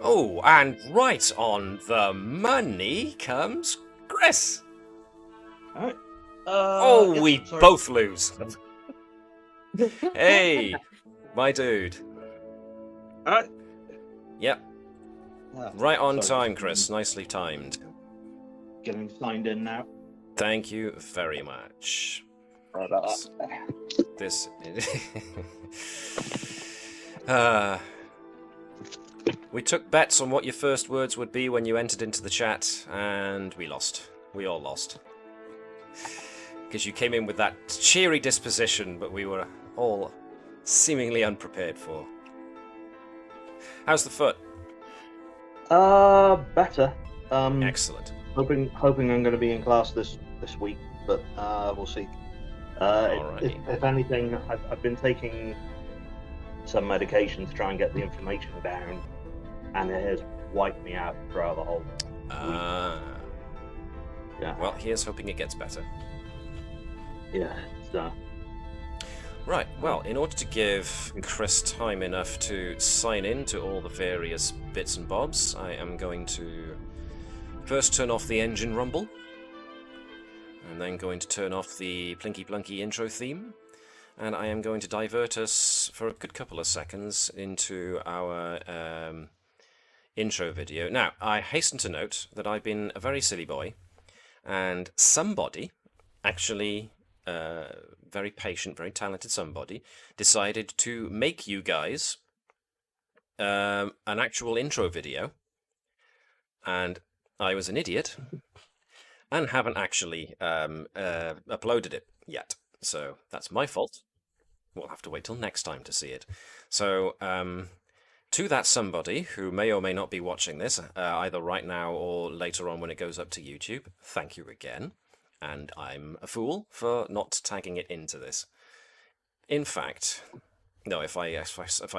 Oh, and right on the money comes Chris. Alright. We both lose. Hey, my dude. Alright. Yep. Right on time, Chris. Nicely timed. Getting signed in now. Thank you very much. Sorry about that. This. We took bets on what your first words would be when you entered into the chat, and we lost. We all lost. Because you came in with that cheery disposition, but we were all seemingly unprepared for. How's the foot? Better. Excellent. Hoping I'm going to be in class this week, but we'll see. If anything, I've been taking some medication to try and get the inflammation down, and it has wiped me out throughout the whole week. Yeah. Well, here's hoping it gets better. Yeah. Right, well, in order to give Chris time enough to sign in to all the various bits and bobs, I am going to first turn off the engine rumble, and then going to turn off the Plinky Plunky intro theme, and I am going to divert us for a good couple of seconds into our intro video. Now, I hasten to note that I've been a very silly boy, and somebody actually... very patient, very talented somebody, decided to make you guys an actual intro video, and I was an idiot and haven't actually uploaded it yet, so that's my fault. We'll have to wait till next time to see it. So, to that somebody who may or may not be watching this, either right now or later on when it goes up to YouTube, thank you again. And I'm a fool for not tagging it into this. In fact, no. If I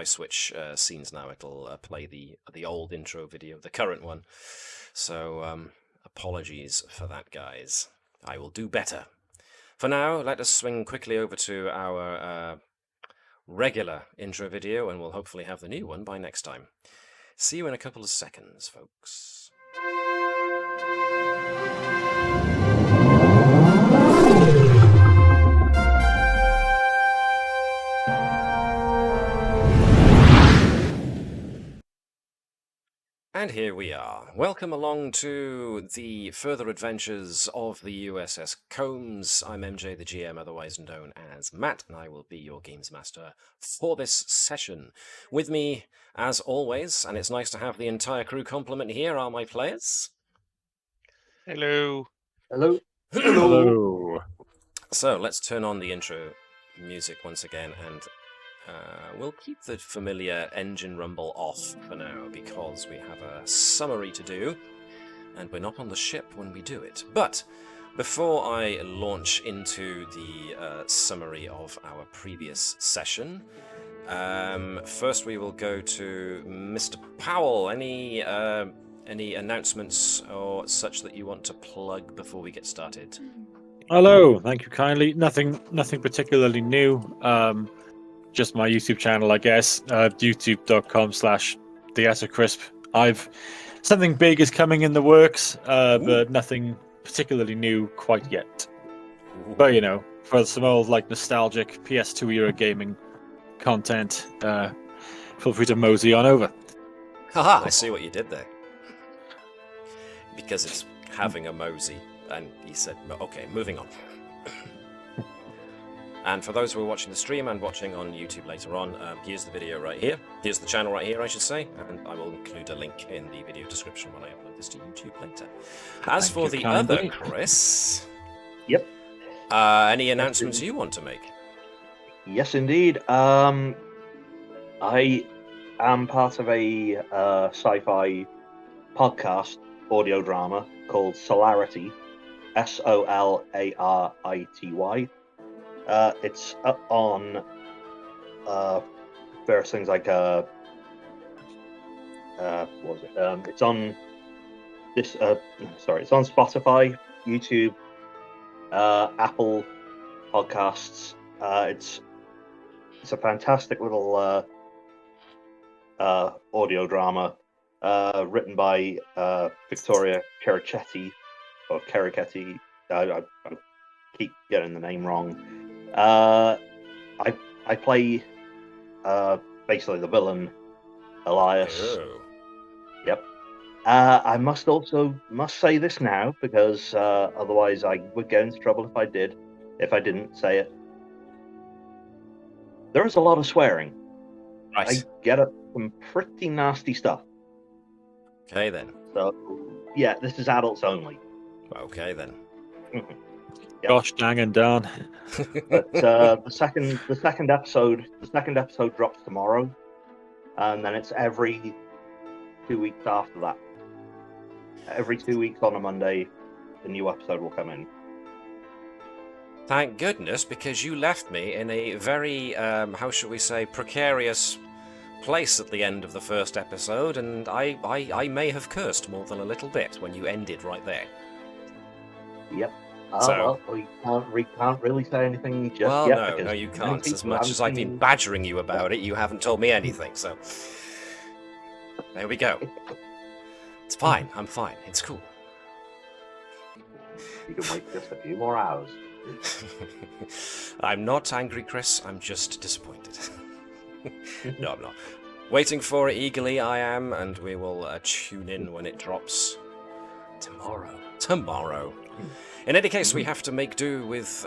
switch scenes now, it'll play the old intro video, the current one. So apologies for that, guys. I will do better. For now, let us swing quickly over to our regular intro video, and we'll hopefully have the new one by next time. See you in a couple of seconds, folks. And here we are. Welcome along to the further adventures of the USS Combs. I'm MJ, the GM, otherwise known as Matt, and I will be your games master for this session. With me, as always, and it's nice to have the entire crew complement here, are my players. Hello. Hello. Hello. So let's turn on the intro music once again, and we'll keep the familiar engine rumble off for now because we have a summary to do, and we're not on the ship when we do it. But before I launch into the summary of our previous session, first we will go to Mr. Powell. Any announcements or such that you want to plug before we get started? Hello. Thank you kindly. Nothing particularly new. Just my YouTube channel, I guess. youtube.com/theattercrisp. Something big is coming in the works, but nothing particularly new quite yet. Ooh. But for some old nostalgic PS2 era gaming content, feel free to mosey on over. Haha! I see what you did there. Because it's having a mosey, and he said, "Okay, moving on." And for those who are watching the stream and watching on YouTube later on, here's the video right here. Here's the channel right here, I should say, and I will include a link in the video description when I upload this to YouTube later. As for the other Chris... Yep. Any announcements you want to make? Yes, indeed. I am part of a sci-fi podcast audio drama called Solarity, Solarity. It's up on various things like what was it? It's on this. It's on Spotify, YouTube, Apple Podcasts. It's a fantastic little audio drama written by Victoria Cerichetti, or Cerichetti. I keep getting the name wrong. I play basically the villain, Elias. Oh. Yep. I must say this now, because otherwise I would get into trouble if I didn't say it. There is a lot of swearing. Right. I get up some pretty nasty stuff. Okay then. So, yeah, this is adults only. Okay then. Yep. Gosh dang and darn. But the second episode drops tomorrow, and then it's every 2 weeks after that. Every 2 weeks on a Monday, the new episode will come in. Thank goodness, because you left me in a very, how shall we say, precarious place at the end of the first episode, and I may have cursed more than a little bit when you ended right there. Yep. So, well, we can't really say anything just well, yet. no, you can't. As much as I've been badgering you about it, you haven't told me anything, so... There we go. It's fine, I'm fine, it's cool. You can wait just a few more hours. I'm not angry, Chris, I'm just disappointed. No, I'm not. Waiting for it eagerly, I am, and we will tune in when it drops tomorrow. In any case, we have to make do with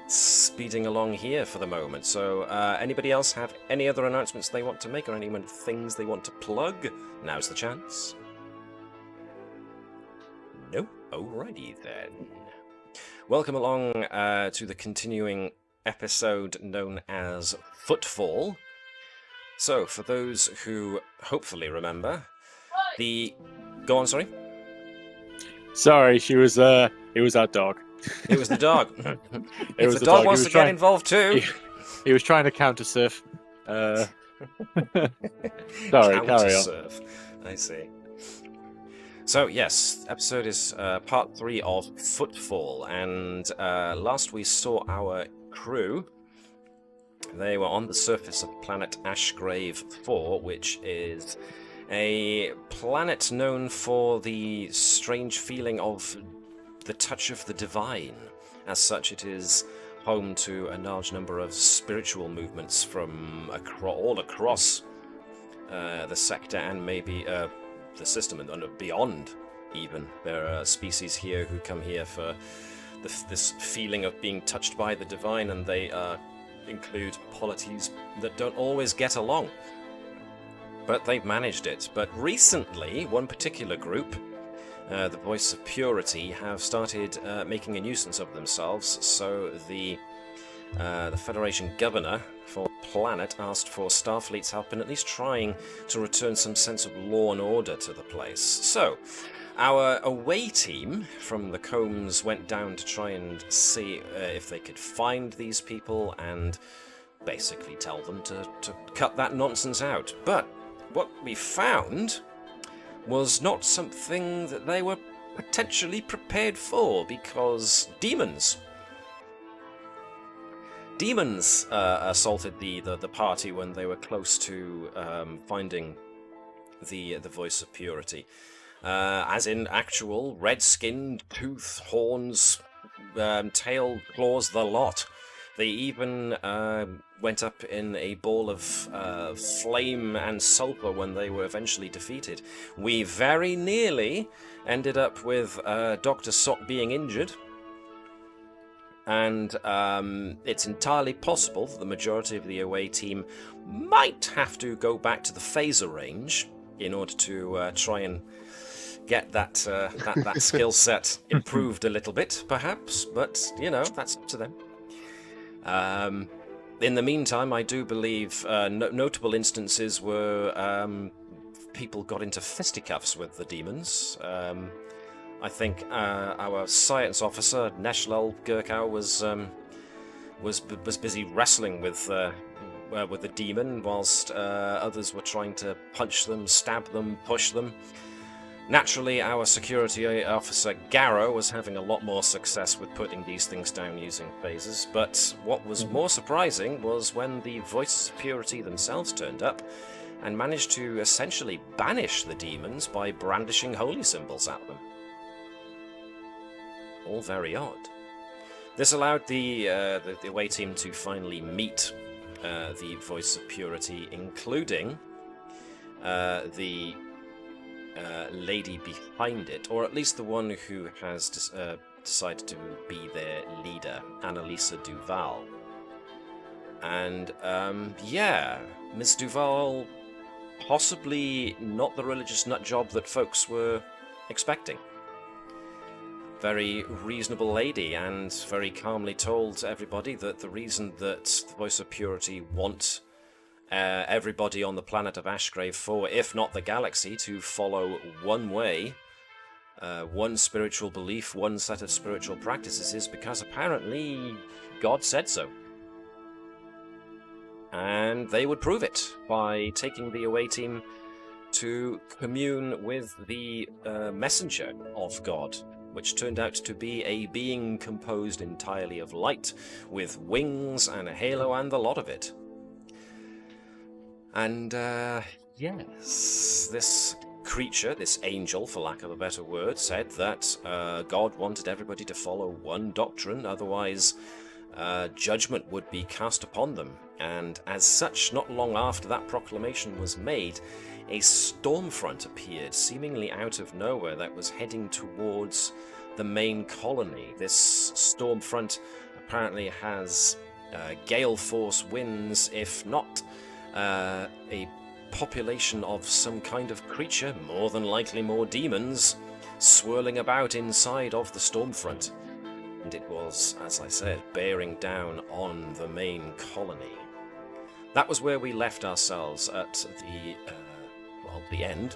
speeding along here for the moment. So, anybody else have any other announcements they want to make, or any things they want to plug? Now's the chance. No? Alrighty then. Welcome along to the continuing episode known as Footfall. So, for those who hopefully remember, Go on, sorry? Sorry, it was our dog. It was the dog. If the dog wants to get involved too. He was trying to counter-surf. Sorry, carry on. I see. So, yes, episode is part 3 of Footfall, and last we saw our crew. They were on the surface of planet Ashgrave IV, which is a planet known for the strange feeling of the touch of the divine. As such, it is home to a large number of spiritual movements from all across the sector and maybe the system and beyond even. There are species here who come here for this feeling of being touched by the divine, and they include polities that don't always get along. But they've managed it. But recently, one particular group, the Voice of Purity, have started making a nuisance of themselves, so the Federation Governor for the planet asked for Starfleet's help in at least trying to return some sense of law and order to the place. So, our away team from the Combs went down to try and see if they could find these people and basically tell them to cut that nonsense out. But what we found was not something that they were potentially prepared for, because demons assaulted the party when they were close to finding the Voice of Purity. As in actual red-skinned, tooth, horns, tail, claws, the lot. They even went up in a ball of flame and sulfur when they were eventually defeated. We very nearly ended up with Dr. Sott being injured. And it's entirely possible that the majority of the away team might have to go back to the phaser range in order to try and get that skill set improved a little bit, perhaps. But, that's up to them. In the meantime, I do believe notable instances were people got into fisticuffs with the demons. I think our science officer, Neshlel Gerkow, was busy wrestling with the demon, whilst others were trying to punch them, stab them, push them. Naturally, our security officer, Garrow, was having a lot more success with putting these things down using phasers, but what was more surprising was when the Voices of Purity themselves turned up, and managed to essentially banish the demons by brandishing holy symbols at them. All very odd. This allowed the away team to finally meet the Voice of Purity, including the lady behind it, or at least the one who has decided to be their leader, Annalisa Duval. And Miss Duval, possibly not the religious nutjob that folks were expecting. Very reasonable lady, and very calmly told everybody that the reason that the Voice of Purity want everybody on the planet of Ashgrave IV, if not the galaxy, to follow one way, one spiritual belief, one set of spiritual practices, is because apparently God said so. And they would prove it by taking the away team to commune with the messenger of God, which turned out to be a being composed entirely of light, with wings and a halo and the lot of it. And, yes, this creature, this angel, for lack of a better word, said that God wanted everybody to follow one doctrine, otherwise judgment would be cast upon them. And as such, not long after that proclamation was made, a storm front appeared, seemingly out of nowhere, that was heading towards the main colony. This storm front apparently has gale-force winds, if not a population of some kind of creature, more than likely more demons, swirling about inside of the storm front. And it was, as I said, bearing down on the main colony. That was where we left ourselves at the end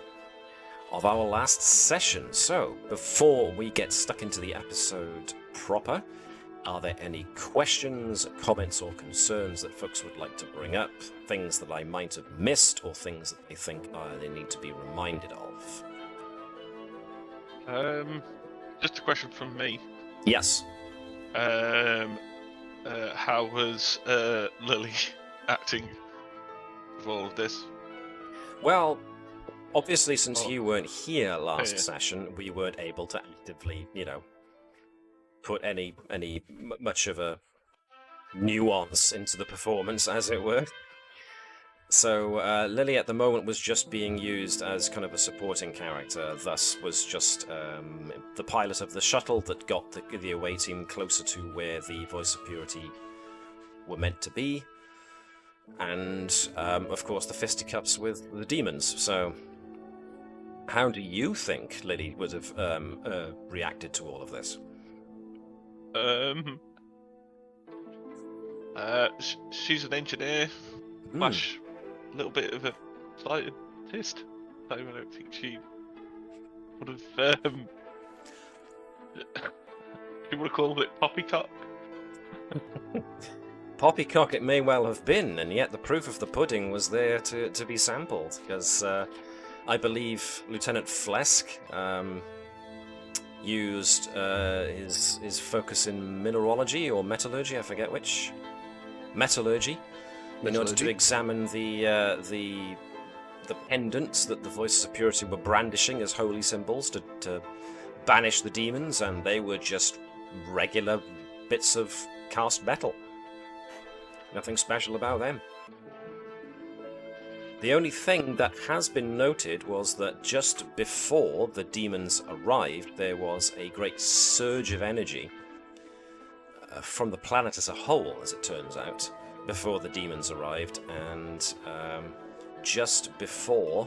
of our last session. So, before we get stuck into the episode proper, are there any questions, comments, or concerns that folks would like to bring up? Things that I might have missed, or things that they think they need to be reminded of? Just a question from me. Yes. How was Lily acting with all of this? Well, obviously, since you weren't here last session, we weren't able to actively, put any much of a nuance into the performance, as it were. So Lily at the moment was just being used as kind of a supporting character, thus was just the pilot of the shuttle that got the away team closer to where the Voice of Purity were meant to be, and of course the fisticuffs with the demons. So how do you think Lily would have reacted to all of this? She's an engineer, slash a little bit of a scientist, so I don't think she would have, you would have called it poppycock? Poppycock it may well have been, and yet the proof of the pudding was there to be sampled, because I believe Lieutenant Phlesc used his focus in mineralogy or metallurgy, I forget which. Metallurgy, in order to examine the pendants that the Voices of Purity were brandishing as holy symbols to banish the demons, and they were just regular bits of cast metal. Nothing special about them. The only thing that has been noted was that just before the demons arrived, there was a great surge of energy from the planet as a whole, as it turns out, before the demons arrived, and just before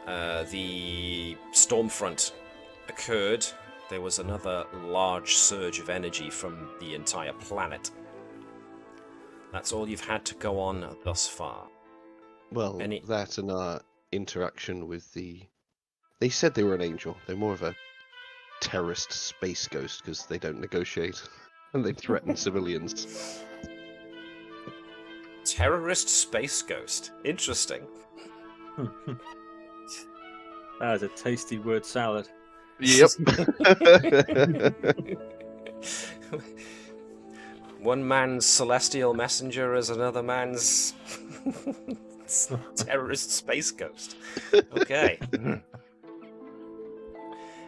the storm front occurred, there was another large surge of energy from the entire planet. That's all you've had to go on thus far. Well, that and our interaction with They said they were an angel. They're more of a terrorist space ghost because they don't negotiate and they threaten civilians. Terrorist space ghost. Interesting. That is a tasty word salad. Yep. One man's celestial messenger is another man's Terrorist space ghost. Okay.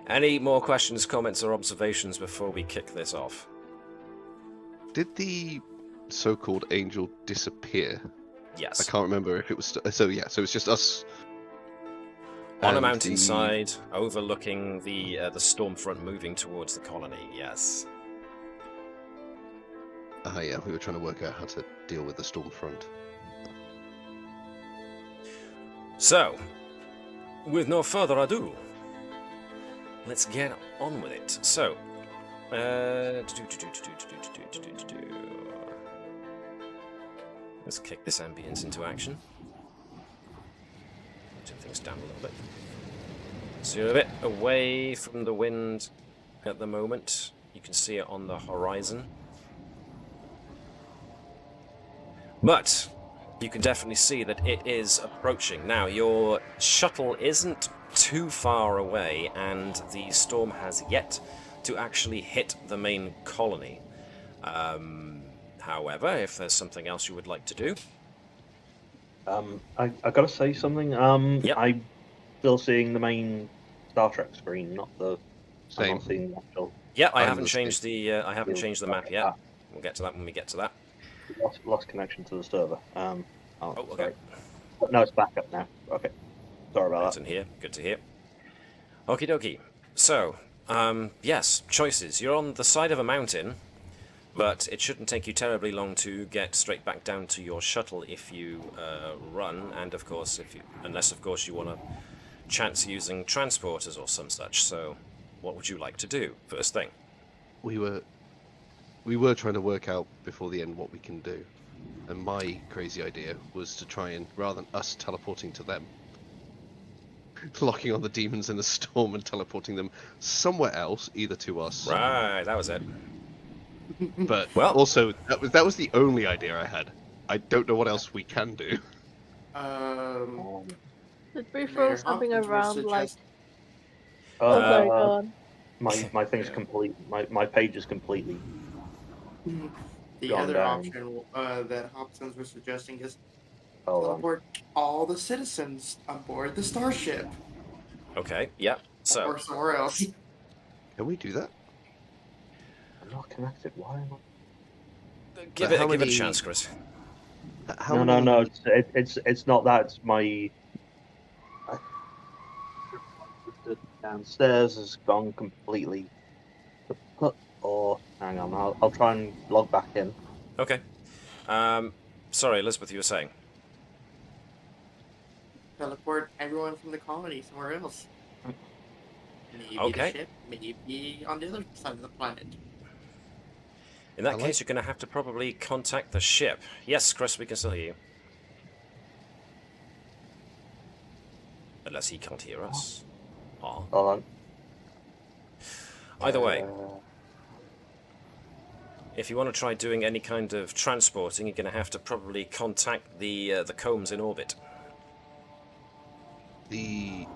Any more questions, comments, or observations before we kick this off? Did the so-called angel disappear? Yes. I can't remember if it was... So it's just us... On a mountainside, overlooking the storm front moving towards the colony, yes. Yeah, we were trying to work out how to deal with the storm front. So, with no further ado, let's get on with it. So, let's kick this ambience into action. Turn things down a little bit. So you're a bit away from the wind at the moment. You can see it on the horizon. But you can definitely see that it is approaching. Now, your shuttle isn't too far away, and the storm has yet to actually hit the main colony. However, if there's something else you would like to do... I gotta say something. Yep. I'm still seeing the main Star Trek screen, not the... Same. I'm not seeing the actual... Yeah, I haven't changed the map yet. We'll get to that when we get to that. Lost connection to the server. Oh, okay. Sorry. No, it's back up now. Okay. Sorry about that. Good to hear. Good to hear. Okie dokie. So, yes, choices. You're on the side of a mountain, but it shouldn't take you terribly long to get straight back down to your shuttle if you run, and of course, unless of course you want to chance using transporters or some such. So, what would you like to do first thing? We were trying to work out before the end what we can do, and my crazy idea was to try and, rather than us teleporting to them, locking on the demons in the storm and teleporting them somewhere else, either to us. Right, that was it. But well, also that was the only idea I had. I don't know what else we can do. Did we throw something around like? Oh, sorry, go on. My thing's complete. My page is completely. The other option that Hopkins was suggesting is Hold on. teleport all the citizens on board the starship. Okay, yeah. So, Or somewhere else. Can we do that? I'm not connected. Why am I? give it a chance, Chris. No. It's not that. It's my. The downstairs has gone completely. Or hang on, I'll try and log back in. Okay. Sorry, Elizabeth, you were saying? Teleport everyone from the colony somewhere else. Maybe Okay. the ship, maybe on the other side of the planet. In that case, you're going to have to probably contact the ship. Yes, Chris, we can still hear you. Unless he can't hear us. Oh. Hold on. Either way, if you want to try doing any kind of transporting, you're going to have to probably contact the combs in orbit. The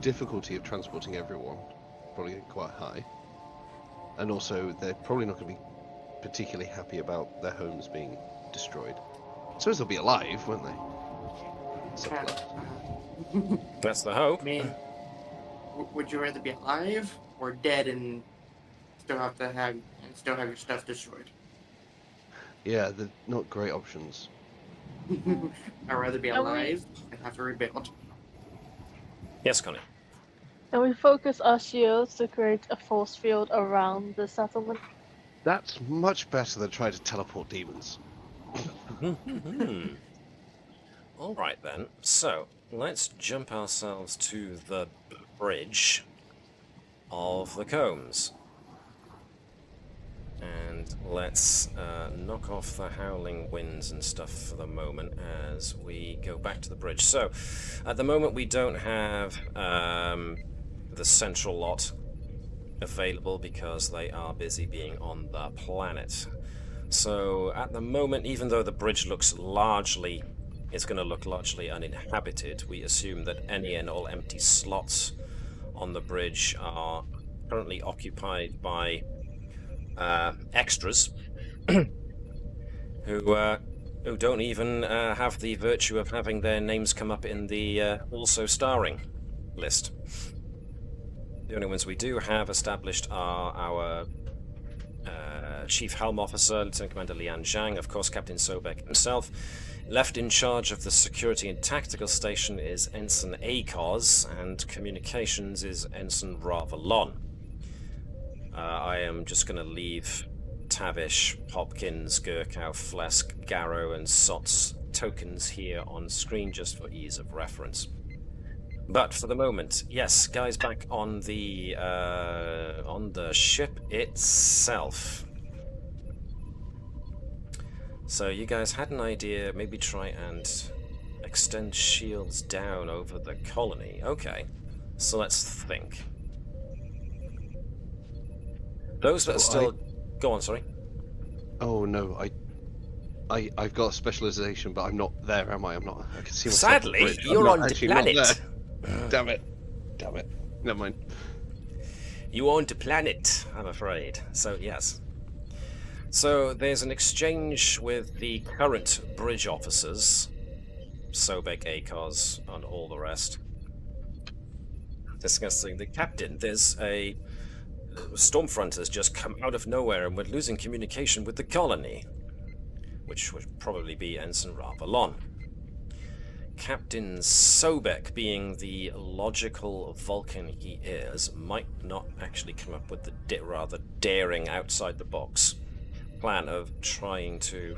difficulty of transporting everyone probably quite high, and also they're probably not going to be particularly happy about their homes being destroyed. I suppose they'll be alive, won't they? That's the hope. I mean, would you rather be alive or dead and still have your stuff destroyed? Yeah, they're not great options. I'd rather be alive and have to rebuild. Yes, Connie. Can we focus our shields to create a force field around the settlement? That's much better than trying to teleport demons. All right then. So let's jump ourselves to the bridge of the combs, and let's knock off the howling winds and stuff for the moment as we go back to the bridge. So at the moment we don't have the central lot available because they are busy being on the planet. So at the moment, even though the bridge looks largely, it's going to look largely uninhabited, we assume that any and all empty slots on the bridge are currently occupied by extras who who don't even have the virtue of having their names come up in the also starring list. The only ones we do have established are our Chief Helm Officer, Lieutenant Commander Lian Zhang, of course Captain Sobek himself. Left in charge of the security and tactical station is Ensign Akos, and communications is Ensign Ravalon. I am just going to leave Tavish, Hopkins, Gerkow, Phlesc, Garrow, and Sott's tokens here on screen just for ease of reference. But for the moment, yes, guys, back on the ship itself. So you guys had an idea, maybe try and extend shields down over the colony. Okay, so let's think. Those that are still... Go on, sorry. Oh no, I've got a specialization, but I'm not there, am I? I'm not. I can see myself. Sadly, you're on the planet. Damn it. Never mind. You own the planet, I'm afraid. So yes. So there's an exchange with the current bridge officers, Sobek, Akos, and all the rest, discussing the captain. There's a Stormfront has just come out of nowhere and we're losing communication with the colony, which would probably be Ensign Ravalon. Captain Sobek, being the logical Vulcan he is, might not actually come up with the rather daring outside-the-box plan of trying to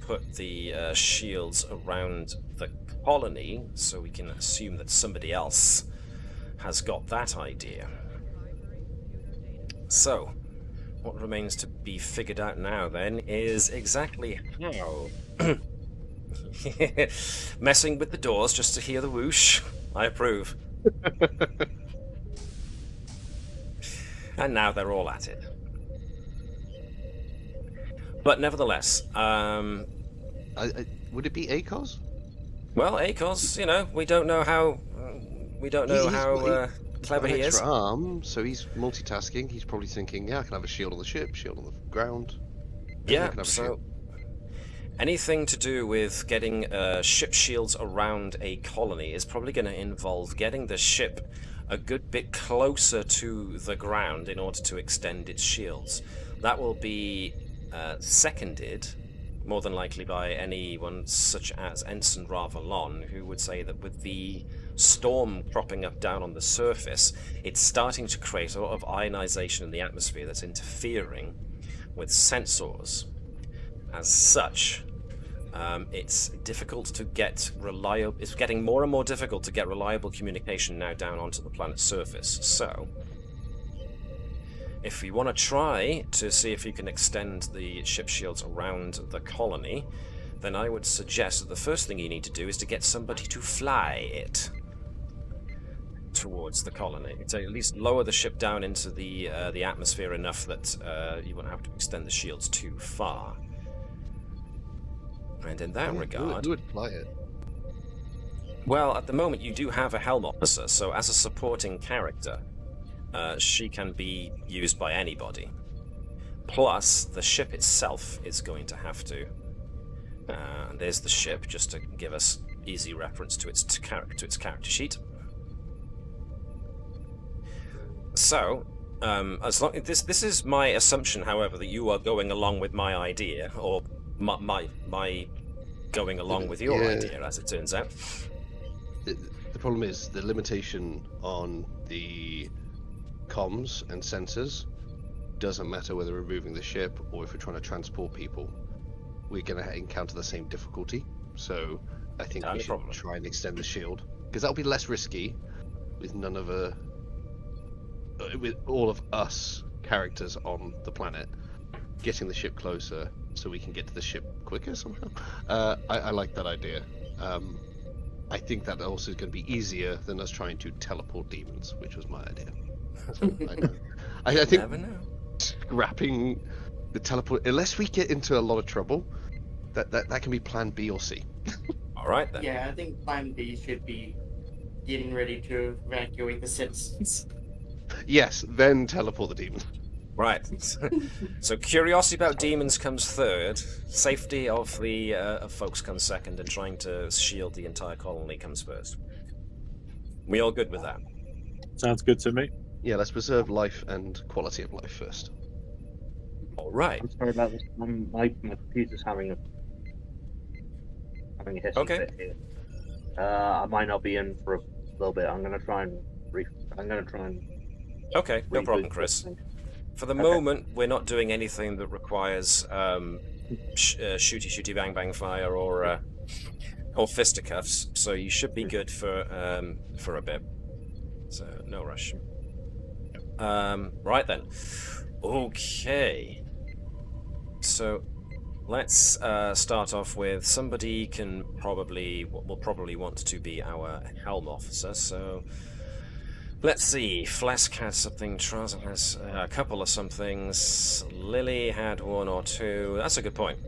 put the shields around the colony, so we can assume that somebody else has got that idea. So, what remains to be figured out now, then, is exactly how... Messing with the doors just to hear the whoosh. I approve. And now they're all at it. But nevertheless, would it be Akos? Well, Akos, you know, we don't know how... clever he is. Extra arm, so he's multitasking. He's probably thinking, yeah, I can have a shield on the ship, shield on the ground. Yeah, so anything to do with getting ship shields around a colony is probably going to involve getting the ship a good bit closer to the ground in order to extend its shields. That will be seconded, more than likely, by anyone such as Ensign Ravalon, who would say that with the storm cropping up down on the surface, it's starting to create a lot of ionization in the atmosphere that's interfering with sensors. As such, it's difficult to get reliable. It's getting more and more difficult to get reliable communication now down onto the planet's surface. So, if you want to try to see if you can extend the ship shields around the colony, then I would suggest that the first thing you need to do is to get somebody to fly it towards the colony. So at least lower the ship down into the atmosphere enough that you won't have to extend the shields too far. And in that regard... Who would fly it? Well, at the moment you do have a Helm Officer, so as a supporting character, she can be used by anybody. Plus, the ship itself is going to have to... there's the ship, just to give us easy reference to its character sheet. So, as long this is my assumption, however, that you are going along with my idea, or my going along with your idea, as it turns out. The problem is the limitation on the comms and sensors doesn't matter whether we're moving the ship or if we're trying to transport people. We're going to encounter the same difficulty. So I think we should try and extend the shield, because that'll be less risky with with all of us characters on the planet getting the ship closer so we can get to the ship quicker somehow. I like that idea. I think that also is going to be easier than us trying to teleport demons, which was my idea. So, I think never know. Scrapping the teleport, unless we get into a lot of trouble, that can be plan B or C. All right then. Yeah, I think plan B should be getting ready to evacuate the citizens. Yes, then teleport the demons. Right. So curiosity about demons comes third. Safety of the of folks comes second, and trying to shield the entire colony comes first. We all good with that? Sounds good to me. Yeah, let's preserve life and quality of life first. All right. I'm sorry about this. My computer's having a hissy fit here. I might not be in for a little bit. I'm gonna try and. Okay, no problem, Chris. For the moment, we're not doing anything that requires shooty bang bang fire or fisticuffs, so you should be good for a bit. So no rush. Right then. Okay. So let's start off with somebody will probably want to be our helm officer. So. Let's see, Phlesc had something, Trasa has a couple of somethings, Lily had one or two. That's a good point.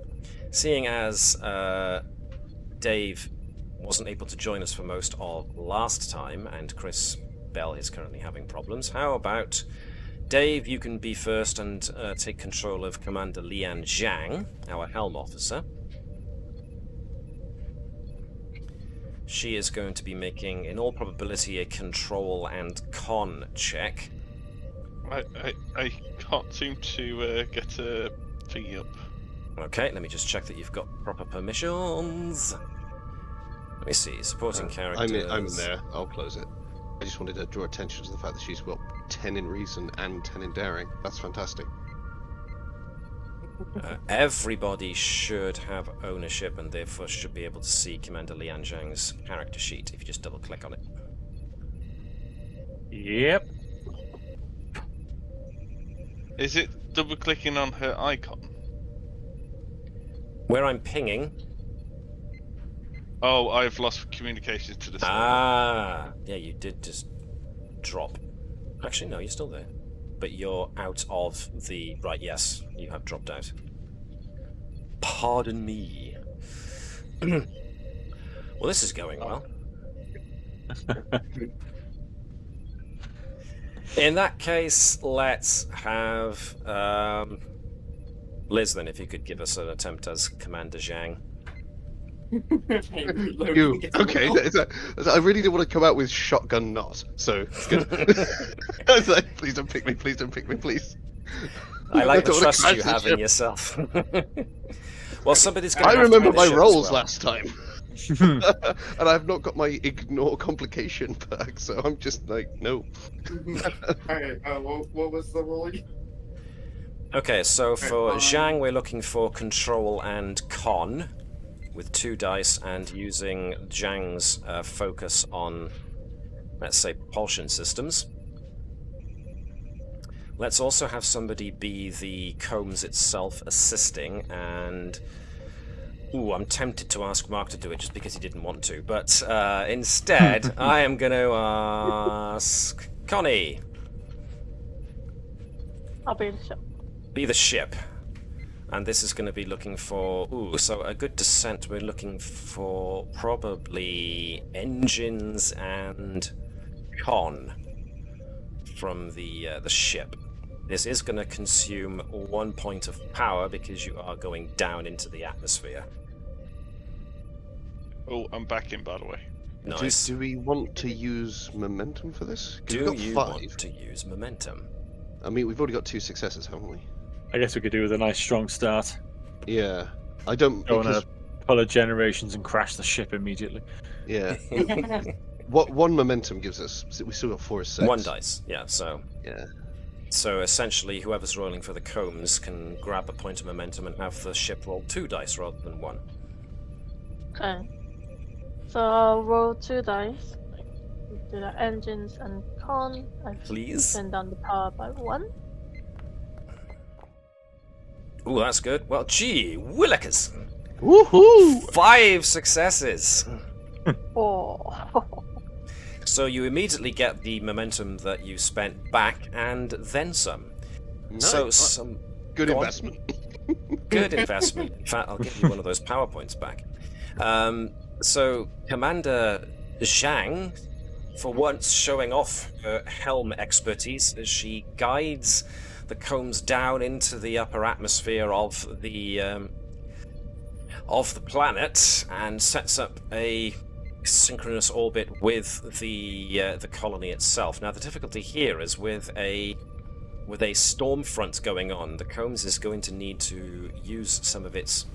Seeing as Dave wasn't able to join us for most of last time, and Chris Bell is currently having problems, how about Dave, you can be first and take control of Commander Lian Zhang, our helm officer. She is going to be making, in all probability, a control and con check. I can't seem to get a thingy up. Okay, let me just check that you've got proper permissions. Let me see, supporting characters. I'm in there, I'll close it. I just wanted to draw attention to the fact that she's got 10 in reason and 10 in daring. That's fantastic. Everybody should have ownership and therefore should be able to see Commander Lian Zhang's character sheet if you just double click on it. Yep. Is it double clicking on her icon? Where I'm pinging. Oh, I've lost communications to the server. Ah, yeah, you did just drop. Actually, no, you're still there. But you're out of the... Right, yes, you have dropped out. Pardon me. Well, this is going well. In that case, let's have... Liz, then, if you could give us an attempt as Commander Zhang. You okay? I really didn't want to come out with shotgun not, so it's good. I was like, please don't pick me, please don't pick me, please. I like the trust you have in yourself. Well, somebody's going to I remember my ship rolls well. last time, and I've not got my ignore complication back, so I'm just like, no. Alright, what was the roll again? Okay, so for Zhang, we're looking for control and con with 2 dice, and using Zhang's focus on, let's say, propulsion systems. Let's also have somebody be the combs itself assisting, and... Ooh, I'm tempted to ask Mark to do it just because he didn't want to, but instead, I am going to ask Connie. I'll be the ship. Be the ship. And this is going to be looking for... Ooh, so a good descent, we're looking for probably engines and con from the ship. This is going to consume 1 point of power because you are going down into the atmosphere. Oh, I'm back in, by the way. Nice. Do we want to use momentum for this? Do you want to use momentum? I mean, we've already got 2 successes, haven't we? I guess we could do with a nice strong start. Yeah. I don't... Go on a pull of generations and crash the ship immediately. Yeah. What 1 momentum gives us? We still got 4 or 6. 1 dice, yeah, so... Yeah. So essentially, whoever's rolling for the combs can grab a point of momentum and have the ship roll 2 dice rather than 1. Okay. So I'll roll 2 dice. Do the engines and con. Please. Send down the power by 1. Ooh, that's good. Well, gee, willikers! Woohoo! 5 successes! 4. So you immediately get the momentum that you spent back, and then some. No, So some good investment. good investment. In fact, I'll give you one of those PowerPoints back. So Commander Zhang, for once showing off her helm expertise, as she guides the combs down into the upper atmosphere of the planet and sets up a synchronous orbit with the colony itself. Now, the difficulty here is with a storm front going on, the combs is going to need to use some of its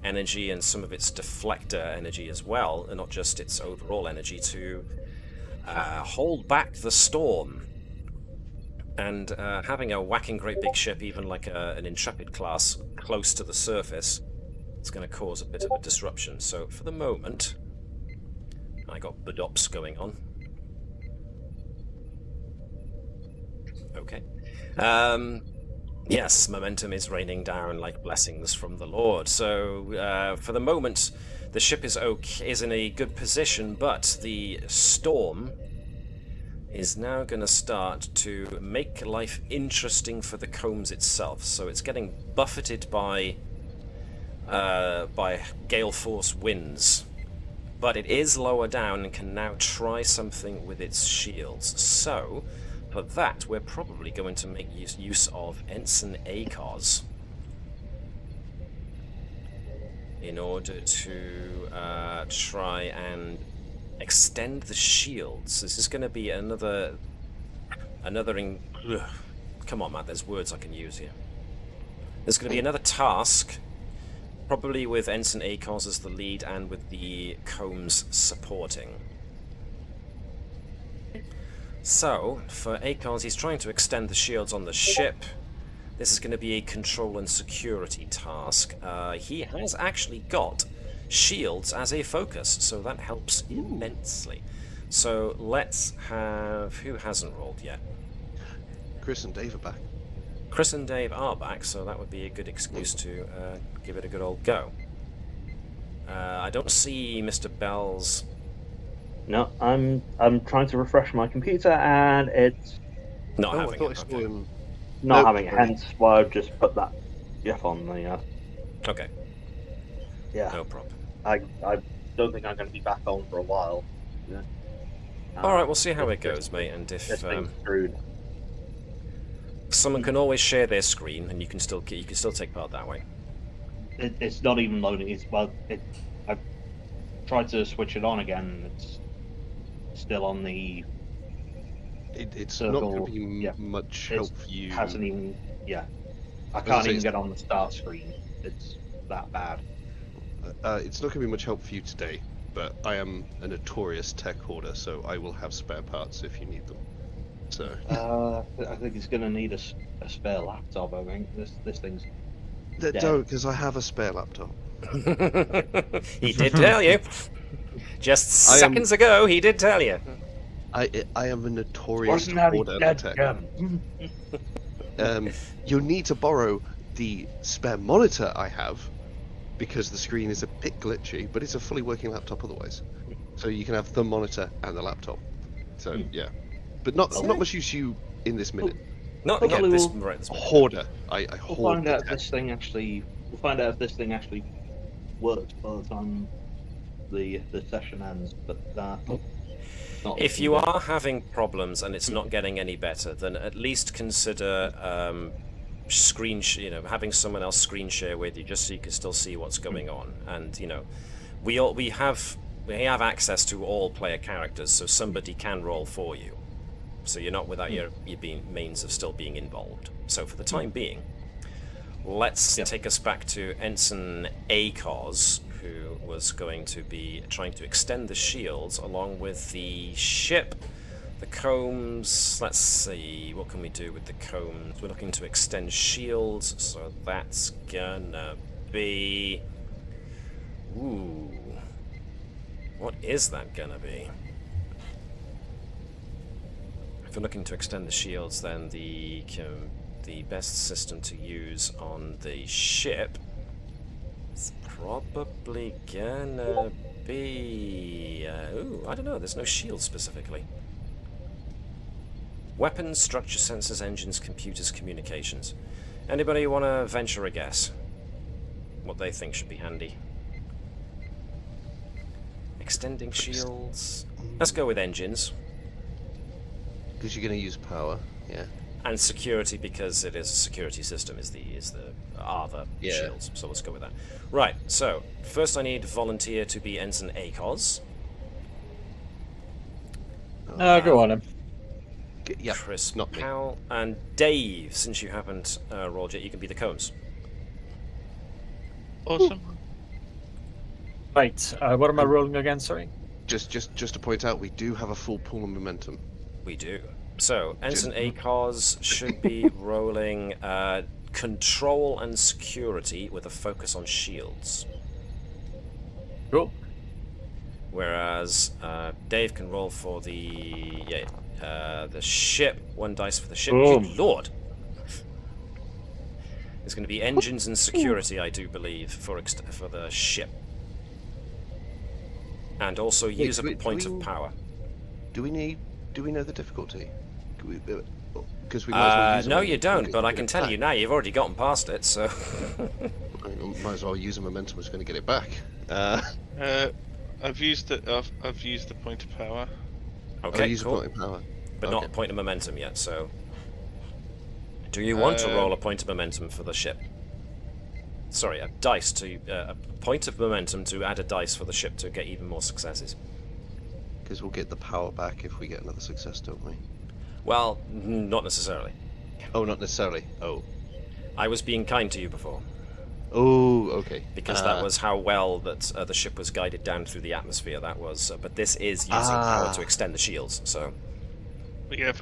energy and some of its deflector energy as well, and not just its overall energy, to hold back the storm. And having a whacking great big ship, even like an Intrepid class, close to the surface, it's going to cause a bit of a disruption. So for the moment, I got Badops going on. Okay. Yes, momentum is raining down like blessings from the Lord. So for the moment, the ship is in a good position, but the storm is now going to start to make life interesting for the combs itself. So it's getting buffeted by gale-force winds, but it is lower down and can now try something with its shields. So for that, we're probably going to make use of Ensign ACOS in order to try and extend the shields. This is going to be another. Come on, Matt. There's words I can use here. There's going to be another task, probably with Ensign ACOS as the lead and with the combs supporting. So, for ACOS, he's trying to extend the shields on the ship. This is going to be a control and security task. He has actually got shields as a focus, so that helps immensely. So let's have... Who hasn't rolled yet? Chris and Dave are back. Chris and Dave are back, so that would be a good excuse to give it a good old go. I don't see Mr. Bell's... No, I'm trying to refresh my computer and it's not I having thought it. I saw Okay. him. not Nope. having it. Hence why I've just put that GIF on the. Okay, Yeah, no problem. I don't think I'm going to be back on for a while. Yeah. Alright, we'll see how it goes, mate, and if This thing's screwed. someone can always share their screen, and you can still take part that way. It's not even loading. I've tried to switch it on again. And it's still on the. It's circle. not going to be Yeah. much help for you. Hasn't even. Yeah, I As I can't say, even it's- get on the start screen. It's that bad. It's not going to be much help for you today, but I am a notorious tech hoarder, so I will have spare parts if you need them. So I think it's going to need a spare laptop. I think this thing's. dead. don't, because I have a spare laptop. He did tell you. Just seconds ago, he did tell you. I am a notorious Wasn't that hoarder dead tech. gun? You'll need to borrow the spare monitor I have, because the screen is a bit glitchy, but it's a fully working laptop otherwise. So you can have the monitor and the laptop. So yeah, but not much use you in this minute. Not Hopefully this we'll- right this minute. Hoarder. I We'll hoard find the out if tech. this thing actually. We'll find out if this thing actually works by the time the session ends. But not If you are having problems and it's not getting any better, then at least consider having someone else screen share with you, just so you can still see what's going on. And we have access to all player characters, so somebody can roll for you. So you're not without your means of still being involved. So for the time being, let's take us back to Ensign ACOS, who was going to be trying to extend the shields along with the ship. The combs, let's see, what can we do with the combs? We're looking to extend shields, so that's gonna be... Ooh. What is that gonna be? If we're looking to extend the shields, then the best system to use on the ship is probably gonna be... I don't know, there's no shield specifically. Weapons, structure, sensors, engines, computers, communications. Anybody want to venture a guess? What they think should be handy? Extending shields. Let's go with engines. Because you're going to use power, yeah. And security, because it is a security system, are the shields. So let's go with that. Right. So first, I need volunteer to be Ensign ACOS. Go on him. Yeah, Chris, not me. Powell, and Dave. Since you haven't rolled yet, you can be the cones. Awesome. Right. What am I rolling again? Sorry. Just to point out, we do have a full pool of momentum. We do. So Ensign ACOS should be rolling control and security with a focus on shields. Cool. Whereas Dave can roll for the ship. 1 dice for the ship. Boom. Good lord! It's going to be engines and security, I do believe, for the ship. And also use a point of power. Do we know the difficulty? Because we might as well use no, them you don't. But I can tell you now, you've already gotten past it. So might as well use a momentum. It's going to get it back. I've used the point of power. Okay, use cool. a point of power. But not a point of momentum yet. So, do you want to roll a point of momentum for the ship? Sorry, a point of momentum to add a dice for the ship to get even more successes. Because we'll get the power back if we get another success, don't we? Well, not necessarily. Oh, not necessarily. Oh. I was being kind to you before. Oh, okay. Because that was how well that the ship was guided down through the atmosphere. That was, but this is using power to extend the shields. So. Yeah,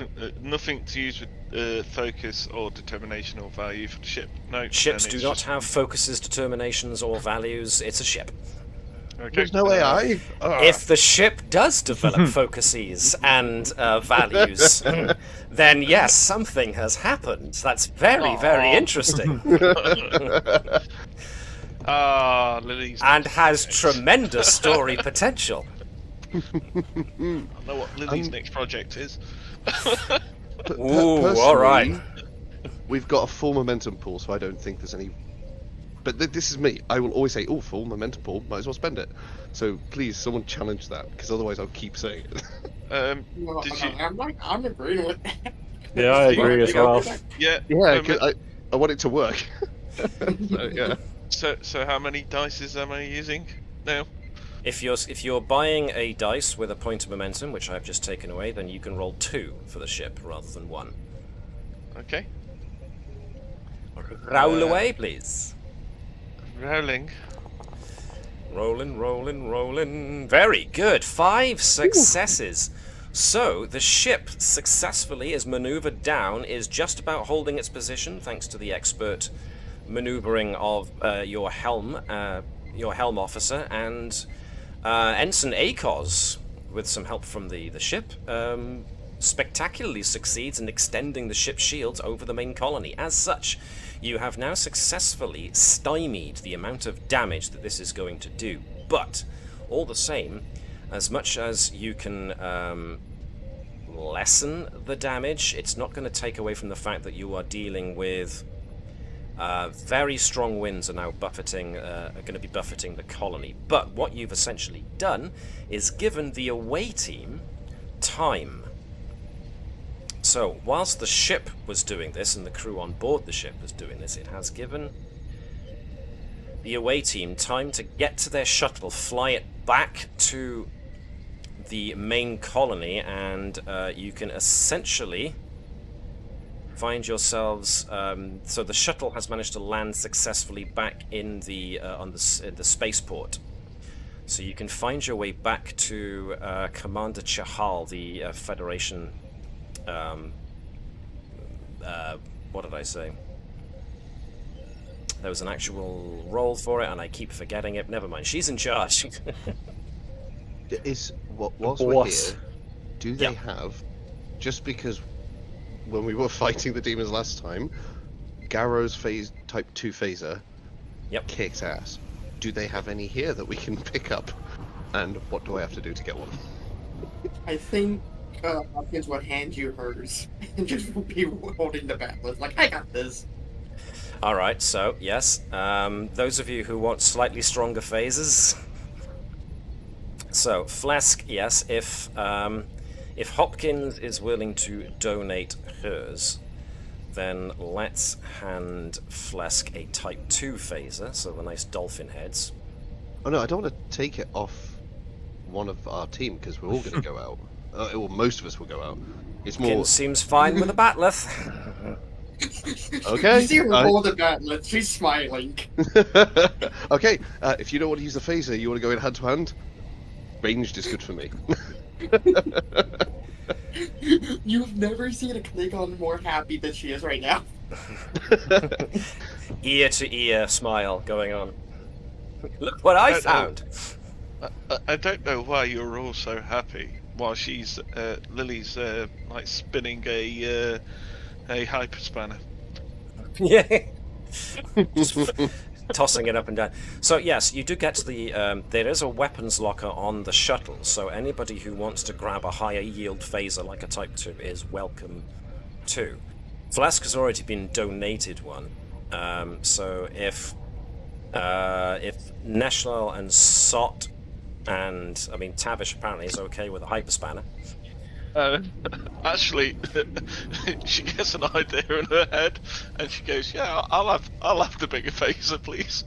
nothing to use with focus or determination or value for the ship. No. Ships do not have focuses, determinations, or values. It's a ship. Okay. There's no AI. If the ship does develop focuses and values, then yes, something has happened. That's very, very interesting. Lily's. And has tremendous story potential. I know what Lily's next project is. Ooh, all right. We've got a full momentum pool, so I don't think there's any. But this is me. I will always say, "Oh, full momentum pool. Might as well spend it." So please, someone challenge that, because otherwise I'll keep saying it. I'm agreeing with that. Yeah, I agree as well. Yeah. Yeah, I want it to work. So, yeah. So how many dice am I using now? If you're buying a dice with a point of momentum, which I've just taken away, then you can roll 2 for the ship rather than 1. Okay. Roll away, please. Rolling. Rolling. Very good. 5 successes. So the ship successfully is maneuvered down, is just about holding its position thanks to the expert maneuvering of your helm officer, and Ensign ACOS, with some help from the ship, spectacularly succeeds in extending the ship's shields over the main colony. As such, you have now successfully stymied the amount of damage that this is going to do. But, all the same, as much as you can lessen the damage, it's not going to take away from the fact that you are dealing with very strong winds are now going to be buffeting the colony. But what you've essentially done is given the away team time. So, whilst the ship was doing this and the crew on board the ship was doing this, it has given the away team time to get to their shuttle, fly it back to the main colony, and you can essentially find yourselves. So the shuttle has managed to land successfully back in the spaceport. So you can find your way back to Commander Chahal, the Federation. What did I say? There was an actual role for it, and I keep forgetting it. Never mind. She's in charge. Whilst we're here, do they have, just because when we were fighting the demons last time, Garrow's Type 2 phaser kicks ass. Do they have any here that we can pick up? And what do I have to do to get one? I think Hopkins would hand you hers and just be holding the battle. Like, I got this. Alright, so, yes. Those of you who want slightly stronger phasers. So, Phlesc, yes, if Hopkins is willing to donate hers, then let's hand Phlesc a Type 2 phaser, so the nice dolphin heads. Oh no, I don't want to take it off one of our team, because we're all going to go out. Well, most of us will go out. It's more... Seems fine with a batleth. Okay. You see her hold the batleth, she's smiling. Okay, if you don't want to use the phaser, you want to go in hand to hand? Ranged is good for me. You've never seen a Klingon more happy than she is right now. Ear to ear smile going on. Look what I found! I don't know why you're all so happy while she's Lily's like spinning a hyperspanner. Yeah. Just tossing it up and down. So yes, you do get to the there is a weapons locker on the shuttle, so anybody who wants to grab a higher yield phaser like a Type 2 is welcome too. Phlesc has already been donated one, so if Neshlel and Sott and Tavish apparently is okay with a hyperspanner. Actually, she gets an idea in her head, and she goes, "Yeah, I'll have the bigger phaser, please."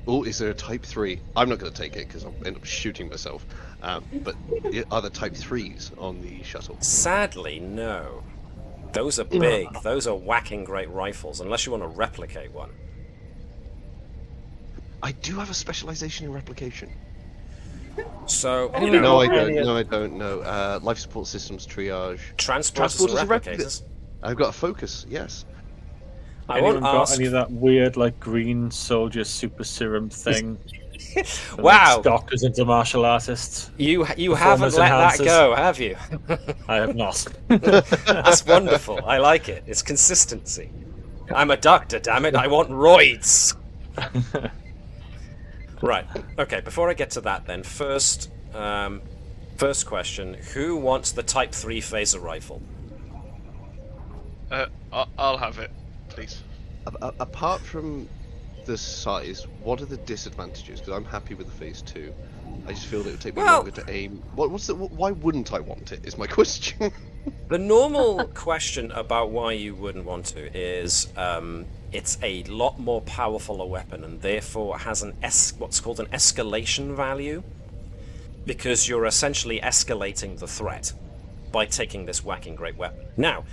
Oh, is there a Type 3? I'm not going to take it because I'll end up shooting myself. But are there Type 3s on the shuttle? Sadly, no. Those are big. Those are whacking great rifles, unless you want to replicate one. I do have a specialization in replication. So, No, I don't. No, I don't. No. Life support systems, triage. Transporters and replicators. I've got a focus. Yes. I won't Anyone got ask. any of that weird, like, green soldier super serum thing? Wow. Doctors into martial artists. You haven't let that go, have you? I have not. That's wonderful. I like it. It's consistency. I'm a doctor, damn it. I want roids. Right. Okay, before I get to that then, first question, who wants the Type 3 phaser rifle? I'll have it, please. Apart from the size, what are the disadvantages? Because I'm happy with the Phase 2. I just feel that it would take me longer to aim. Why wouldn't I want it, is my question. The normal question about why you wouldn't want to is it's a lot more powerful a weapon and therefore has what's called an escalation value, because you're essentially escalating the threat by taking this whacking great weapon. Now,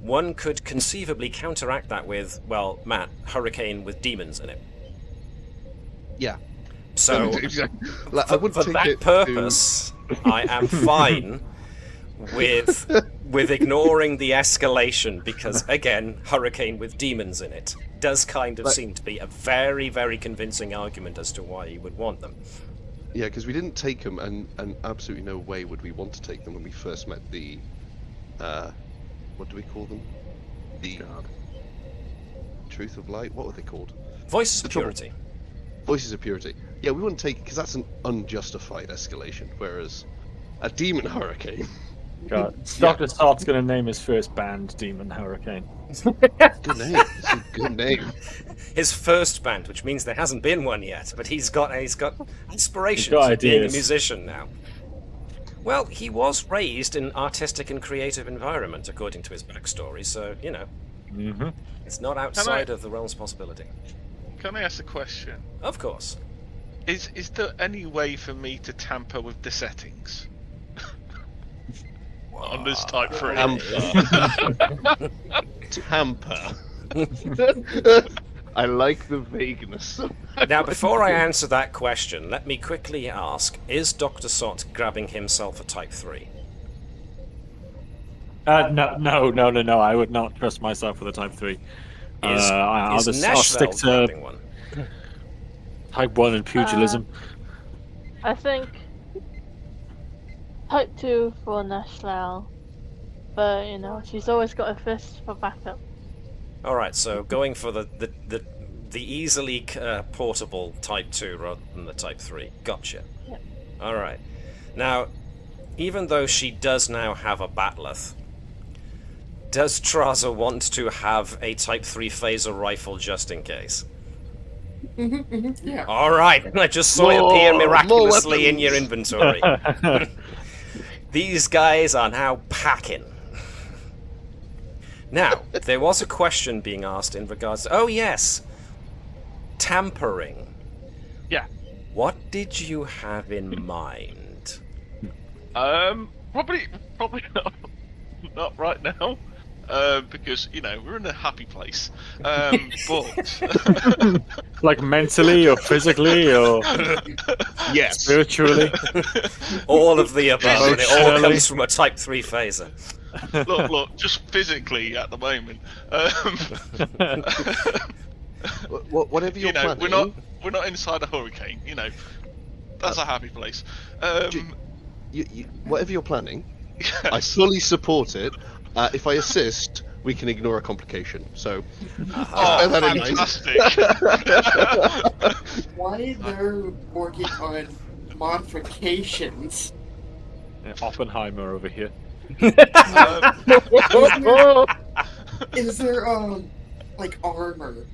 one could conceivably counteract that with, well, Matt, Hurricane with demons in it. Yeah. So, like, I wouldn't for take that it purpose, I am fine with ignoring the escalation, because, again, Hurricane with demons in it does kind of seem to be a very, very convincing argument as to why you would want them. Yeah, because we didn't take them, and absolutely no way would we want to take them when we first met the... what do we call them? The... Truth of Light? What were they called? Voices of Purity. Voices of Purity. Yeah, we wouldn't take it because that's an unjustified escalation, whereas a demon hurricane... God. Dr. Sott's going to name his first band Demon Hurricane. Good name. It's a good name. His first band, which means there hasn't been one yet, but he's got aspirations got of being a ideas. musician now. Well, he was raised in an artistic and creative environment, according to his backstory, so, it's not outside of the realm's possibility. Can I ask a question? Of course. Is there any way for me to tamper with the settings? On this Type 3. Tamper. I like the vagueness. Now, before I answer that question, let me quickly ask, is Dr. Sott grabbing himself a Type 3? No. I would not trust myself with a Type 3. I'll stick to grabbing one? Type 1 and pugilism. I think Type 2 for Neshlel, but she's always got a fist for backup. Alright, so going for the easily portable Type 2 rather than the Type 3. Gotcha. Yep. Alright. Now, even though she does now have a batleth, does Trasa want to have a Type 3 phaser rifle just in case? Yeah. Alright, I just saw it appear miraculously in your inventory. These guys are now packing. Now, there was a question being asked in regards to... Oh, yes! Tampering. Yeah. What did you have in mind? Probably not right now. Because, we're in a happy place. But... Like mentally or physically or Yes. spiritually? All of the above, and it all Emotionally. comes from a Type 3 phaser. Look, just physically at the moment. Whatever you're planning... we're not inside a hurricane, That's a happy place. Whatever you're planning, I fully support it. If I assist, we can ignore a complication. So, bear that in mind. Fantastic! Why they're working on modifications? Yeah, Oppenheimer over here. Is there like armor?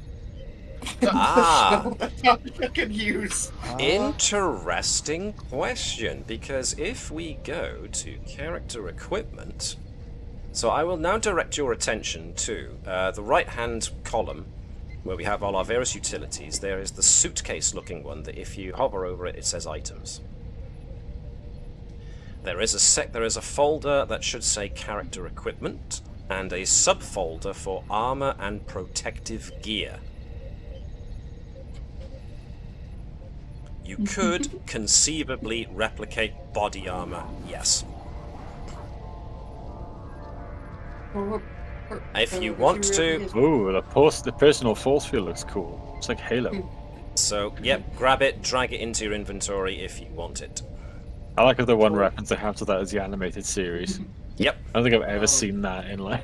Ah. That's how I can use. Interesting question, because if we go to character equipment... So I will now direct your attention to the right-hand column, where we have all our various utilities. There is the suitcase-looking one that if you hover over it, it says items. There is a folder that should say character equipment, and a subfolder for armor and protective gear. You could conceivably replicate body armor, yes. If you want to... Ooh, the personal force field looks cool. It's like Halo. So, yep, grab it, drag it into your inventory if you want it. I like the one reference they have to that is the animated series. Yep. I don't think I've ever seen that in like...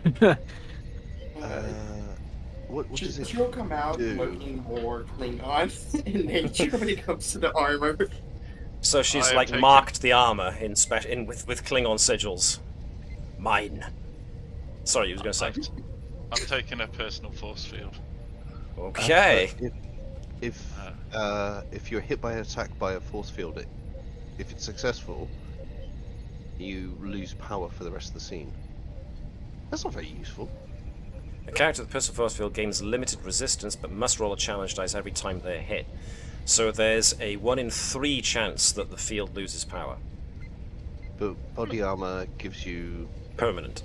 What does it She'll come out do? looking more Klingon in nature when it comes to the armor. So she's I am like taking- marked the armor with Klingon sigils. Mine. Sorry, you was going to say. I'm taking a personal force field. Okay. If you're hit by an attack by a force field, if it's successful, you lose power for the rest of the scene. That's not very useful. A character with personal force field gains limited resistance, but must roll a challenge dice every time they're hit. So there's a 1 in 3 chance that the field loses power. But body armor gives you... Permanent.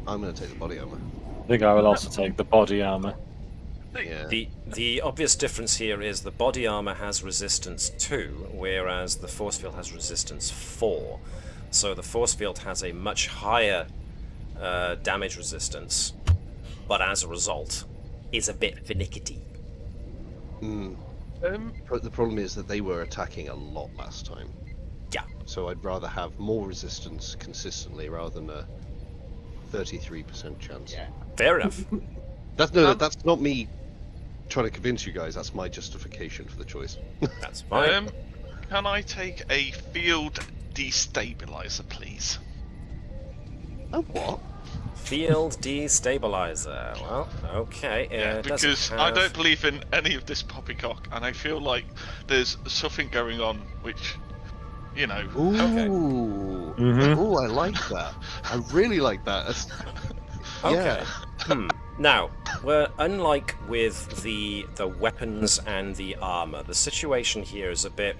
I'm going to take the body armor. I think I will also take the body armor. Yeah. The obvious difference here is the body armor has resistance 2, whereas the force field has resistance 4. So the force field has a much higher damage resistance, but as a result, is a bit finicky. But the problem is that they were attacking a lot last time. Yeah. So I'd rather have more resistance consistently rather than a 33% chance. Yeah. Fair enough. That's not me trying to convince you guys. That's my justification for the choice. That's fine. Can I take a field destabilizer, please? Oh, what? Field destabilizer. Well, okay. Yeah, it doesn't because I don't believe in any of this poppycock, and I feel like there's something going on which, Ooh. Okay. Ooh, I like that. I really like that. Okay. Yeah. Now, unlike with the weapons and the armor, the situation here is a bit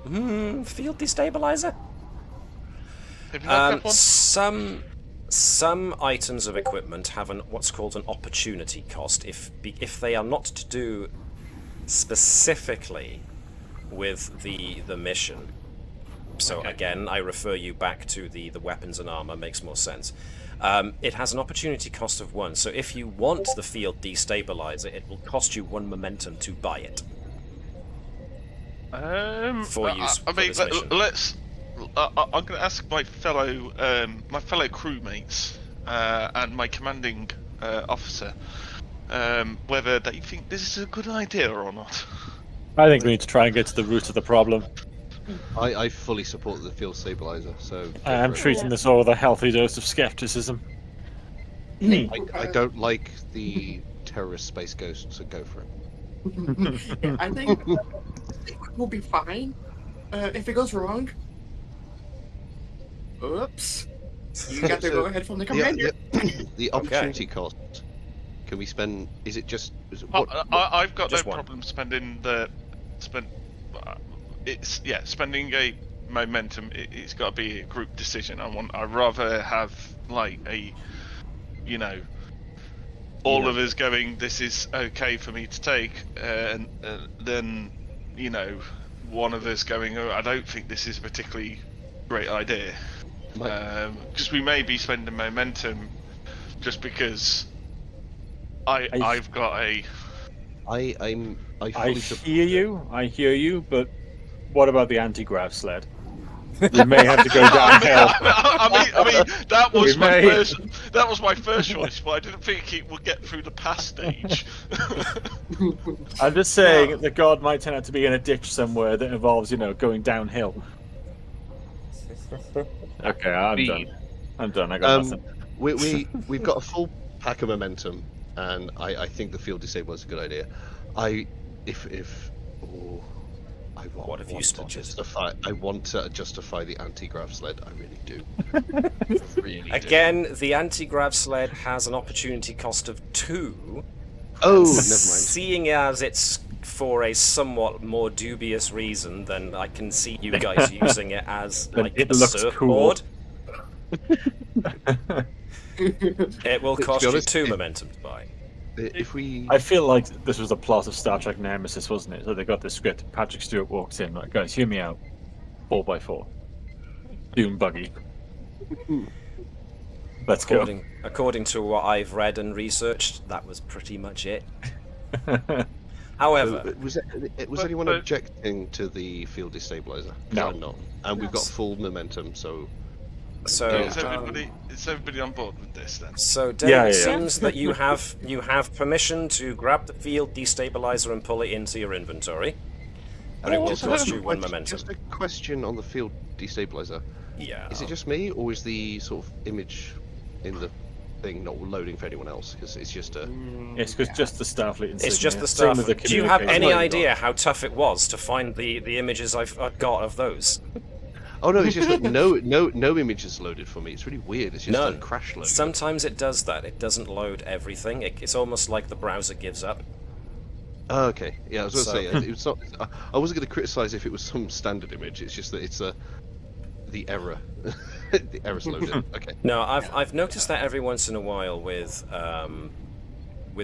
field destabilizer. Have you not got one? Some items of equipment have what's called an opportunity cost if they are not to do specifically with the mission. So again, I refer you back to the weapons and armor, makes more sense. It has an opportunity cost of 1, so if you want the field destabilizer, it will cost you 1 momentum to buy it. For use for this mission. Let's. I'm going to ask my fellow crewmates and my commanding officer whether they think this is a good idea or not. I think we need to try and get to the root of the problem. I fully support the field stabilizer, so... I'm treating this all with a healthy dose of skepticism. I don't like the terrorist space ghost, so go for it. I think we'll be fine. If it goes wrong, oops. You got to go ahead from the commander. the opportunity cost. Can we spend? Is it just? I've got just no one. problem spending spending a momentum. It's got to be a group decision. I'd rather have like a, all of us going, this is okay for me to take, and then one of us going, oh, I don't think this is a particularly great idea. Because we may be spending momentum just because I've got a. I hear you, but what about the anti-grav sled? We may have to go downhill. I mean, that was my first choice, but I didn't think it would get through the pass stage. I'm just saying the god might turn out to be in a ditch somewhere that involves, going downhill. Okay, I'm done. I got nothing. We've got a full pack of momentum, and I think the field disabler is a good idea. I want to justify the anti-grav sled. I really do. Again, the anti-grav sled has an opportunity cost of 2. Oh, never mind. Seeing as it's for a somewhat more dubious reason, then I can see you guys using it as like it a looks surfboard. Cool. It will cost you 2 momentum to buy. I feel like this was the plot of Star Trek Nemesis, wasn't it? So they got the script. Patrick Stewart walks in, like, guys, hear me out. 4x4. Dune buggy. Let's go. According to what I've read and researched, that was pretty much it. However, was anyone objecting to the field destabilizer? No, I'm not. And we've got full momentum, so. Is everybody on board with this then? So, Dave, it seems that you have permission to grab the field destabilizer and pull it into your inventory, but it will cost you 1 momentum. Just a question on the field destabilizer. Yeah. Is it just me, or is the sort of image in the thing not loading for anyone else? Because it's just a. It's just the Starfleet insignia. It's just the Starfleet. Do you have any idea how tough it was to find the images I've got of those? Oh no, it's just that no images loaded for me. It's really weird. It's just a crash load. Sometimes it does that. It doesn't load everything. It's almost like the browser gives up. Oh, okay. Yeah, I was going to say it's not. I wasn't going to criticize if it was some standard image. It's just that it's the error. The error's loaded. Okay. No, I've noticed that every once in a while with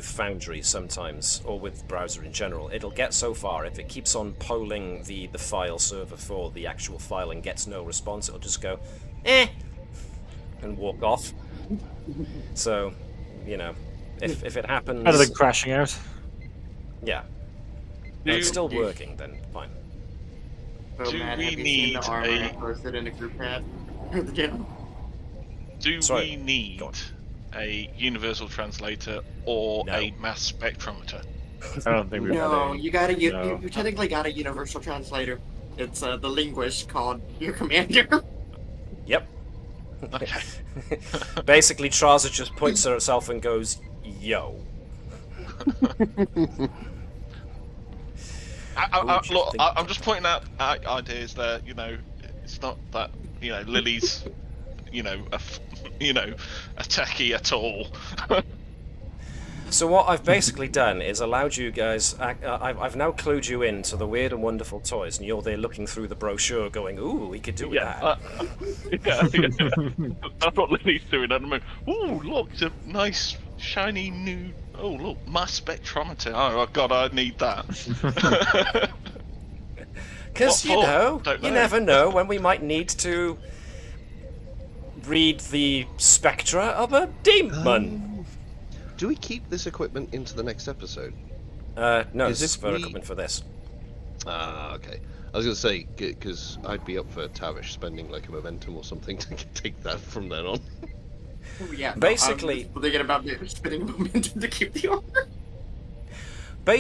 Foundry sometimes, or with browser in general. It'll get so far, if it keeps on polling the file server for the actual file and gets no response, it'll just go, and walk off. So, if it happens... Other than crashing out? Yeah. If it's still working, then fine. So, Matt, have you seen the armor I posted in a group chat at the gym? We need a universal translator or a mass spectrometer? I don't think we've had you technically got a universal translator. It's the linguist called your commander. Yep. Okay. Basically, Trasa just points at herself and goes, "Yo." I'm just pointing out ideas there. It's not that Lily's, a techie at all. So what I've basically done is allowed you guys. I've now clued you in to the weird and wonderful toys, and you're there looking through the brochure, going, "Ooh, we could do that." That's what Lily's doing at the moment. Ooh, look, it's a nice shiny new. Oh, look, mass spectrometer. Oh God, I need that. Because you never know when we might need to read the spectra of a demon. Do we keep this equipment into the next episode? No, this is for equipment for this. Okay. I was going to say, because I'd be up for Tavish spending like a momentum or something to take that from then on. Yeah, basically, I'm thinking about spending a momentum to keep the armor.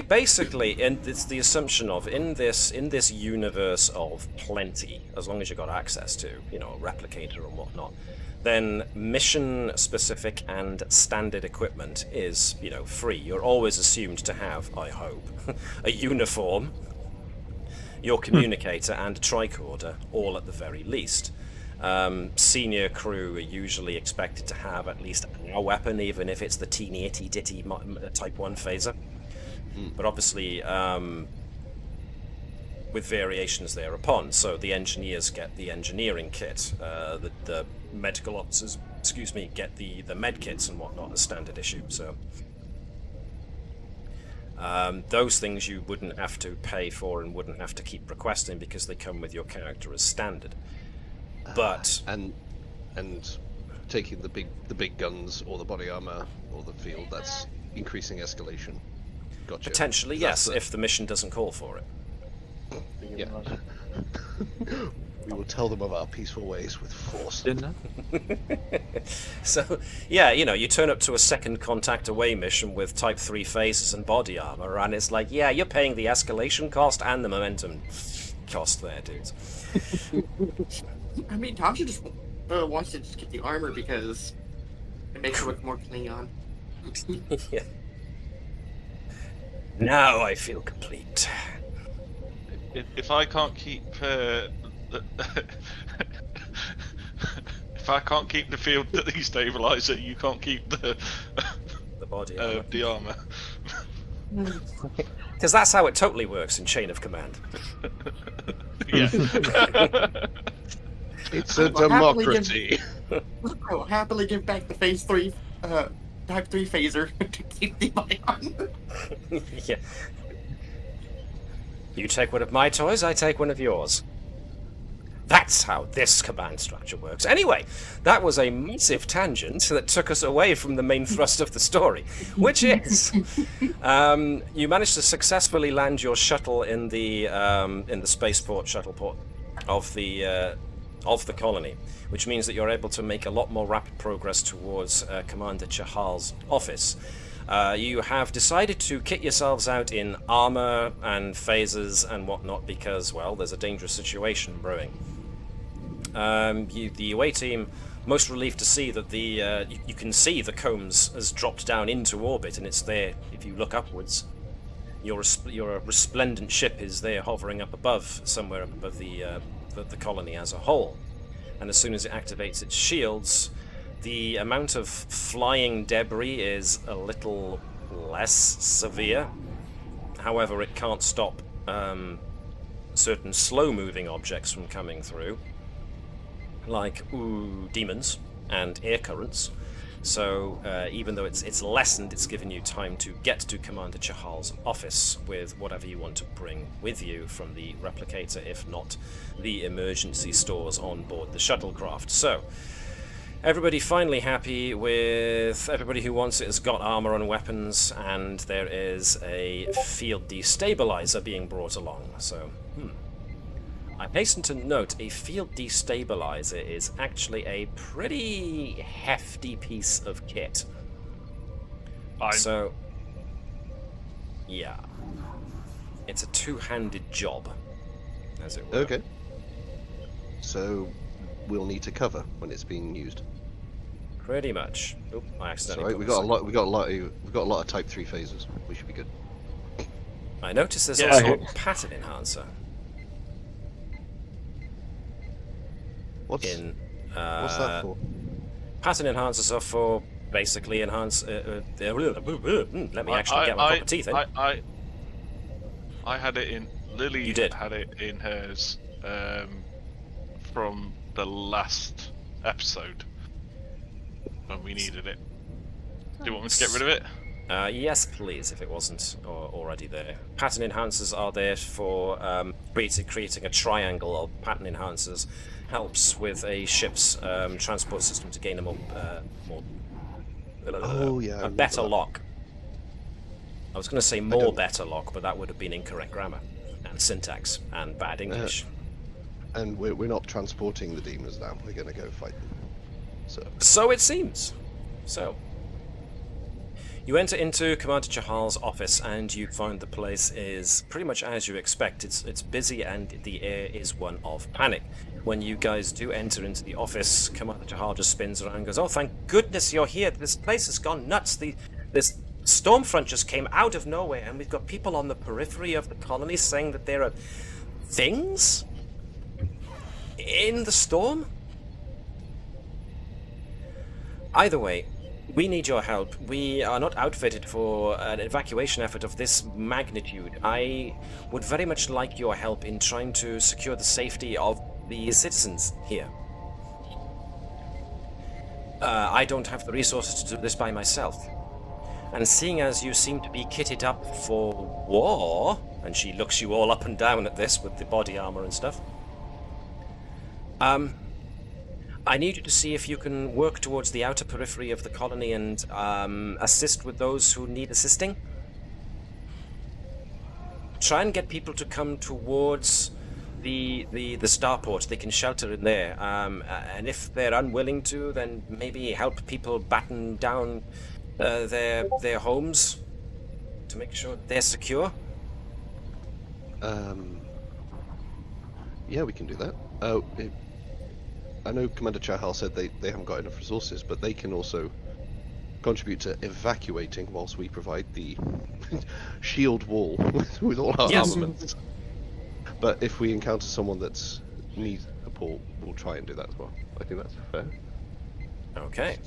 Basically, and it's the assumption of in this universe of plenty, as long as you've got access to, a replicator and whatnot, then mission-specific and standard equipment is, free. You're always assumed to have, I hope, a uniform, your communicator, and a tricorder, all at the very least. Senior crew are usually expected to have at least a weapon, even if it's the teeny itty ditty Type 1 phaser. But obviously, with variations thereupon. So the engineers get the engineering kit, the medical officers, get the med kits and whatnot as standard issue. So those things you wouldn't have to pay for and wouldn't have to keep requesting because they come with your character as standard. But and taking the big guns or the body armor or the field, that's increasing escalation. Gotcha. Potentially, yes, if the mission doesn't call for it. Yeah. We will tell them of our peaceful ways with force. So, yeah, you turn up to a second contact away mission with Type 3 phasers and body armor, and it's like, yeah, you're paying the escalation cost and the momentum cost there, dudes. I mean, Tasha just wants to just get the armor because it makes her look more Klingon. Yeah. Now I feel complete. If I can't keep if I can't keep the field destabilizer, you can't keep the body armor. The armor. Because that's how it totally works in Chain of Command. Yeah. It's a democracy. I'll happily give back the Phase 3, Type 3 phaser to keep the body armor. Yeah. You take one of my toys, I take one of yours. That's how this command structure works. Anyway, that was a massive tangent that took us away from the main thrust of the story, which is you managed to successfully land your shuttle in the spaceport, shuttleport of the colony, which means that you're able to make a lot more rapid progress towards Commander Chahal's office. You have decided to kit yourselves out in armor and phasers and whatnot because, well, there's a dangerous situation brewing. The away team, most relieved to see that you can see the Combs has dropped down into orbit, and it's there. If you look upwards, your resplendent ship is there, hovering up above, somewhere up above the colony as a whole. And as soon as it activates its shields, the amount of flying debris is a little less severe. However, it can't stop certain slow-moving objects from coming through, like demons and air currents. So even though it's lessened, it's given you time to get to Commander Chahal's office with whatever you want to bring with you from the replicator, if not the emergency stores on board the shuttlecraft. So everybody finally happy with everybody who wants it has got armor and weapons, and there is a field destabilizer being brought along. So, I hasten to note a field destabilizer is actually a pretty hefty piece of kit. So, yeah. It's a two-handed job, as it were. Okay. So, we'll need to cover when it's being used. Pretty much. Oop, I accidentally. Sorry, we got a lot of Type 3 phasers. We should be good. I noticed there's also a pattern enhancer. What's that for? Pattern enhancers are for basically enhance. Let me actually get my proper teeth in. I had it in. Lily You did. had it in hers from the last episode when we needed it. Do you want me to get rid of it? Yes, please, if it wasn't already there. Pattern enhancers are there for creating a triangle of pattern enhancers. Helps with a ship's transport system to gain a better lock. I was going to say better lock, but that would have been incorrect grammar and syntax and bad English. And we're not transporting the demons now. We're going to go fight them. So it seems. So you enter into Commander Chahal's office, and you find the place is pretty much as you expect. It's busy, and the air is one of panic. When you guys do enter into the office, Commander Chahal just spins around and goes, "Oh, thank goodness you're here. This place has gone nuts. This stormfront just came out of nowhere, and we've got people on the periphery of the colony saying that there are things in the storm." Either way, we need your help. We are not outfitted for an evacuation effort of this magnitude. I would very much like your help in trying to secure the safety of the citizens here. I don't have the resources to do this by myself. And seeing as you seem to be kitted up for war, and she looks you all up and down at this with the body armor and stuff, I need you to see if you can work towards the outer periphery of the colony and assist with those who need assisting. Try and get people to come towards the starport. They can shelter in there. And if they're unwilling to, then maybe help people batten down their homes to make sure they're secure. Yeah, we can do that. I know Commander Chahal said they haven't got enough resources, but they can also contribute to evacuating whilst we provide the shield wall with all our armaments. But if we encounter someone that needs support, we'll try and do that as well. I think that's fair. Okay.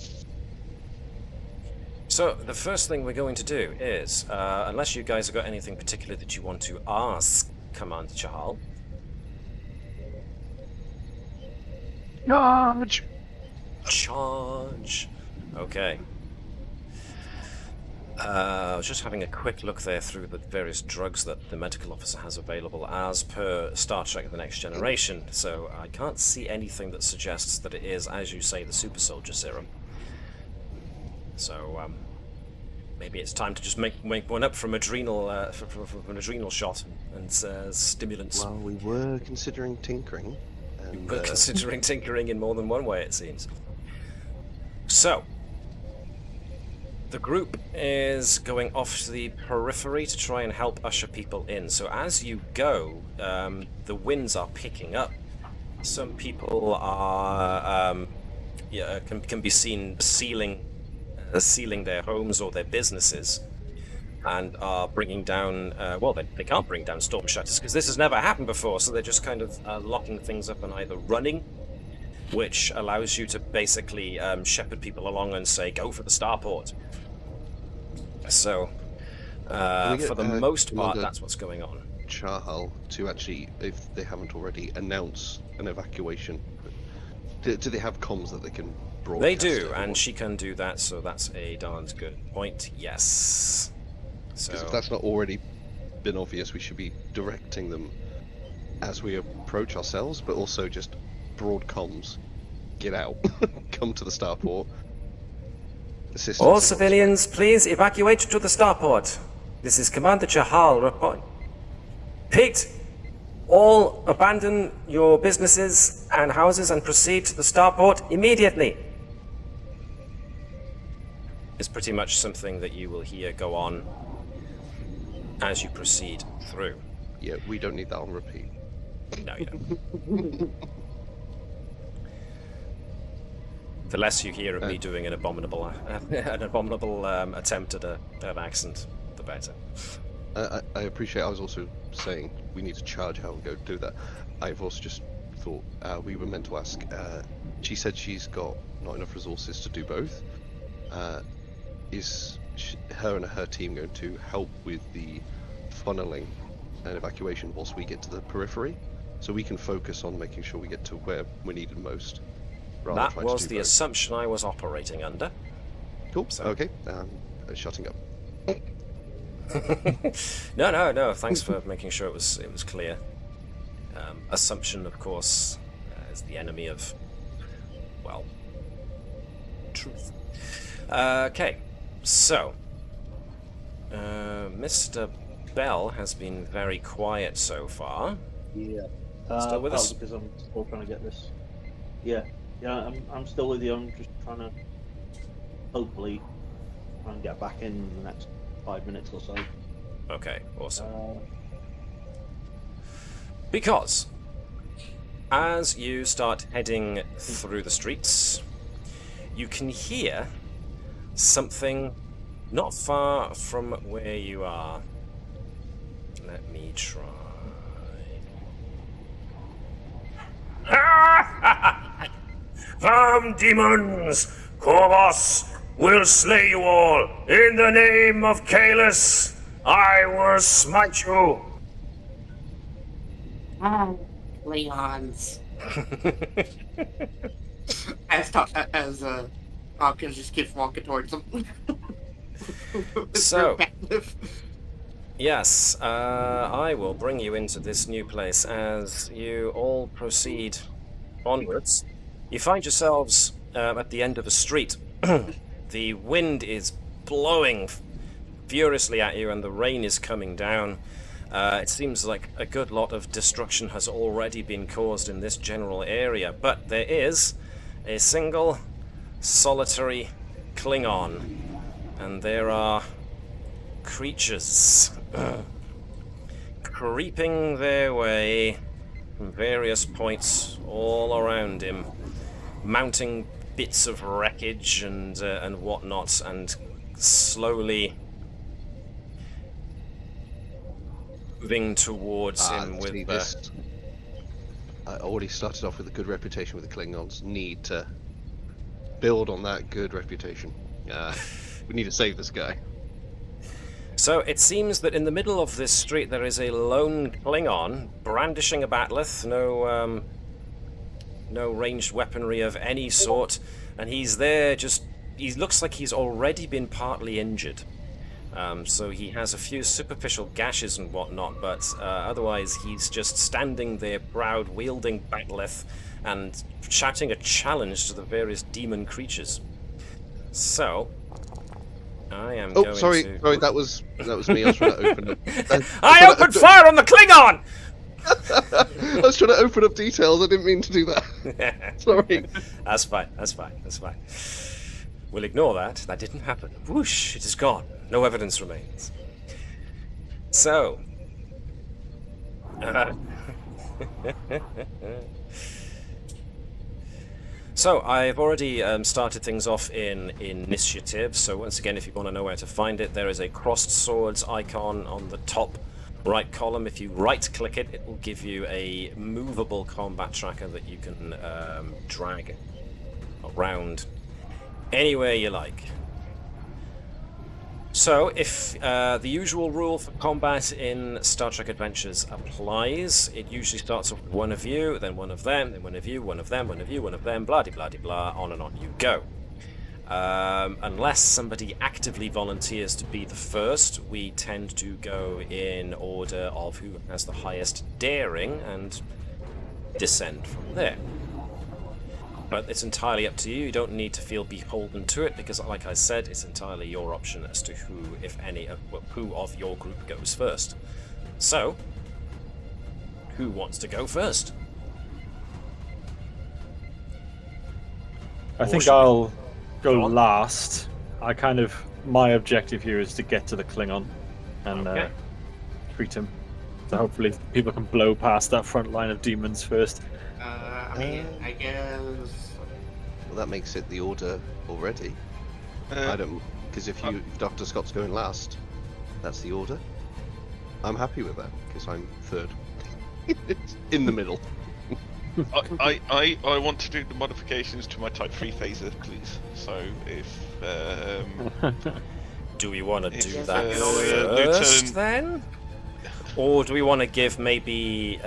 So, the first thing we're going to do is, unless you guys have got anything particular that you want to ask Commander Chahal. Charge! Charge! Okay. I was just having a quick look there through the various drugs that the medical officer has available as per Star Trek The Next Generation, so I can't see anything that suggests that it is, as you say, the super soldier serum. So, maybe it's time to just make one up from adrenal, from an adrenal shot and stimulants. Well, we were considering tinkering. We're considering tinkering in more than one way, it seems. So, the group is going off to the periphery to try and help usher people in. So as you go, the winds are picking up. Some people are, can be seen sealing their homes or their businesses, and are bringing down, they can't bring down storm shutters because this has never happened before, so they're just kind of locking things up and either running, which allows you to basically shepherd people along and say, go for the starport. So, for the most part, that's what's going on. Chahal to actually, if they haven't already, announce an evacuation. Do they have comms that they can broadcast? They do, and she can do that, so that's a darned good point, yes. So, if that's not already been obvious, we should be directing them as we approach ourselves, but also just broad comms. Get out. Come to the starport. All civilians, please evacuate to the starport. This is Commander Chahal report. Pete, all abandon your businesses and houses and proceed to the starport immediately. It's pretty much something that you will hear go on as you proceed through. Yeah, we don't need that on repeat. No, you don't. The less you hear of me doing an abominable attempt at an accent, the better. I appreciate. I was also saying we need to charge how we go do that. I've also just thought we were meant to ask. She said she's got not enough resources to do both. Is her and her team going to help with the funneling and evacuation whilst we get to the periphery, so we can focus on making sure we get to where we're needed most? That was the assumption I was operating under. Cool. So. Okay. Shutting up. No. Thanks for making sure it was clear. Assumption, of course, is the enemy of, well, truth. Okay. So, Mr. Bell has been very quiet so far. Yeah. Still with us? Because I'm still trying to get this. Yeah, I'm still with you. I'm just trying to hopefully try and get back in the next 5 minutes or so. Okay, awesome. Because as you start heading through the streets, you can hear something not far from where you are. Let me try. Demons! Corvus will slay you all. In the name of Kalis, I will smite you. Leons. as Hopkins just keeps walking towards him. So, yes, I will bring you into this new place as you all proceed onwards. You find yourselves at the end of a street. The wind is blowing furiously at you and the rain is coming down. It seems like a good lot of destruction has already been caused in this general area, but there is a single solitary Klingon, and there are creatures creeping their way from various points all around him, mounting bits of wreckage and whatnot, and slowly moving towards him with this. I already started off with a good reputation with the Klingons. Need to build on that good reputation. We need to save this guy. So it seems that in the middle of this street there is a lone Klingon brandishing a bat'leth, no ranged weaponry of any sort, and he's there he looks like he's already been partly injured. So he has a few superficial gashes and whatnot, but otherwise he's just standing there proud, wielding bat'leth and shouting a challenge to the various demon creatures. So I am going sorry, that was me. I was trying to open it. I opened fire on the Klingon! I was trying to open up details. I didn't mean to do that. Sorry. That's fine. We'll ignore that. That didn't happen. Whoosh! It is gone. No evidence remains. So. So, I've already started things off in initiative, so once again, if you want to know where to find it, there is a crossed swords icon on the top right column. If you right-click it, it will give you a movable combat tracker that you can drag around anywhere you like. So, if the usual rule for combat in Star Trek Adventures applies, it usually starts off with one of you, then one of them, then one of you, one of them, one of you, one of them, blah-de-blah-de-blah, on and on you go. Unless somebody actively volunteers to be the first, we tend to go in order of who has the highest daring and descend from there. But it's entirely up to you. You don't need to feel beholden to it, because like I said, it's entirely your option as to who, if any, who of your group goes first. So, who wants to go first? I think I'll go last. My objective here is to get to the Klingon and treat him. So hopefully people can blow past that front line of demons first. I guess. Well, that makes it the order already. I don't, because if Dr. Scott's going last, that's the order. I'm happy with that because I'm third, in the middle. I want to do the modifications to my Type 3 phaser, please. So if do we want to do that first then? Or do we want to give maybe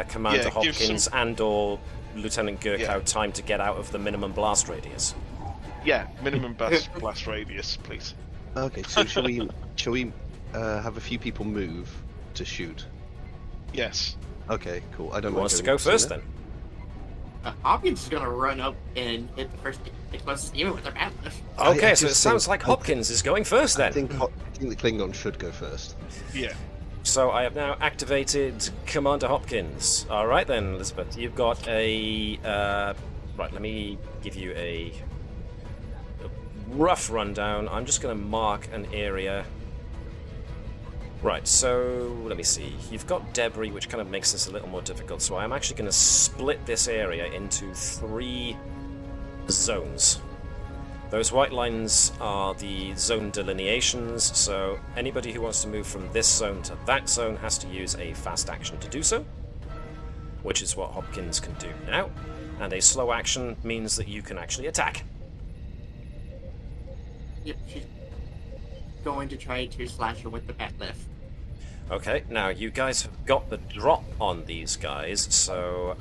Commander Hopkins and/or Lieutenant Gerkow time to get out of the minimum blast radius? Yeah, minimum blast radius, please. Okay, so shall we have a few people move to shoot? Yes. Okay, cool. I don't. Who wants to go first then? Hopkins is gonna run up and hit the first closest demon with their bat'leth. Okay, so it sounds like Hopkins is going first then. I think the Klingon should go first. Yeah. So I have now activated Commander Hopkins. All right then, Elizabeth, you've got a right. Let me give you a rough rundown. I'm just going to mark an area. Right. So let me see. You've got debris, which kind of makes this a little more difficult. So I'm actually going to split this area into 3 zones. Those white lines are the zone delineations, so anybody who wants to move from this zone to that zone has to use a fast action to do so, which is what Hopkins can do now, and a slow action means that you can actually attack. Yep, she's going to try to slash her with the bat lift. Okay, now you guys have got the drop on these guys, so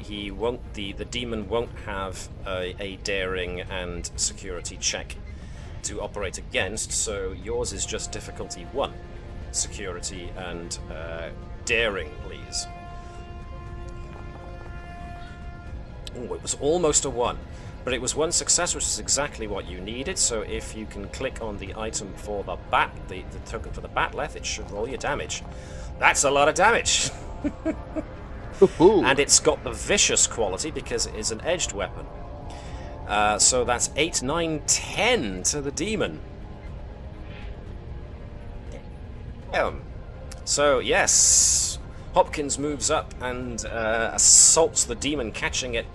he won't. The demon won't have a daring and security check to operate against. So yours is just difficulty 1, security and daring, please. Oh, it was almost a 1. But it was 1 success, which is exactly what you needed, so if you can click on the item for the bat, the token for the batleth, it should roll your damage. That's a lot of damage! And it's got the vicious quality because it is an edged weapon. So that's 8, 9, 10 to the demon. So, yes, Hopkins moves up and assaults the demon, catching it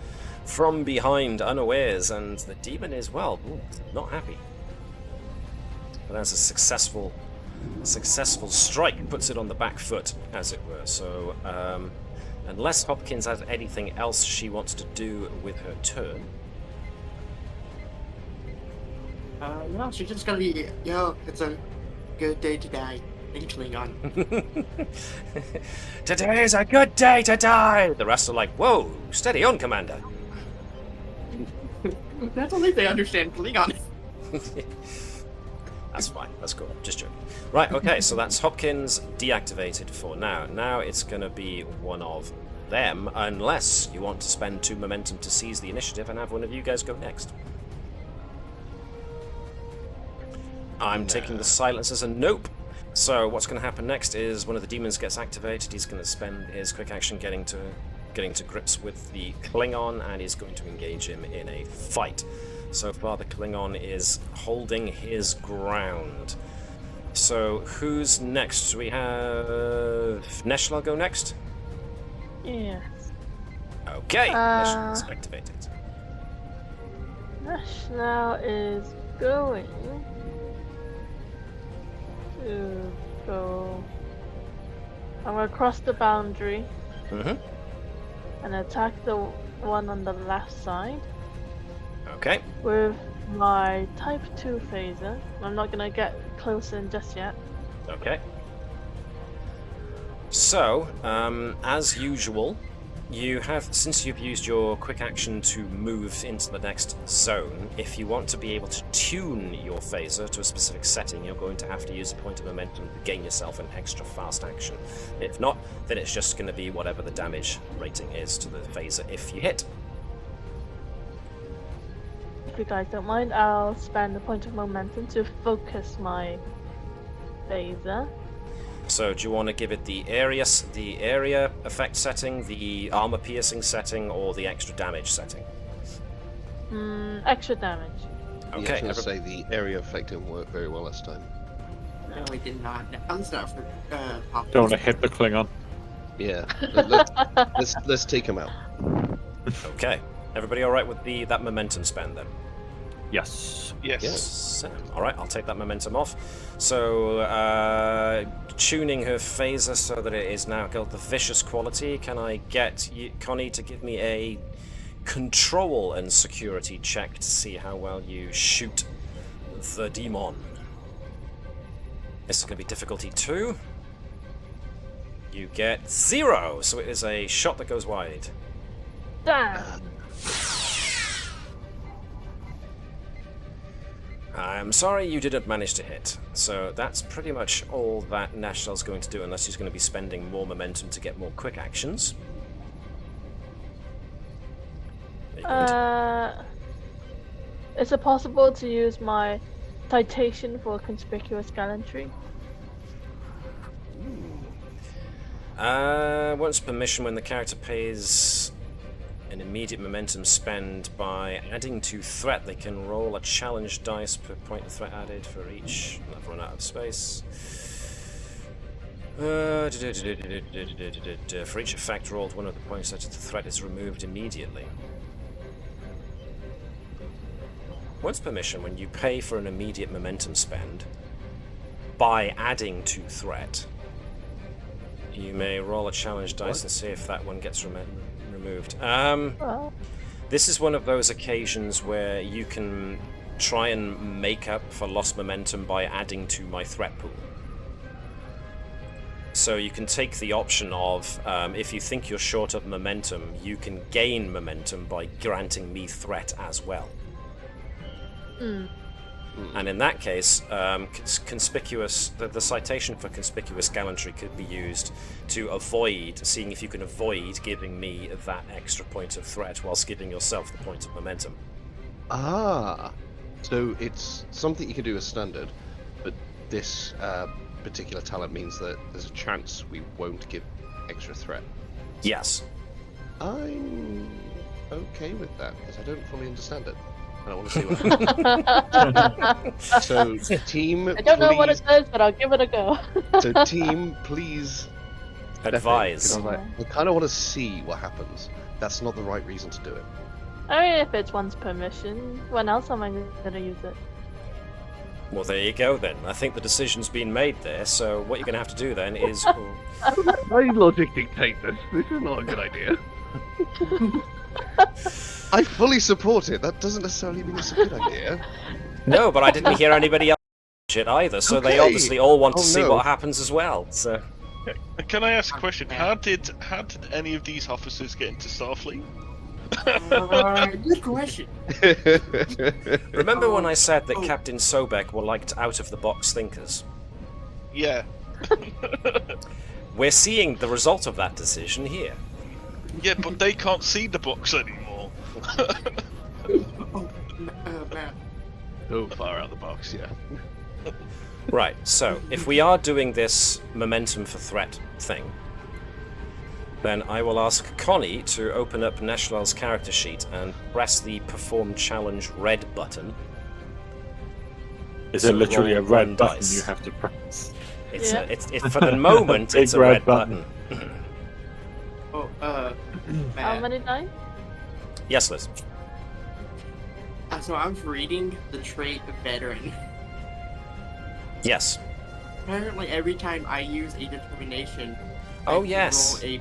from behind unawares, and the demon is, well, not happy. But that's a successful strike, puts it on the back foot, as it were. So, unless Hopkins has anything else she wants to do with her turn. No, she's just gonna be, it's a good day to die. In Klingon. Today is a good day to die! The rest are like, whoa, steady on, Commander. That's only if they understand Klingon. That's fine. That's cool. Just joking. Right, okay, so that's Hopkins deactivated for now. Now it's going to be one of them, unless you want to spend 2 momentum to seize the initiative and have one of you guys go next. I'm taking the silence as a nope. So what's going to happen next is one of the demons gets activated. He's going to spend his quick action getting to grips with the Klingon, and he's going to engage him in a fight. So far the Klingon is holding his ground. So who's next? We have Neshlel go next? Yes. Okay, Neshlel's activated. Neshlel is going to go... I'm going to cross the boundary. And attack the one on the left side. Okay. With my Type 2 phaser. I'm not gonna get close in just yet. Okay. So, as usual, you have, since you've used your quick action to move into the next zone, if you want to be able to tune your phaser to a specific setting, you're going to have to use a point of momentum to gain yourself an extra fast action. If not, then it's just going to be whatever the damage rating is to the phaser if you hit. If you guys don't mind, I'll spend a point of momentum to focus my phaser. So, do you want to give it the area effect setting, the armor piercing setting, or the extra damage setting? Extra damage. Okay. I was going to say the area effect didn't work very well last time. No, it did not. At least not for Hopkins. Don't want to hit the Klingon. Yeah. Let's take him out. Okay. Everybody all right with that momentum spend then? Yes. Yes. All right, I'll take that momentum off. So, tuning her phaser so that it is now got the vicious quality. Can I get Connie to give me a control and security check to see how well you shoot the demon? This is going to be difficulty 2. You get 0, so it is a shot that goes wide. Damn. I'm sorry you didn't manage to hit. So that's pretty much all that Neshlel's going to do, unless he's going to be spending more momentum to get more quick actions. Is it possible to use my citation for conspicuous gallantry? Once permission, when the character pays an immediate momentum spend by adding to threat, they can roll a challenge dice per point of threat added for each. I've run out of space. For each effect rolled, one of the points added to the threat is removed immediately. Once permission, when you pay for an immediate momentum spend by adding to threat, you may roll a challenge dice and see if that one gets removed. This is one of those occasions where you can try and make up for lost momentum by adding to my threat pool. So you can take the option of, if you think you're short of momentum, you can gain momentum by granting me threat as well. And in that case, conspicuous, the citation for conspicuous gallantry could be used to avoid, seeing if you can avoid giving me that extra point of threat whilst giving yourself the point of momentum. Ah, so it's something you can do as standard, but this particular talent means that there's a chance we won't give extra threat. Yes. I'm okay with that, because I don't fully understand it. And I want to see what happens. So, team, I don't know what it says, but I'll give it a go. So, team, please advise. I kind of want to see what happens. That's not the right reason to do it. I mean, if it's one's permission, when else am I going to use it? Well, there you go then. I think the decision's been made there, so what you're going to have to do then is... My logic dictates this. This is not a good idea. I fully support it. That doesn't necessarily mean it's a good idea. No, but I didn't hear anybody else it either, so they obviously all want to see what happens as well. So, can I ask a question? How did any of these officers get into Starfleet? Good question. Remember when I said that Captain Sobek were liked out-of-the-box thinkers? Yeah. We're seeing the result of that decision here. Yeah, but they can't see the box anymore. Man. So far out of the box, yeah. Right, so if we are doing this momentum for threat thing, then I will ask Connie to open up Neshlel's character sheet and press the Perform Challenge red button. Is it literally a red button dice. you have to press? It's for the moment, it's a red button. How many dice? Yes, Liz. So I was reading the trait of veteran. Yes. Apparently, every time I use a determination, Oh, I yes. roll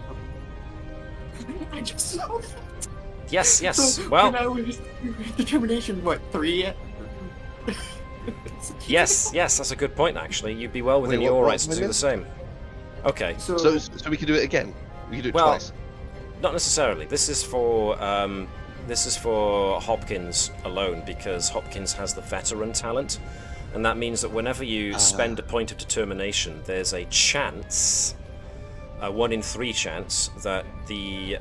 I just saw that. Yes, yes. So Well, when I was determination, what, 3? yes, that's a good point, actually. You'd be well within Wait, your what rights to do the same. Okay. So So we can do it again. We can do it twice. Not necessarily. This is for Hopkins alone, because Hopkins has the veteran talent, and that means that whenever you spend a point of determination, there's a chance, a 1 in 3 chance, that the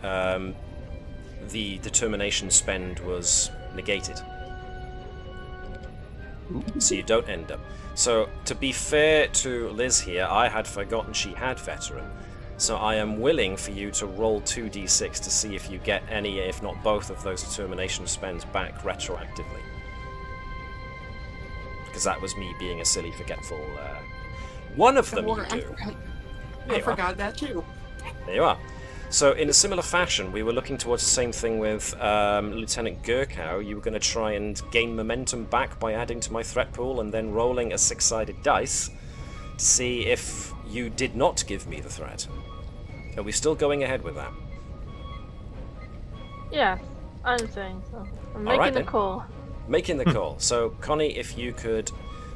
determination spend was negated. So you don't end up. So to be fair to Liz here, I had forgotten she had veteran. So I am willing for you to roll 2d6 to see if you get any, if not both, of those determination spends back retroactively. Because that was me being a silly, forgetful. One of them you do. I forgot that too. There you are. So in a similar fashion, we were looking towards the same thing with Lieutenant Gerkow. You were going to try and gain momentum back by adding to my threat pool and then rolling a 6-sided dice to see if you did not give me the threat. Are we still going ahead with that? Yeah, I'm saying so. I'm All right, making the then. call. Making the call. So, Connie, if you could,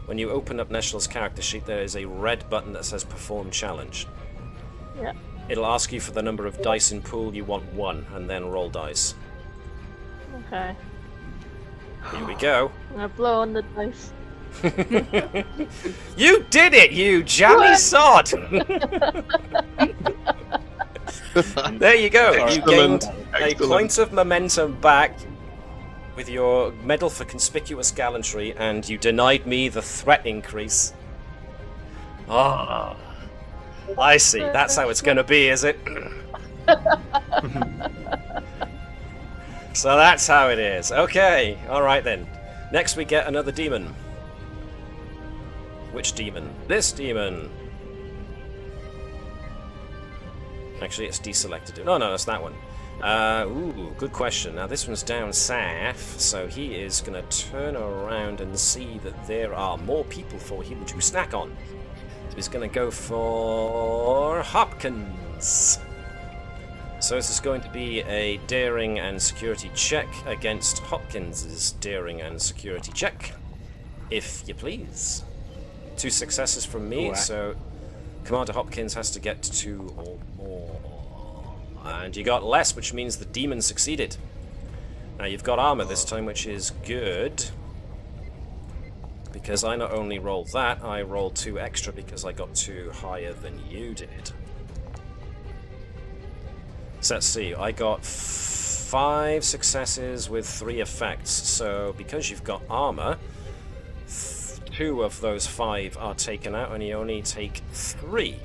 when you open up Neshlel's character sheet, there is a red button that says Perform Challenge. Yeah. It'll ask you for the number of dice in pool. You want 1, and then roll dice. Okay. Here we go. I'm gonna blow on the dice. You did it, you jammy sod! There you go. You gained a point of momentum back with your medal for conspicuous gallantry, and you denied me the threat increase. Ah, I see. That's how it's going to be, is it? So that's how it is. Okay, alright then. Next we get another demon. Which demon? This demon! Actually, it's deselected. No, that's that one. Ooh, good question. Now this one's down south, so he is going to turn around and see that there are more people for him to snack on. So he's going to go for Hopkins. So this is going to be a daring and security check against Hopkins' daring and security check, if you please. 2 successes from me, so Commander Hopkins has to get 2 or more. And you got less, which means the demon succeeded. Now you've got armor this time, which is good. Because I not only rolled that, I rolled 2 extra because I got 2 higher than you did. So let's see, I got 5 successes with 3 effects. So because you've got armor, 2 of those 5 are taken out and you only take 3.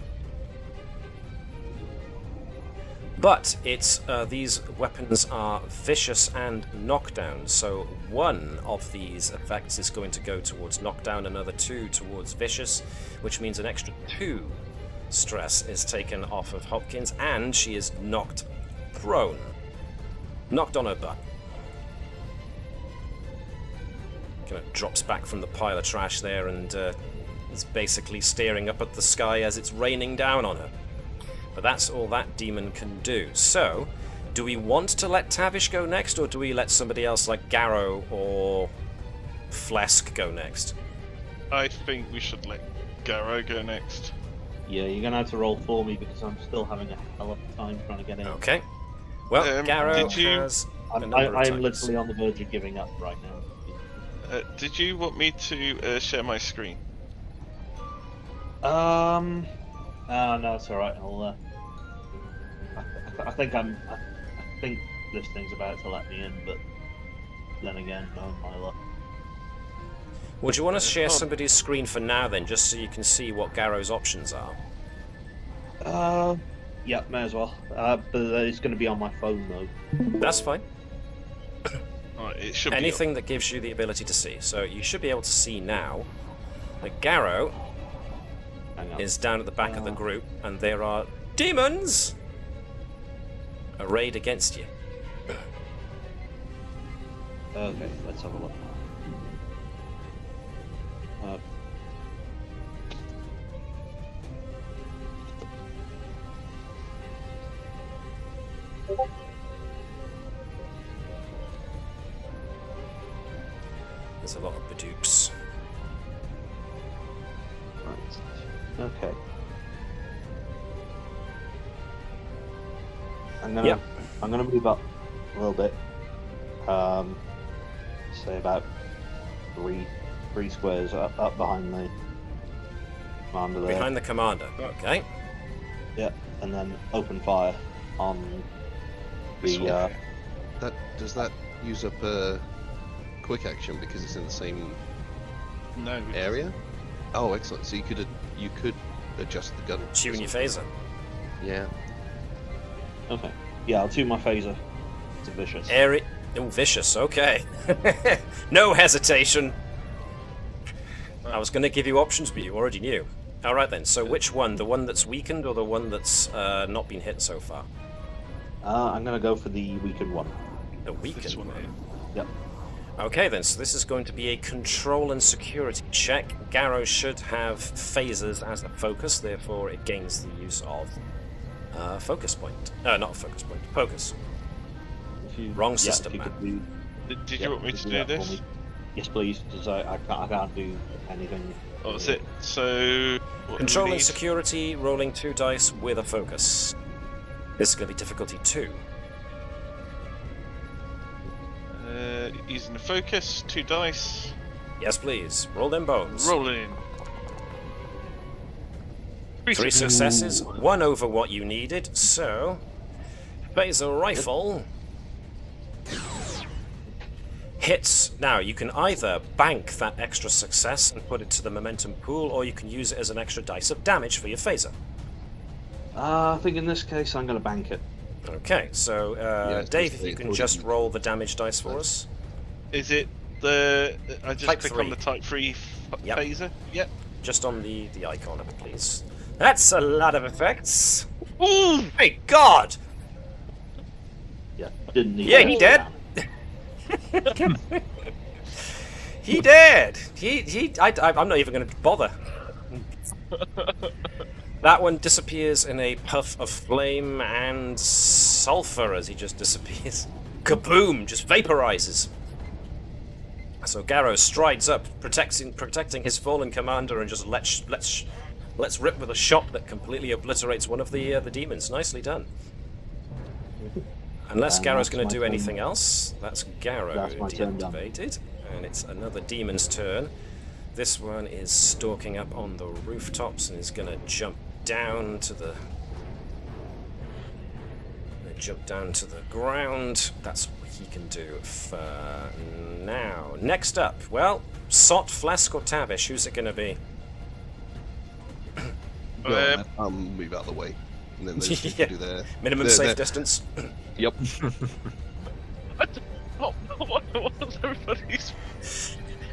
But it's these weapons are vicious and knockdown, so 1 of these effects is going to go towards knockdown, another 2 towards vicious, which means an extra 2 stress is taken off of Hopkins, and she is knocked prone. Knocked on her butt. Kind of drops back from the pile of trash there and is basically staring up at the sky as it's raining down on her. But that's all that demon can do. So, do we want to let Tavish go next, or do we let somebody else like Gerkow or Phlesc go next? I think we should let Gerkow go next. Yeah, you're going to have to roll for me because I'm still having a hell of a time trying to get in. Okay. Well, Gerkow has a number of I'm times. literally on the verge of giving up right now. Did you want me to share my screen? No, it's all right. I think this thing's about to let me in, but then again, no, my luck. Would you want to share somebody's screen for now, then, just so you can see what Gerkow's options are? Yeah, may as well. But it's going to be on my phone, though. That's fine. Alright, it should Anything that gives you the ability to see. So you should be able to see now that Gerkow is down at the back of the group, and there are demons arrayed against you. Okay, let's have a look. There's a lot of badoops. Right. Okay. I'm gonna move up a little bit. Say about three squares up behind the commander there. Behind the commander. Okay. Yeah, and then open fire on the. Does that use up a quick action because it's in the same area? Oh, excellent. So you could adjust the gun. Tune your phaser. Yeah. Okay. Yeah, I'll tune my phaser. It's a vicious. Oh, vicious. Okay. No hesitation. I was going to give you options, but you already knew. All right then. So which one? The one that's weakened, or the one that's not been hit so far? I'm going to go for the weakened one. The weakened one. Yep. Okay then, so this is going to be a control and security check. Gerkow should have phasers as a focus, therefore it gains the use of focus point. Not a focus point, focus. Wrong system, man. Did you want me to do this? Yes, please, because I can't do anything. What was it? So... Control and security, rolling 2 dice with a focus. This is going to be difficulty 2. Using the focus, 2 dice. Yes, please. Roll them bones. Rolling. 3 successes, 1 over what you needed, so... Phaser rifle... hits. Now, you can either bank that extra success and put it to the momentum pool, or you can use it as an extra dice of damage for your phaser. I think in this case I'm going to bank it. Okay, so Dave, if you can just roll the damage dice for us. Is it the... I just Type click 3. on the Type 3 phaser? Yep. Just on the icon of it, please. That's a lot of effects. Ooh! Hey, God! Yeah, didn't need Yeah, he dead. He did. I'm not even going to bother. That one disappears in a puff of flame and sulfur as he just disappears. Kaboom! Just vaporizes. So Garrow strides up, protecting his fallen commander, and just let's rip with a shot that completely obliterates one of the demons. Nicely done. Unless Garrow's going to do anything else, that's Garrow deactivated, and it's another demon's turn. This one is stalking up on the rooftops and is going to jump down to the ground. That's what he can do for now. Next up, well, Sott, Phlesc, or Tavish? Who's it going to be? I'll move out of the way. And then those people do their minimum safe distance. Yep. What's everybody's...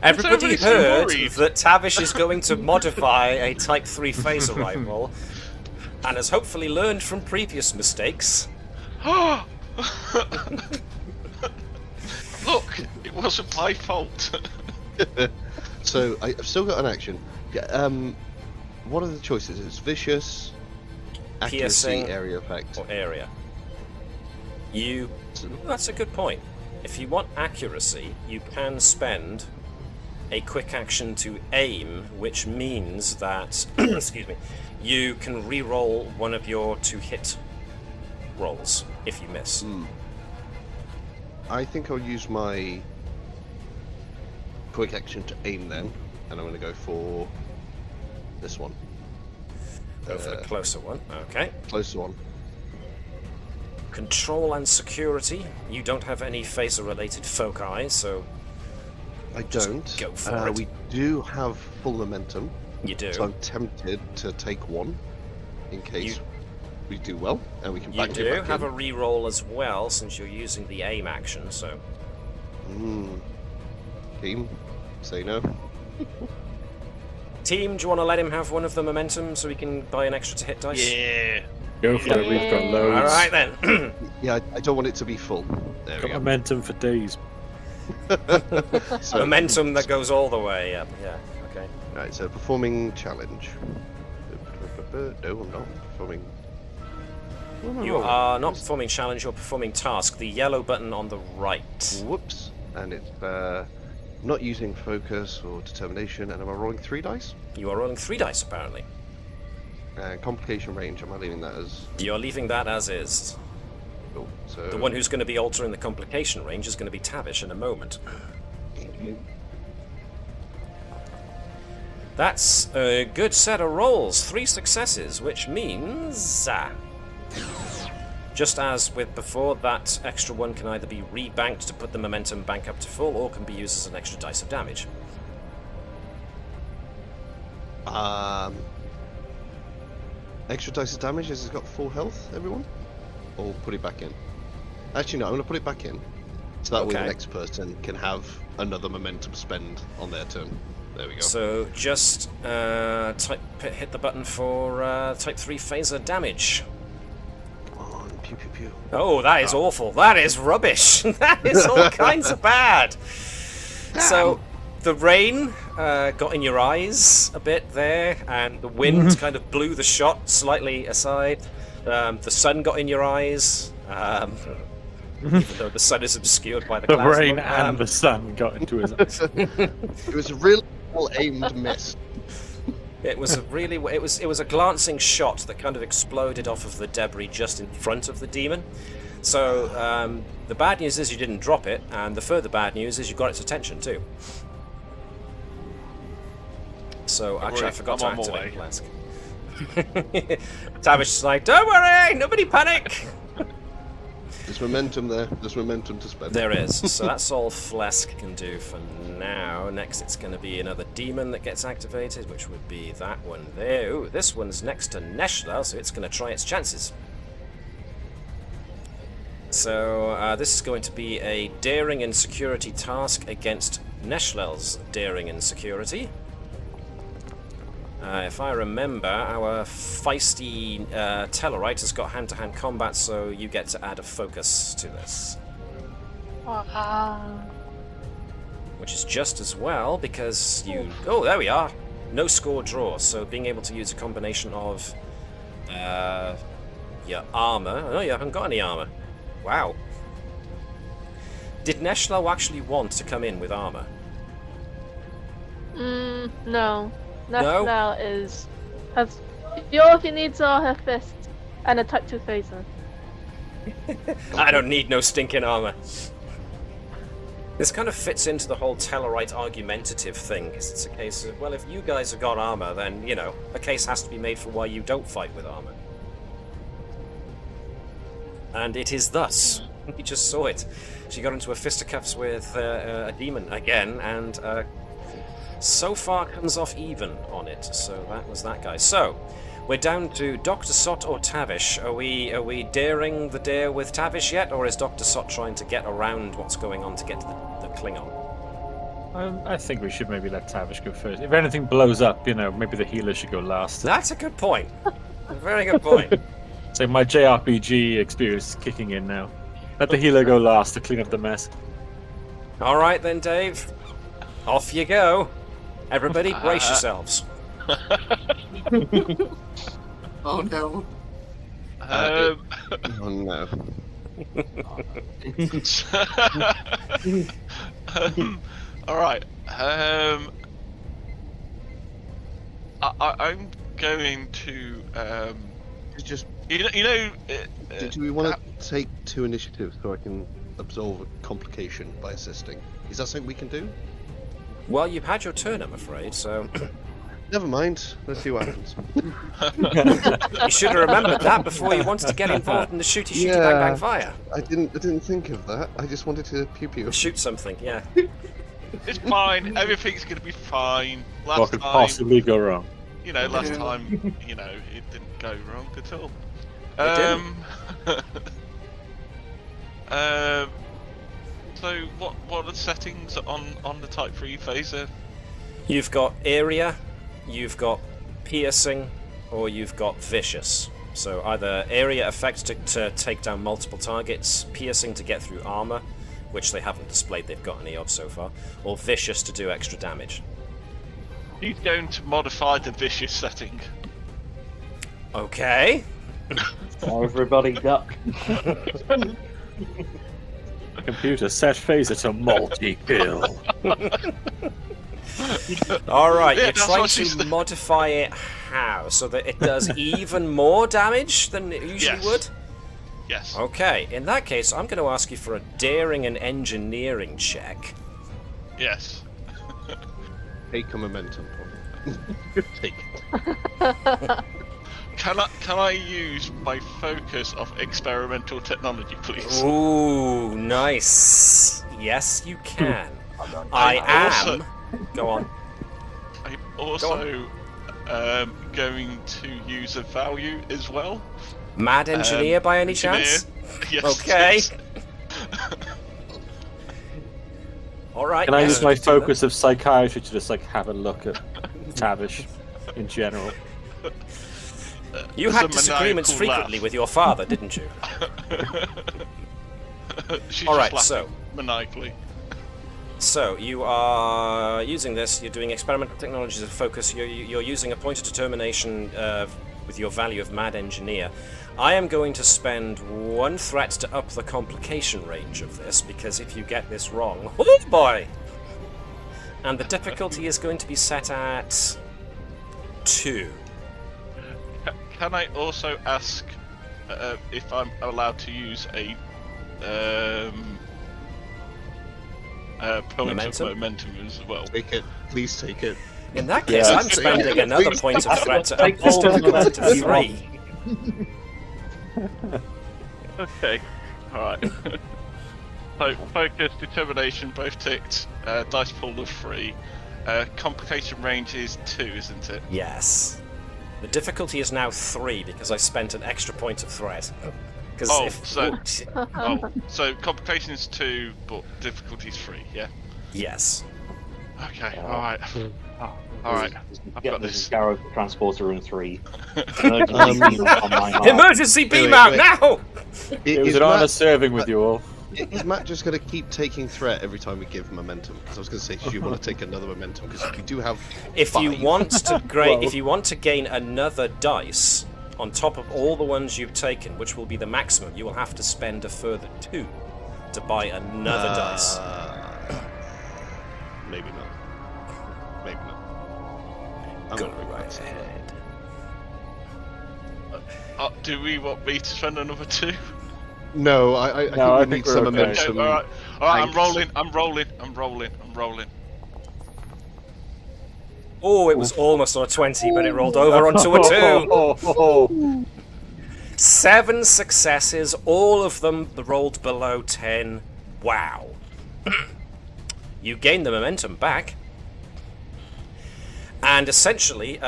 Everybody heard that Tavish is going to modify a Type 3 phaser rifle, and has hopefully learned from previous mistakes. Look, it wasn't my fault. So I've still got an action. What are the choices? It's vicious, accuracy, piercing, area effect, or area. That's a good point. If you want accuracy, you can spend a quick action to aim, which means that excuse me, you can re-roll one of your 2 hit rolls if you miss. I think I'll use my quick action to aim then, and I'm going to go for this one. Go for the closer one. Okay. Closer one. Control and security. You don't have any phaser-related foci, so I don't. Go for it. We do have full momentum. You do. So I'm tempted to take one in case we do well, and we can You back do it back have in. a re-roll as well, since you're using the aim action, so... Team, say no. Team, do you want to let him have one of the momentum so we can buy an extra to hit dice? Yeah. Go for it, we've got loads. Alright then. Yeah, I don't want it to be full. There we Got go. momentum for days. So, Momentum that goes all the way up. Yeah, okay. right, so performing challenge. No, I'm not performing. What am I You rolling? are not performing challenge, you're performing task. The yellow button on the right. Whoops. And it's not using focus or determination, and am I rolling 3 dice? You are rolling 3 dice, apparently. And complication range, am I leaving that as... You're leaving that as is. Cool. So... The one who's going to be altering the complication range is going to be Tavish in a moment. That's a good set of rolls. 3 successes, which means... just as with before, that extra one can either be rebanked to put the momentum bank up to full, or can be used as an extra dice of damage. Extra dice of damage, has it got full health, everyone? Or put it back in? Actually, no, I'm going to put it back in. So that way the next person can have another momentum spend on their turn. There we go. So just hit the button for Type 3 phaser damage. Come on, pew pew pew. Oh, that is awful. That is rubbish. That is all kinds of bad. So the rain got in your eyes a bit there, and the wind kind of blew the shot slightly aside. The sun got in your eyes, even though the sun is obscured by the The clouds. rain and the sun got into his eyes. It was a really well-aimed miss. It was a glancing shot that kind of exploded off of the debris just in front of the demon. So the bad news is you didn't drop it, and the further bad news is you got its attention too. So actually, I forgot to activate Phlesc. Tavish is like, "Don't worry, nobody panic." There's momentum there. There's momentum to spend. There is. So that's all Phlesc can do for now. Next, it's going to be another demon that gets activated, which would be that one there. Ooh, this one's next to Neshlel, so it's going to try its chances. So this is going to be a daring and security task against Neshlel's daring and security. If I remember, our feisty Tellarite has got hand-to-hand combat, so you get to add a focus to this. Which is just as well, because you... Oh, there we are! No score draw, so being able to use a combination of your armor... Oh, you haven't got any armor. Wow. Did Neshlel actually want to come in with armor? No. Neshlel all he needs are her fists and a Type 2 phaser. I don't need no stinking armor. This kind of fits into the whole Tellarite argumentative thing, because it's a case of, well, if you guys have got armor, then, you know, a case has to be made for why you don't fight with armor. And it is thus. We just saw it. She got into a fisticuffs with a demon again, and so far comes off even on it. So that was that guy. So we're down to Dr. Sott or Tavish. Are we daring the dare with Tavish yet, or is Dr. Sott trying to get around what's going on to get to the Klingon? I think we should maybe let Tavish go first. If anything blows up, you know, maybe the healer should go last. That's a good point. A very good point. So my JRPG experience is kicking in now. Let the healer go last to clean up the mess. All right then, Dave. Off you go. Everybody, brace yourselves. Oh no. Oh no. All right. I'm going to. Just. Do we want to take 2 initiatives so I can absolve a complication by assisting? Is that something we can do? Well, you've had your turn, I'm afraid, so... Never mind. Let's see what happens. You should have remembered that before you wanted to get involved in the shooty bang bang fire. I didn't think of that. I just wanted to pew pew. Shoot something, yeah. It's fine. Everything's going to be fine. What could possibly go wrong? You know, last time, you know, it didn't go wrong at all. So what are the settings on the Type 3 phaser? You've got area, you've got piercing, or you've got vicious. So either area effect to take down multiple targets, piercing to get through armor, which they haven't displayed they've got any of so far, or vicious to do extra damage. He's going to modify the vicious setting. Okay. Everybody duck. Computer, set phaser to multi-kill. Alright, Yeah, you're that's trying what she to said. modify it how? So that it does even more damage than it usually Yes. would? Yes. Okay, in that case, I'm going to ask you for a daring and engineering check. Yes. Take a momentum. Take it. Can I use my focus of experimental technology, please? Ooh, nice. Yes, you can. I am. Go on. I'm also going to use a value as well. Mad engineer by any chance? Yes. Okay. Yes. Alright. Can I yes, use my do that. focus of psychiatry to just like have a look at Tavish in general? You It's had a disagreements maniacal frequently laugh. with your father, didn't you? She's Alright, just so. laughing maniacally. So, you are using this, you're doing experimental technologies of focus, you're using a point of determination with your value of Mad Engineer. I am going to spend 1 threat to up the complication range of this, because if you get this wrong, oh boy! And the difficulty is going to be set at 2. Can I also ask if I'm allowed to use a point Momentum? of momentum as well? Take it. Please take it. In that case, Yeah. I'm spending another point of threat to up Take this all the difficulty to momentum. 3. Okay. Alright. So, focus, determination, both ticked. Dice pool of 3. Complication range is 2, isn't it? Yes. The difficulty is now 3 because I spent an extra point of threat. Because so complication is 2, but difficulty is 3, yeah? Yes. Okay, alright. Alright, I've got This is this. Garrow Transporter Room 3. Emergency beam wait, out wait. now! It was an honor serving with you all. Is Matt just going to keep taking threat every time we give momentum? Because I was going to say, do you want to take another momentum? Because we do have If you 5. want to Well- if you want to gain another dice on top of all the ones you've taken, which will be the maximum, you will have to spend a further 2 to buy another dice. Maybe not. Maybe not. Go right ahead. Do we want me to spend another 2? No, I think we need some momentum. Okay, alright, I'm rolling. Oh, it was almost on a 20, but it rolled over onto a 2. 7 successes, all of them rolled below 10. Wow. You gain the momentum back. And essentially,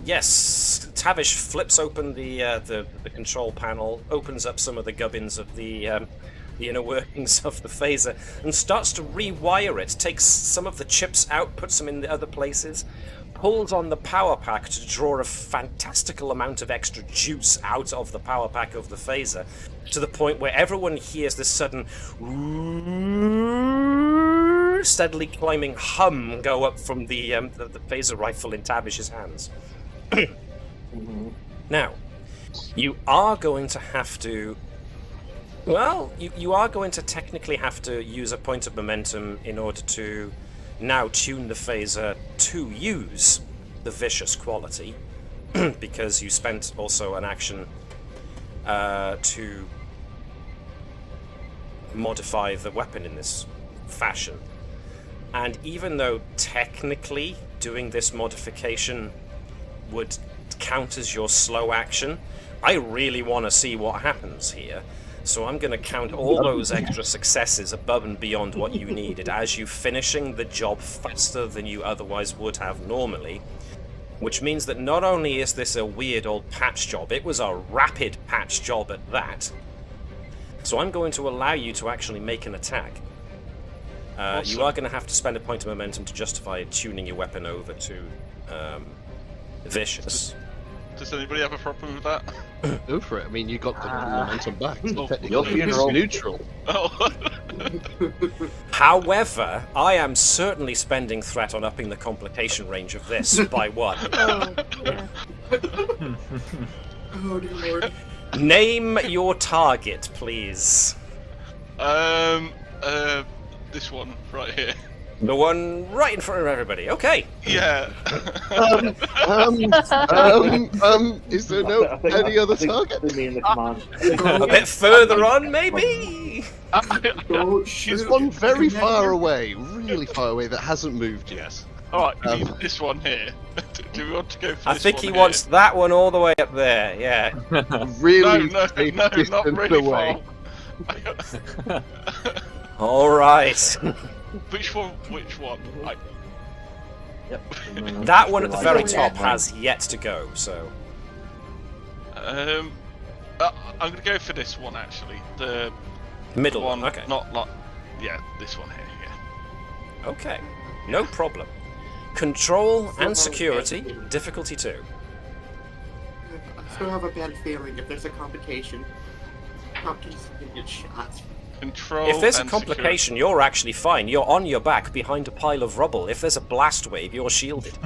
yes, Tavish flips open the control panel, opens up some of the gubbins of the inner workings of the phaser, and starts to rewire it. Takes some of the chips out, puts them in the other places, pulls on the power pack to draw a fantastical amount of extra juice out of the power pack of the phaser, to the point where everyone hears this sudden steadily climbing hum go up from the phaser rifle in Tavish's hands. Now, you are going to have to... Well, you are going to technically have to use a point of momentum in order to now tune the phaser to use the vicious quality, because you spent also an action to modify the weapon in this fashion. And even though technically doing this modification would count as your slow action, I really want to see what happens here. So I'm going to count all those extra successes above and beyond what you needed as you finishing the job faster than you otherwise would have normally. Which means that not only is this a weird old patch job, it was a rapid patch job at that. So I'm going to allow you to actually make an attack. Awesome. You are going to have to spend a point of momentum to justify tuning your weapon over to vicious. Does anybody have a problem with that? Go for it. I mean, you got the momentum back. Your funeral. Neutral. Oh. However, I am certainly spending threat on upping the complication range of this by 1. Oh, yeah. Oh, dear Lord. Name your target, please. This one right here. The one right in front of everybody. Okay. Yeah. Is there any other target? A bit further on, maybe? There's one very far away, really far away, that hasn't moved yet. Alright, this one here. Do we want to go for this one? I think he wants that one all the way up there, yeah. Really no, not really away. Far. Alright. Which one? Yep. That one at the very top has yet to go, so... I'm going to go for this one, actually. The middle one, okay. Not like... Yeah, this one here, yeah. Okay, no problem. Control and security, difficulty 2. I still have a bad feeling if there's a complication can get shot. Control if there's a and complication, you're actually fine. You're on your back behind a pile of rubble. If there's a blast wave, you're shielded.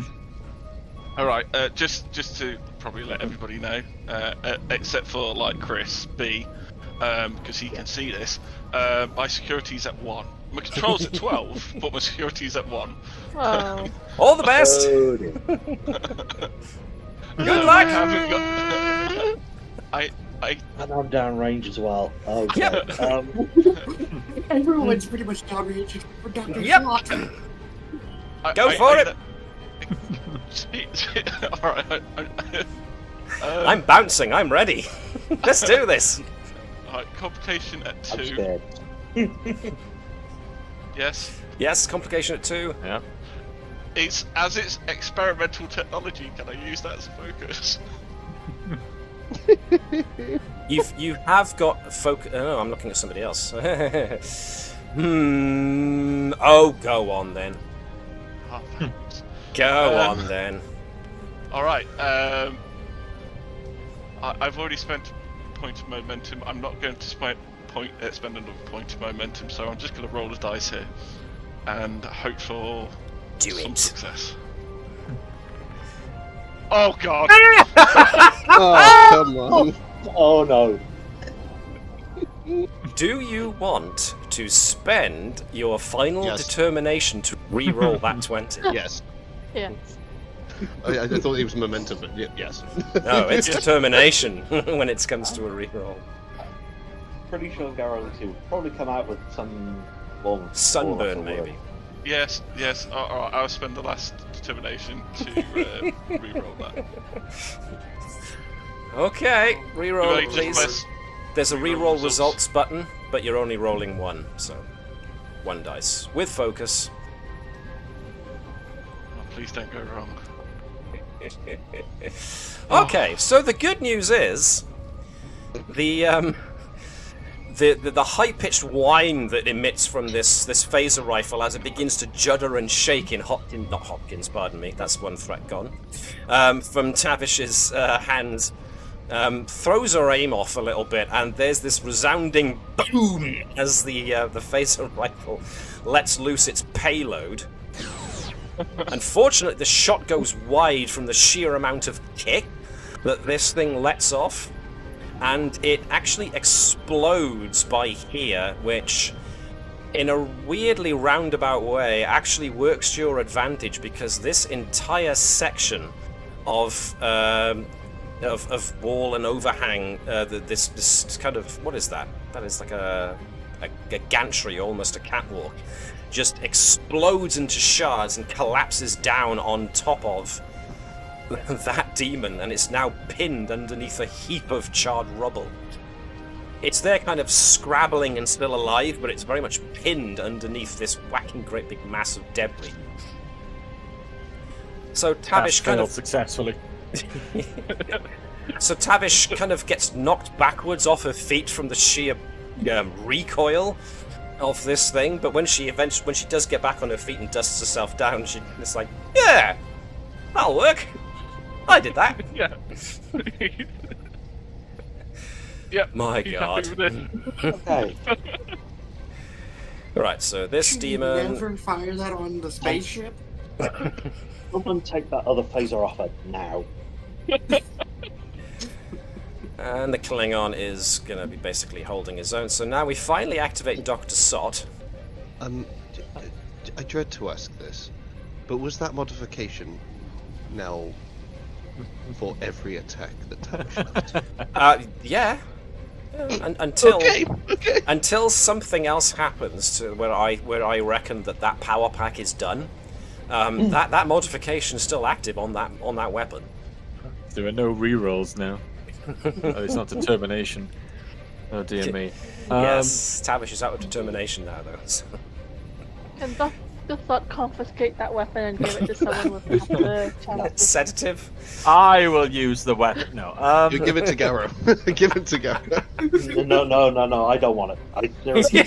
Alright, just to probably let everybody know, except for like Chris B, because he can see this, my security's at 1. My control's at 12, but my security's at 1. Oh. All the best! Good luck! And I'm downrange as well. Okay. Yep. Everyone's pretty much downrange for Dr. Yep. Sott. Go for it! Alright. I'm bouncing, I'm ready. Let's do this. Alright, complication at 2. I'm scared. Yes? Yes, complication at 2. Yeah. It's experimental technology, can I use that as a focus? You have got focus. Oh, I'm looking at somebody else. Oh, go on then. Oh, thanks. Go on then. Alright, I've already spent a point of momentum. I'm not going to spend another point of momentum, so I'm just going to roll the dice here and hope for some success. Oh god! Oh, come on. Oh no. Do you want to spend your final Yes. determination to re-roll that 20? Yes. Yes. I thought it was momentum, but yes. No, it's determination when it comes to a re-roll. Pretty sure Garrel will probably come out with some long Sunburn, maybe. Yes. Alright, I'll spend the last determination to re-roll that. Okay, re-roll, Right, just please. press There's a re-roll re-roll results. results button, but you're only rolling one, so 1 dice with focus. Oh, please don't go wrong. Okay, so the good news is the high-pitched whine that emits from this phaser rifle as it begins to judder and shake in not Hopkins, pardon me, that's one threat gone, from Tavish's hands, throws her aim off a little bit, and there's this resounding boom as the phaser rifle lets loose its payload. Unfortunately, the shot goes wide from the sheer amount of kick that this thing lets off, and it actually explodes by here, which, in a weirdly roundabout way, actually works to your advantage, because this entire section of wall and overhang, this kind of, what is that? That is like a gantry, almost a catwalk, just explodes into shards and collapses down on top of that demon, and it's now pinned underneath a heap of charred rubble. It's there kind of scrabbling and still alive, but it's very much pinned underneath this whacking great big mass of debris. So Tavish kind of successfully. So Tavish kind of gets knocked backwards off her feet from the sheer recoil of this thing, but when she does get back on her feet and dusts herself down, it's like, yeah, that'll work. I did that. Yeah. Yeah. My he's God. happy with it. Okay. Right, so this Can you demon. never fire that on the spaceship? Someone take that other phaser off her now. And the Klingon is going to be basically holding his own. So now we finally activate Dr. Sott. I dread to ask this, but was that modification now for every attack that Tavish? Yeah. Until Okay. until something else happens to where I reckon that power pack is done. That modification is still active on that weapon. There are no rerolls now. It's not determination. Oh dear me. Yes, Tavish is out of determination now, though. So. Can Dr. Sott confiscate that weapon and give it to someone with the chance? Sedative. I will use the weapon. No. You give it to Garrow. Give it to Garrow. No, I don't want it. I seriously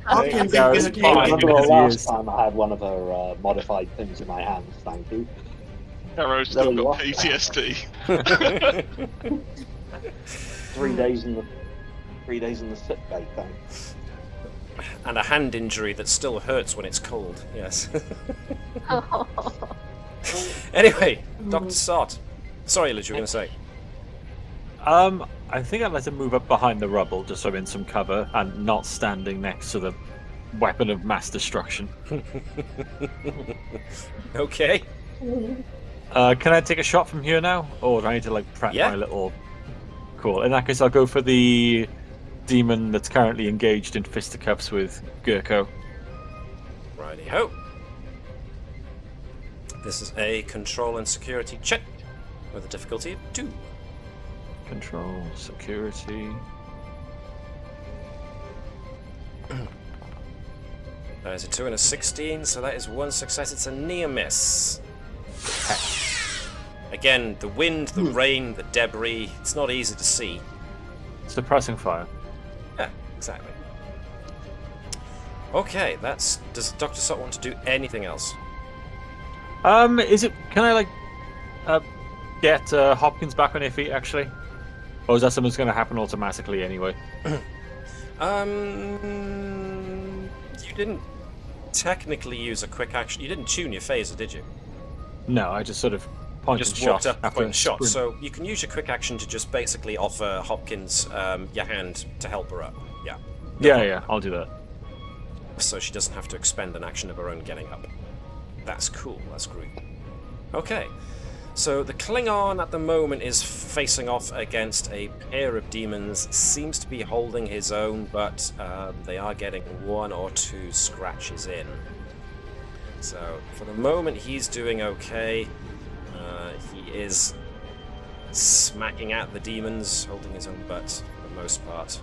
Hopkins Garrow's is fine. remember the because he last is. time I had one of her modified things in my hands, thank you. Arrow's There still you got are. PTSD. 3 days in the sick bay, thanks. And a hand injury that still hurts when it's cold. Yes. Anyway, Dr. Sott. Sorry, Liz, you were going to say. I think I'd like to move up behind the rubble just so I'm in some cover and not standing next to the weapon of mass destruction. Okay. Can I take a shot from here now? Or do I need to like prep Yeah. my little... Cool. In that case, I'll go for the demon that's currently engaged in fisticuffs with Gerkow. Righty-ho. This is a control and security check with a difficulty of 2. Control, security... That is a 2 and a 16, so that is 1 success. It's a near miss. Again, the wind, the rain, the debris, it's not easy to see. Suppressing fire. Yeah, exactly. Okay, does Dr. Sott want to do anything else? Is it... Can I, get Hopkins back on her feet, actually? Or is that something that's going to happen automatically anyway? You didn't technically use a quick action. You didn't tune your phaser, did you? No, I just sort of Point just and walked shot up, after point and shot. sprint. So you can use your quick action to just basically offer Hopkins your hand to help her up. Yeah. Yeah, I'll do that. So she doesn't have to expend an action of her own getting up. That's cool. That's great. Okay. So the Klingon at the moment is facing off against a pair of demons. Seems to be holding his own, but they are getting 1 or 2 scratches in. So for the moment, he's doing okay. He is smacking at the demons, holding his own butt for the most part.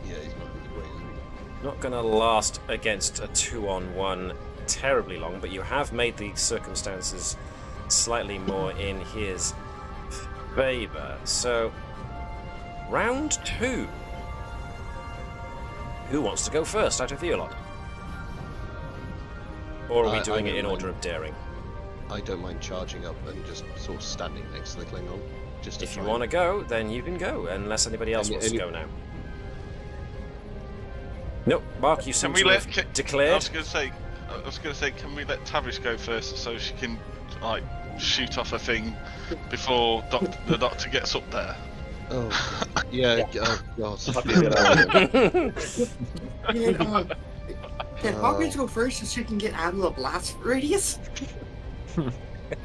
Yeah, he's not really great, is he? Not going to last against a 2-on-1 terribly long, but you have made the circumstances slightly more in his favor. So, round 2. Who wants to go first out of you lot? Or are we doing it in order of daring? I don't mind charging up and just sort of standing next to the Klingon. Just to If you try want to go, then you can go, unless anybody else wants to go now. Nope, Mark, you seem to have declared. I was going to say, can we let Tavish go first so she can like shoot off a thing before the doctor gets up there? Oh, yeah. Oh God. Can Hopkins go first so she can get out of the blast radius?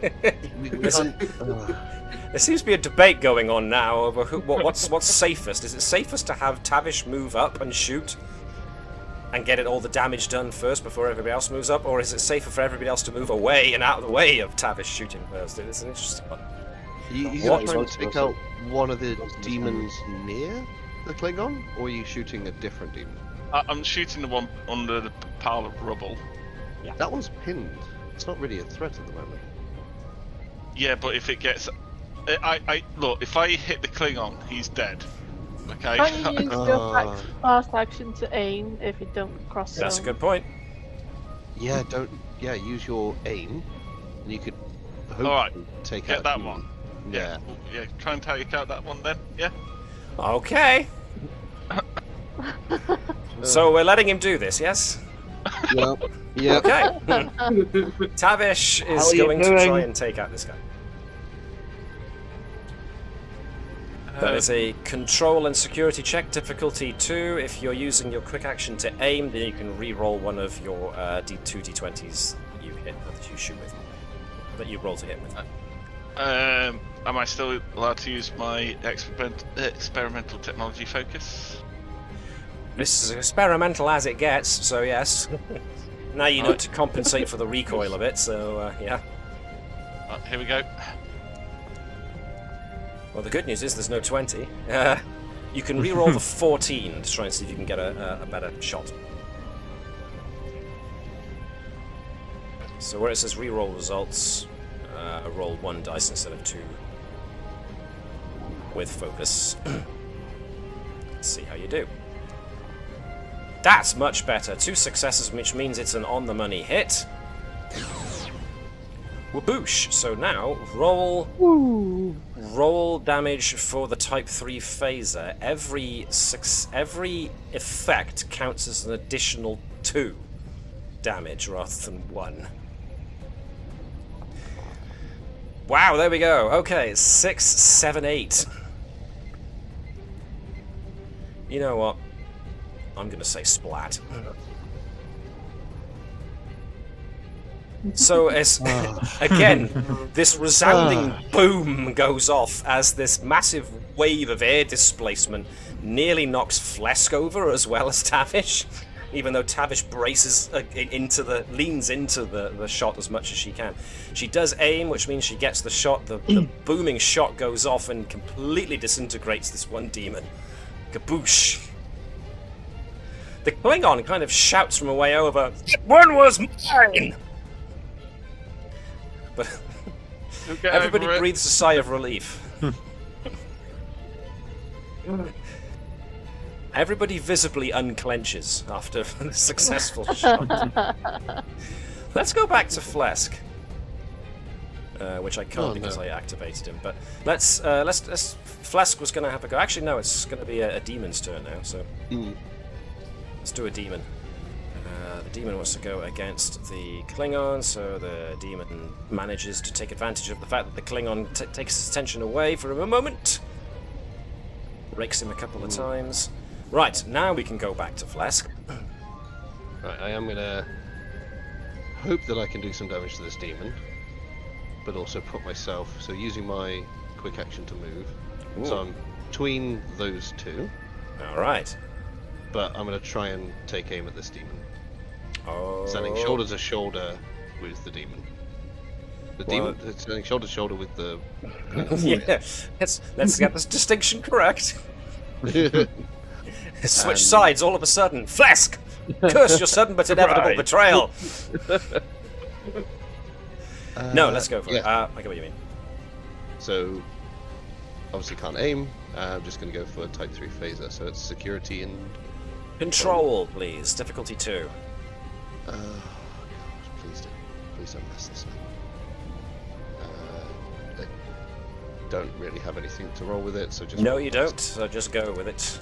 There seems to be a debate going on now over what's safest. Is it safest to have Tavish move up and shoot and get it all the damage done first before everybody else moves up, or is it safer for everybody else to move away and out of the way of Tavish shooting first? It's an interesting one. You trying to take out one of the demons near the Klingon, or are you shooting a different demon? I'm shooting the one under the pile of rubble. Yeah. That one's pinned. It's not really a threat at the moment. Yeah, but if it gets, look. If I hit the Klingon, he's dead. Okay. Can't you use your fast action to aim if you don't cross zone? That's a good point. Yeah, use your aim, and you could Alright, take get out that demon. one. Yeah. Yeah, try and take out that one then. Yeah. Okay. So we're letting him do this, yes? Yep. Yep. Okay. Tavish is going to try and take out this guy. That is a control and security check, difficulty 2. If you're using your quick action to aim, then you can re-roll one of your D20s that you hit, that you shoot with, that you roll to hit with. Am I still allowed to use my experimental technology focus? This is as experimental as it gets, so yes. Now you know to compensate for the recoil of it, so yeah. Here we go. Well, the good news is there's no 20. You can re-roll the 14 to try and see if you can get a better shot. So where it says re-roll results, roll 1 dice instead of 2 with focus. Let's see how you do. That's much better. 2 successes, which means it's an on-the-money hit. Waboosh. So now, roll damage for the Type 3 phaser. Every effect counts as an additional 2 damage rather than 1. Wow, there we go. Okay, 6, 7, 8. You know what? I'm gonna say splat. So as again, this resounding boom goes off as this massive wave of air displacement nearly knocks Phlesc over as well as Tavish, even though Tavish leans into the shot as much as she can. She does aim, which means she gets the shot. The booming shot goes off and completely disintegrates this one demon. Kaboosh. The Klingon kind of shouts from away over, "That one was mine!" But everybody breathes a sigh of relief. Everybody visibly unclenches after the successful shot. Let's go back to Phlesc, which I can't because I activated him. But let's Phlesc was going to have a go. Actually, no, it's going to be a demon's turn now. So let's do a demon. The demon wants to go against the Klingon, so the demon manages to take advantage of the fact that the Klingon takes his attention away for a moment. Rakes him a couple of times. Right, now we can go back to Phlesc. Right, I am going to hope that I can do some damage to this demon, but also put myself, so using my quick action to move. Ooh. So I'm between those two. Alright. But I'm going to try and take aim at this demon. Oh. Standing shoulder to shoulder with the demon. The demon standing shoulder to shoulder with the... Yeah, let's get this distinction correct. Switch sides all of a sudden. Phlesc! Curse your sudden but inevitable betrayal! No, let's go for it. I get what you mean. So, obviously can't aim. I'm just going to go for a Type 3 phaser. So it's security and... Control, please. Difficulty 2. Oh, gosh, please don't mess this up. I don't really have anything to roll with it, so just... No, you don't, so just go with it.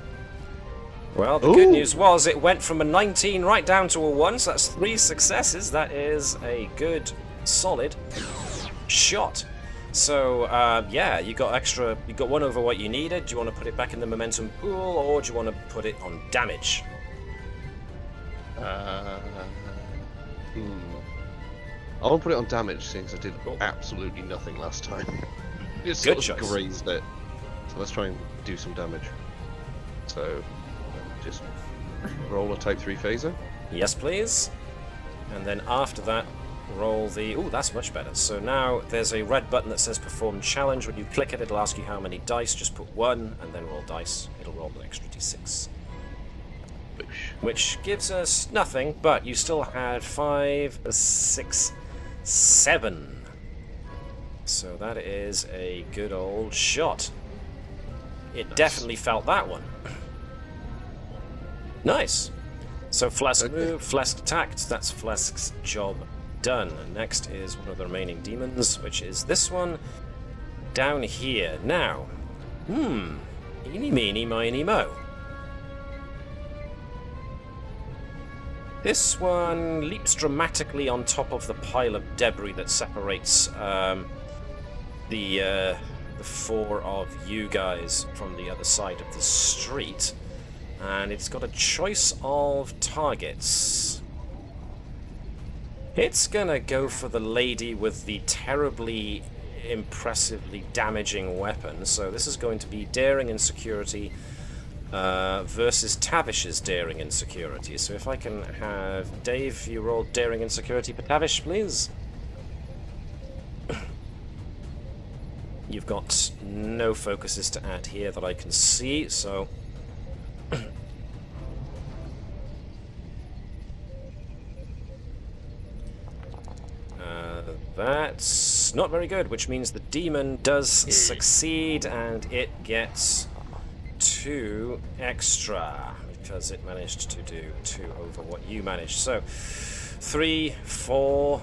Well, the good news was it went from a 19 right down to a 1, so that's 3 successes. That is a good, solid shot. So, yeah, you got 1 over what you needed. Do you want to put it back in the momentum pool, or do you want to put it on damage? I want to put it on damage, since I did absolutely nothing last time. Just good sort of choice. Grazed it. So let's try and do some damage. So, just roll a Type 3 phaser. Yes, please. And then after that, roll the... Ooh, that's much better. So now there's a red button that says Perform Challenge. When you click it, it'll ask you how many dice. Just put 1 and then roll dice. It'll roll an extra d6. Which gives us nothing, but you still had 5, 6, 7. So that is a good old shot. It definitely felt that one. Nice. So Phlesc moved, Phlesc attacked. That's Phlesk's job done. And next is one of the remaining demons, which is this one down here. Now, eeny, meeny, miny, mo. This one leaps dramatically on top of the pile of debris that separates the 4 of you guys from the other side of the street. And it's got a choice of targets. It's gonna go for the lady with the terribly, impressively damaging weapon. So this is going to be daring and security versus Tavish's daring and security. So if I can have Dave, you roll daring and security for Tavish, please. You've got no focuses to add here that I can see, so... That's not very good, which means the demon does succeed, and it gets 2 extra, because it managed to do 2 over what you managed. So, 3, 4...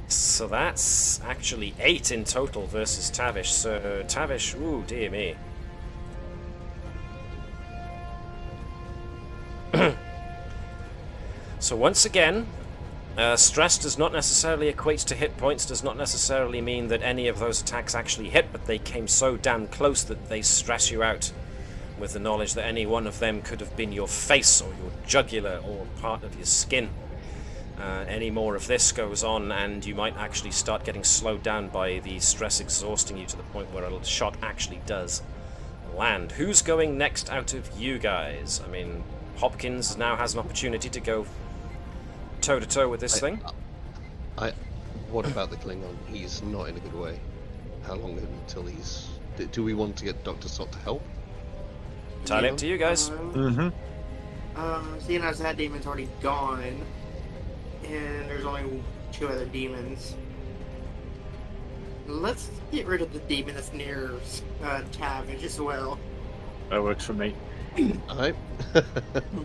So that's actually 8 in total versus Tavish. So Tavish, ooh, dear me. So once again, stress does not necessarily equate to hit points, does not necessarily mean that any of those attacks actually hit, but they came so damn close that they stress you out with the knowledge that any one of them could have been your face or your jugular or part of your skin. Any more of this goes on and you might actually start getting slowed down by the stress exhausting you to the point where a shot actually does land. Who's going next out of you guys? I mean, Hopkins now has an opportunity to go toe-to-toe with this thing. What about the Klingon? He's not in a good way. How long until he's... Do we want to get Dr. Sott to help? Entirely up to you guys. Seeing as that demon's already gone, and there's only 2 other demons, let's get rid of the demon that's near Tavish as well. That works for me. Alright.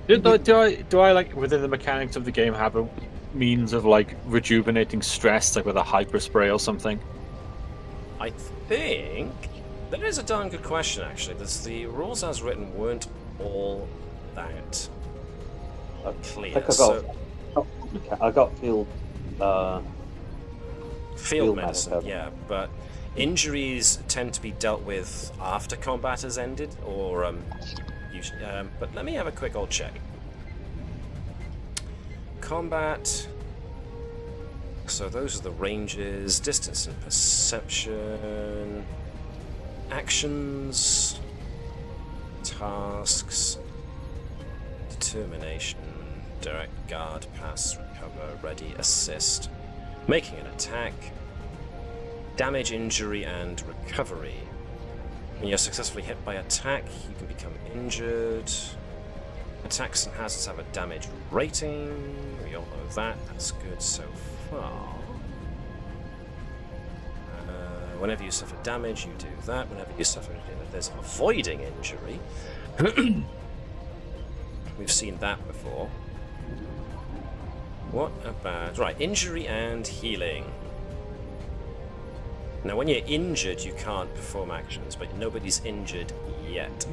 do I like within the mechanics of the game have a means of like rejuvenating stress, like with a hyper spray or something? I think that is a darn good question, actually. The rules as written weren't all that clear. Pick a So, I got field medicine, yeah, but injuries tend to be dealt with after combat has ended, or usually. But let me have a quick old check. Combat. So those are the ranges, distance and perception, actions, tasks, determination, direct guard, pass, recover, ready, assist, making an attack, damage, injury, and recovery. When you're successfully hit by attack, you can become injured. Attacks and hazards have a damage rating. We all know that. That's good so far. Whenever you suffer damage, you do that. Whenever you suffer, there's avoiding injury. We've seen that before. What about... Right, injury and healing. Now, when you're injured, you can't perform actions, but nobody's injured yet.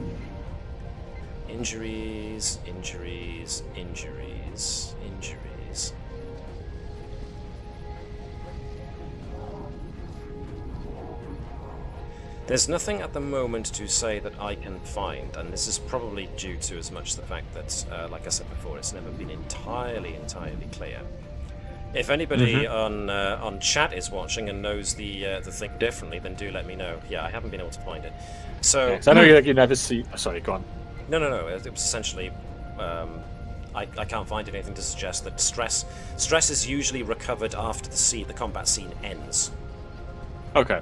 Injuries, injuries, injuries, injuries. There's nothing at the moment to say that I can find, and this is probably due to as much the fact that, like I said before, it's never been entirely clear. If anybody on chat is watching and knows the thing differently, then do let me know. Yeah, I haven't been able to find it. So yeah, I know you never see. Oh, sorry, go on. No. It was essentially. I can't find anything to suggest that stress is usually recovered after the combat scene ends. Okay.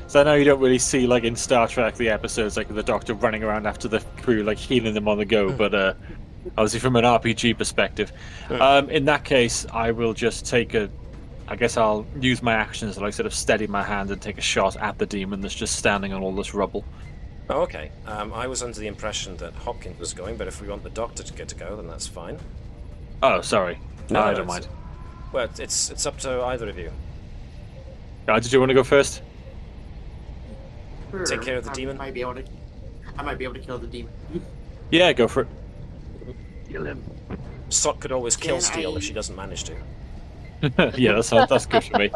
So I know you don't really see, like in Star Trek, the episodes like the Doctor running around after the crew, like healing them on the go. But obviously, from an RPG perspective, in that case, I will just take I guess I'll use my actions to like sort of steady my hand and take a shot at the demon that's just standing on all this rubble. Oh, okay. I was under the impression that Hopkins was going, but if we want the Doctor to get to go, then that's fine. Oh, sorry. No, I don't mind. Well, it's up to either of you. Did you want to go first? Sure. Take care of the demon. I might be able to kill the demon. Yeah, go for it. Kill him. Sott could always kill Steel if she doesn't manage to. Yeah, that's good for me.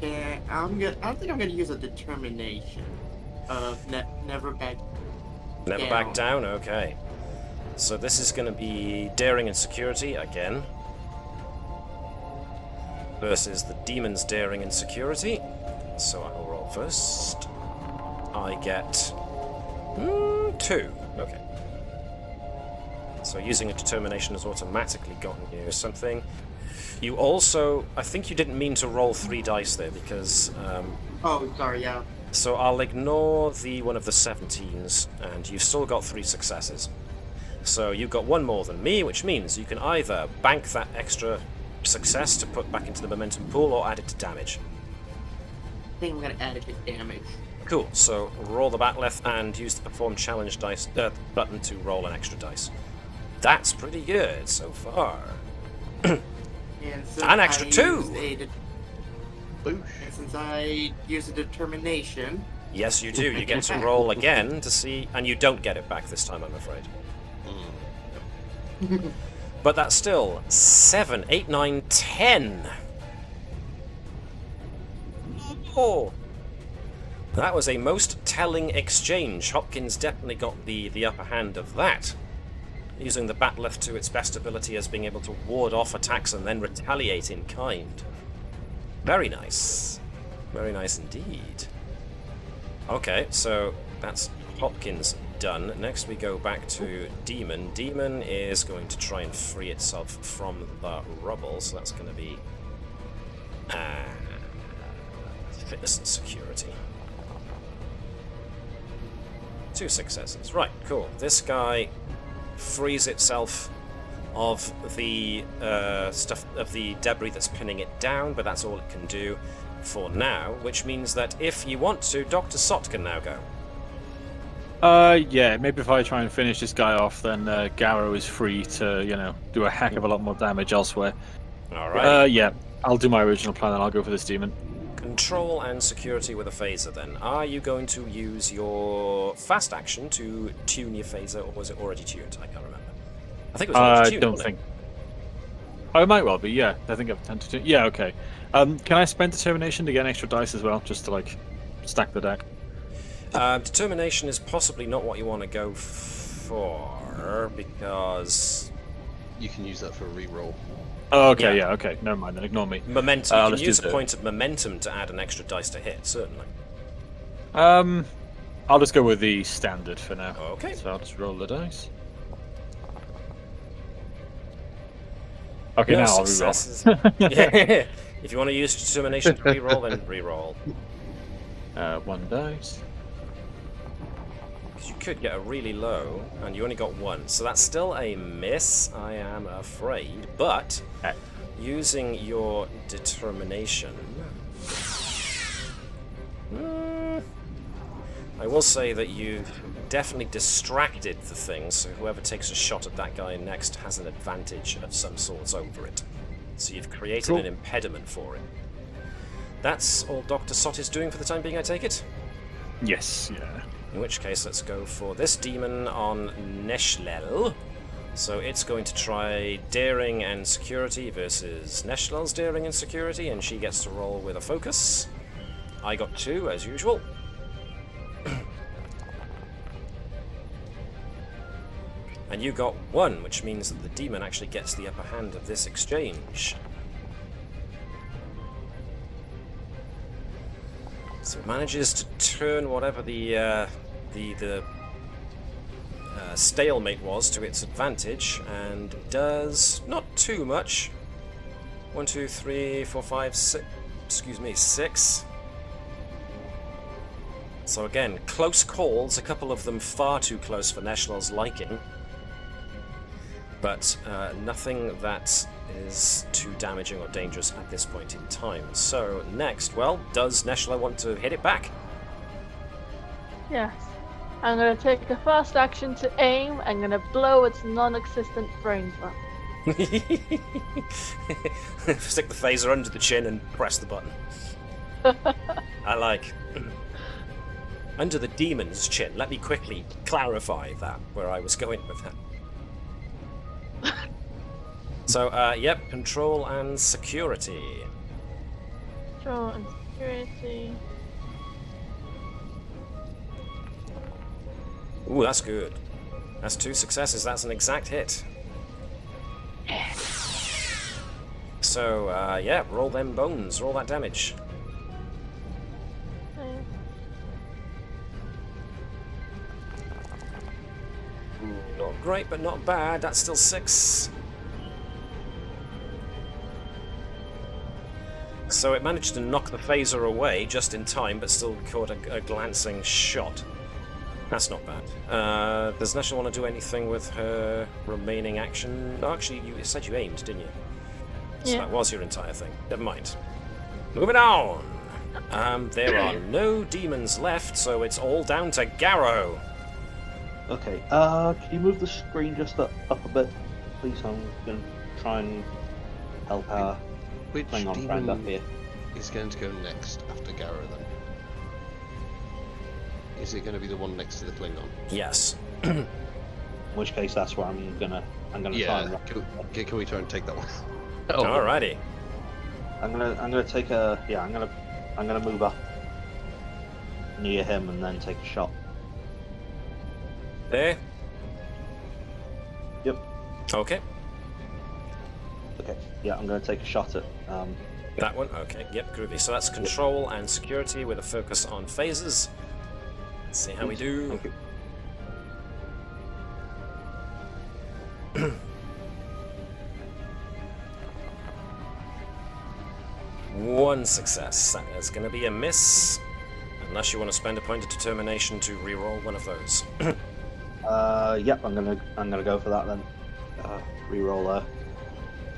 I don't think I'm gonna use a determination of never back. Never back down. Okay. So this is going to be daring and security again versus the demon's daring and security. So I will roll first. I get 2. Okay. So using a determination has automatically gotten you something. You also, I think you didn't mean to roll 3 dice there because... oh, sorry, yeah. So I'll ignore the one of the 17s, and you've still got 3 successes. So you've got 1 more than me, which means you can either bank that extra success to put back into the momentum pool, or add it to damage. I think I'm going to add it to damage. Cool, so roll the bat'leth and use the perform challenge dice button to roll an extra dice. That's pretty good so far. An extra 2! And since I use a determination... Yes, you do. You get to roll again to see... And you don't get it back this time, I'm afraid. But that's still 7, 8, 9, 10. Oh! That was a most telling exchange. Hopkins definitely got the upper hand of that. Using the bat'leth to its best ability as being able to ward off attacks and then retaliate in kind. Very nice. Very nice indeed. Okay, so that's Hopkins done. Next we go back to Demon. Demon is going to try and free itself from the rubble, so that's going to be fitness and security. 2 successes. Right, cool. This guy frees itself of the stuff of the debris that's pinning it down, but that's all it can do for now, which means that if you want to, Dr. Sott can now go. Yeah, maybe if I try and finish this guy off, then Garrow is free to, do a heck of a lot more damage elsewhere. Alright. Yeah, I'll do my original plan and I'll go for this demon. Control and security with a phaser then. Are you going to use your fast action to tune your phaser, or was it already tuned? I can't remember. I think it was already tuned. I don't think. Oh, it might well be, yeah. I think I've tended to. Yeah, okay. Can I spend determination to get an extra dice as well, just to like stack the deck? Determination is possibly not what you want to go for because you can use that for a reroll. Oh, okay, yeah, okay. Never mind then. Ignore me. Momentum. You can use a point of momentum to add an extra dice to hit, certainly. I'll just go with the standard for now. Okay. So I'll just roll the dice. Okay, now I'll reroll. Yeah. If you want to use determination to reroll, then reroll. 1 dice. Because you could get a really low, and you only got 1. So that's still a miss, I am afraid. But using your determination, I will say that you've definitely distracted the thing, so whoever takes a shot at that guy next has an advantage of some sorts over it. So you've created an impediment for it. That's all Dr. Sott is doing for the time being, I take it? Yes, yeah. In which case, let's go for this demon on Neshlel. So it's going to try daring and security versus Neshlel's daring and security, and she gets to roll with a focus. I got 2, as usual. And you got 1, which means that the demon actually gets the upper hand of this exchange. So it manages to turn whatever the stalemate was to its advantage, and does not too much. 1, 2, 3, 4, 5, 6. Excuse me, 6. So again, close calls. A couple of them far too close for Neshlel's liking. But nothing that is too damaging or dangerous at this point in time. So next, well, does Neshlel want to hit it back? Yes. I'm going to take a fast action to aim. I'm going to blow its non-existent brains up. Stick the phaser under the chin and press the button. I like. Under the demon's chin. Let me quickly clarify that, where I was going with that. So, yep, control and security. Control and security. Ooh, that's good. That's 2 successes. That's an exact hit. So, yeah, roll them bones. Roll that damage. Okay. Not great, but not bad. That's still 6. So it managed to knock the phaser away just in time, but still caught a glancing shot. That's not bad. Does Neshlel want to do anything with her remaining action? Oh, actually, you said you aimed, didn't you? So Yeah. that was your entire thing. Never mind. Moving on! There are no demons left, so it's all down to Gerkow. Okay, can you move the screen just up a bit, please? I'm going to try and help our Which Klingon friend up demon here. is going to go next after Gerkow then? Is it going to be the one next to the Klingon? Yes. In which case, that's where I'm gonna try and. Can we try and take that one? Alrighty. I'm gonna take a I'm gonna move up near him and then take a shot. There. Yep. Okay. Okay. Yeah, I'm gonna take a shot at. That one? Okay, yep, groovy. So that's control and security with a focus on phases. Let's see how we do. Thank you. One success. That is going to be a miss, unless you want to spend a point of determination to reroll one of those. Yep. I'm gonna go for that then. Reroll.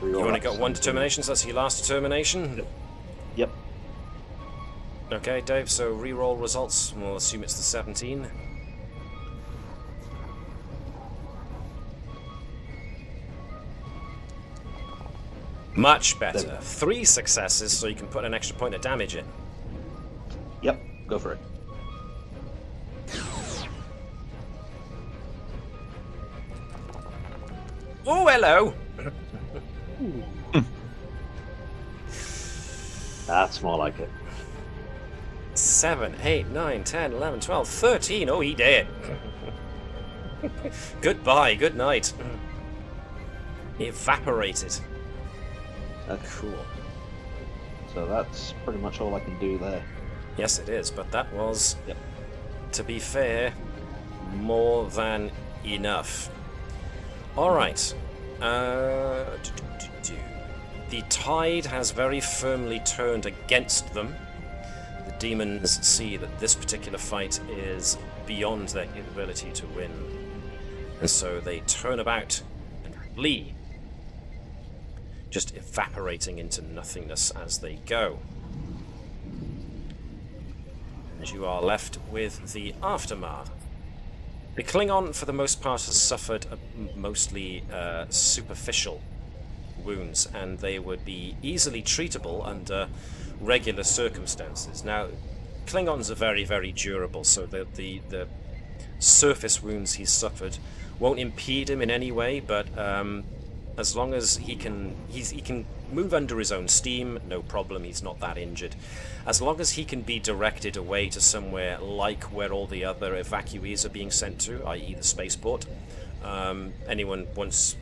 You've only got 1 determination, so that's your last determination. Yep. Okay, Dave. So reroll results. We'll assume it's the 17. Much better. 3 successes, so you can put an extra point of damage in. Yep. Go for it. Oh, hello! That's more like it. 7, 8, 9, 10, 11, 12, 13. Oh, he did. Goodbye, good night. Evaporated. Cool. So that's pretty much all I can do there. Yes, it is, but that was, to be fair, more than enough. Alright. The tide has very firmly turned against them. The demons see that this particular fight is beyond their capability to win. And so they turn about and flee, just evaporating into nothingness as they go. And you are left with the aftermath. The Klingon, for the most part, has suffered mostly superficial wounds, and they would be easily treatable under regular circumstances. Now, Klingons are very, very durable, so the surface wounds he's suffered won't impede him in any way, but as long as he can move under his own steam, no problem, he's not that injured. As long as he can be directed away to somewhere like where all the other evacuees are being sent to, i.e. the spaceport, anyone once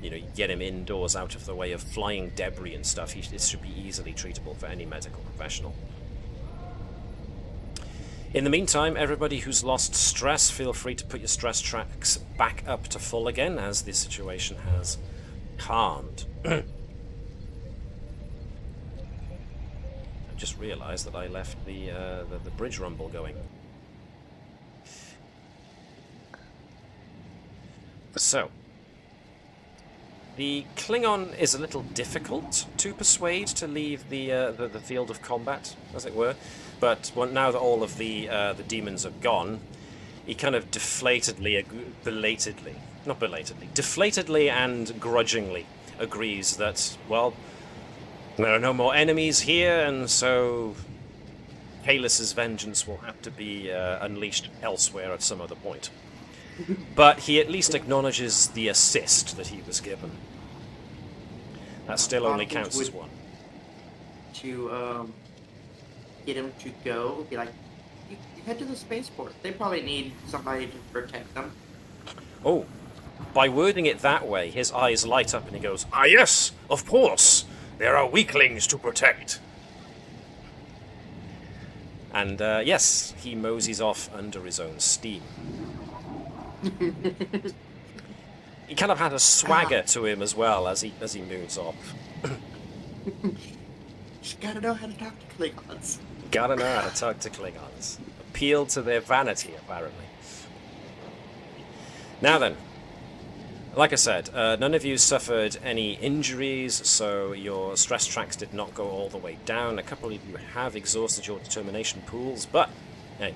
you get him indoors out of the way of flying debris and stuff, this should be easily treatable for any medical professional. In the meantime, everybody who's lost stress, feel free to put your stress tracks back up to full again as the situation has calmed. I just realized that I left the bridge rumble going. So, the Klingon is a little difficult to persuade to leave the field of combat, as it were. But now that all of the demons are gone, he kind of deflatedly and grudgingly agrees that, well, there are no more enemies here, and so Kalis's vengeance will have to be unleashed elsewhere at some other point. But he at least acknowledges the assist that he was given. That still only counts as one. To get him to go, be like, you head to the spaceport. They probably need somebody to protect them. Oh, by wording it that way, his eyes light up and he goes, "Ah yes, of course, there are weaklings to protect." And yes, he moseys off under his own steam. He kind of had a swagger to him as well as he moves off. Just gotta know how to talk to Klingons. Gotta know how to talk to Klingons. Appeal to their vanity, apparently. Now then, like I said, none of you suffered any injuries, so your stress tracks did not go all the way down. A couple of you have exhausted your determination pools, but hey.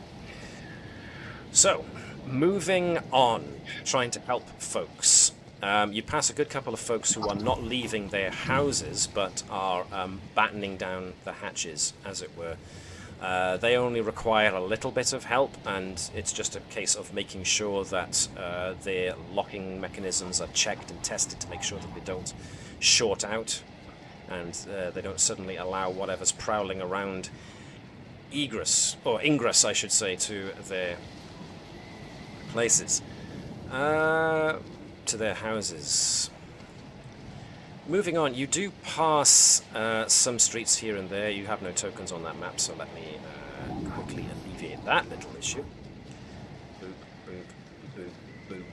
So, moving on, trying to help folks. You pass a good couple of folks who are not leaving their houses, but are battening down the hatches, as it were. They only require a little bit of help, and it's just a case of making sure that their locking mechanisms are checked and tested to make sure that they don't short out, and they don't suddenly allow whatever's prowling around ingress, I should say, to their places, to their houses. Moving on, you do pass some streets here and there. You have no tokens on that map, so let me quickly alleviate that little issue. Boop, boop, boop, boop,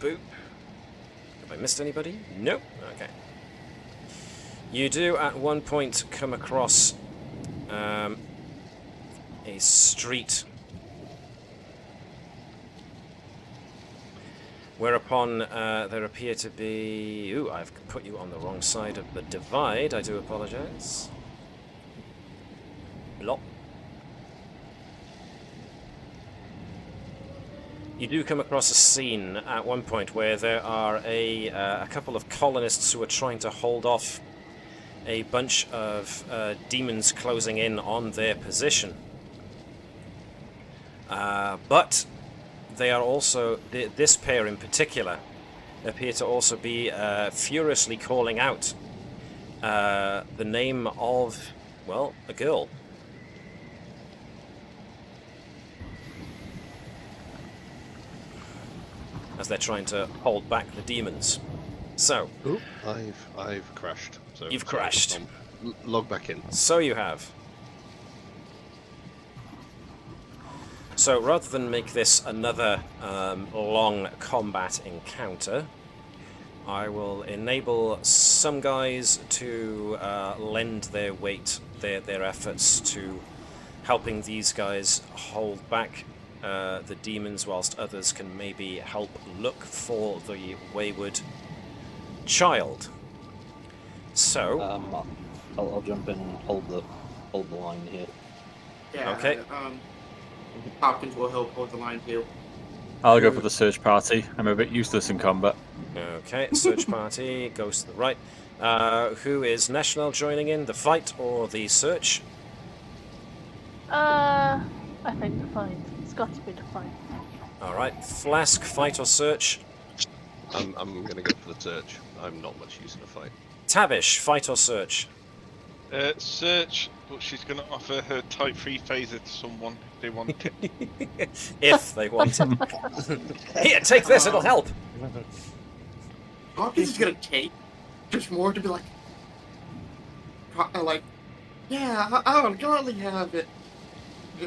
boop. Have I missed anybody? Nope. Okay. You do at one point come across a street, whereupon there appear to be... Ooh, I've put you on the wrong side of the divide. I do apologize. Blop. You do come across a scene at one point where there are a couple of colonists who are trying to hold off a bunch of demons closing in on their position. But they are also, this pair in particular, appear to also be furiously calling out the name of, well, a girl. As they're trying to hold back the demons. So, Ooh, I've crashed. So you've crashed. Log back in. So you have. So rather than make this another long combat encounter, I will enable some guys to lend their weight, their efforts to helping these guys hold back the demons, whilst others can maybe help look for the wayward child. So I'll jump in and hold the line here. Yeah. Okay. Hopkins will help hold the line too. I'll go for the search party. I'm a bit useless in combat. Okay, search party goes to the right. Who is Neshlel joining in? The fight or the search? I think the fight. It's got to be the fight. Alright, Phlesc, fight or search? I'm going to go for the search. I'm not much use in a fight. Tavish, fight or search? Search, but she's going to offer her Type 3 phaser to someone if they want it. If they want it. Here, take this, it'll help. Hopkins is gonna take just more to be like, yeah, I'll gladly have it.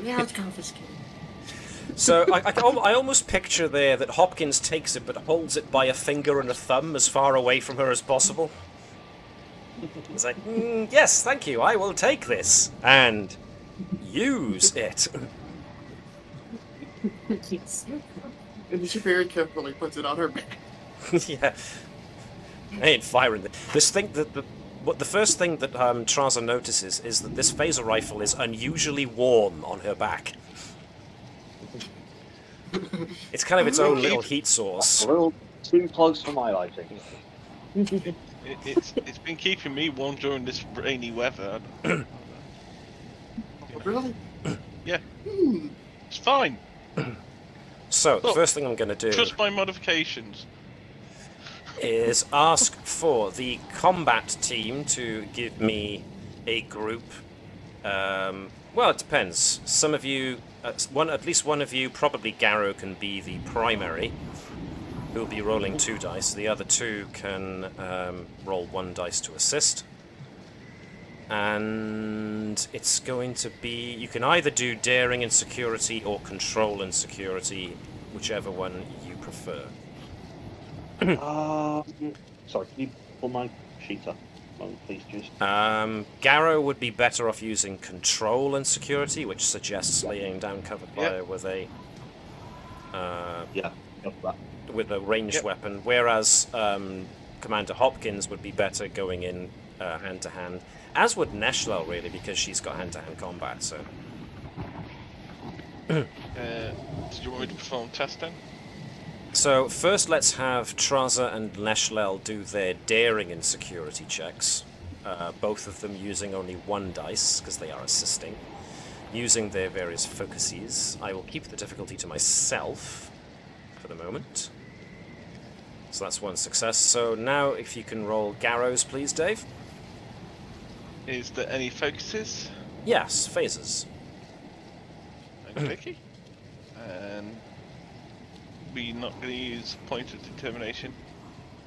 Yeah, it's confiscated. So I almost picture there that Hopkins takes it but holds it by a finger and a thumb as far away from her as possible. It's like, yes, thank you, I will take this and use it. And she very carefully puts it on her back. Yeah. I ain't firing this thing. The first thing that Trasa notices is that this phaser rifle is unusually warm on her back. It's kind of its own little heat source. A little too close for my liking. It's been keeping me warm during this rainy weather. Oh, really? Yeah. It's fine. So, the Look, first thing I'm going to do Trust my modifications. is ask for the combat team to give me a group. Well, it depends. Some of you, at least one of you, probably Gerkow, can be the primary, who will be rolling 2 dice. The other 2 can roll 1 dice to assist. And it's going to be, you can either do daring and security or control and security, whichever one you prefer. Sorry, can you pull my sheet up a moment, please, just? Gerkow would be better off using control and security, which suggests laying down cover fire with a with a ranged weapon, whereas Commander Hopkins would be better going in hand to hand, as would Neshlel really, because she's got hand to hand combat. So, Did you want me to perform test then? So first let's have Trasa and Neshlel do their daring and security checks, both of them using only 1 dice, because they are assisting, using their various focuses. I will keep the difficulty to myself for the moment. So that's 1 success. So now if you can roll Garrows, please, Dave. Is there any focuses? Yes, phases. Okay. And we're not going to use point of determination.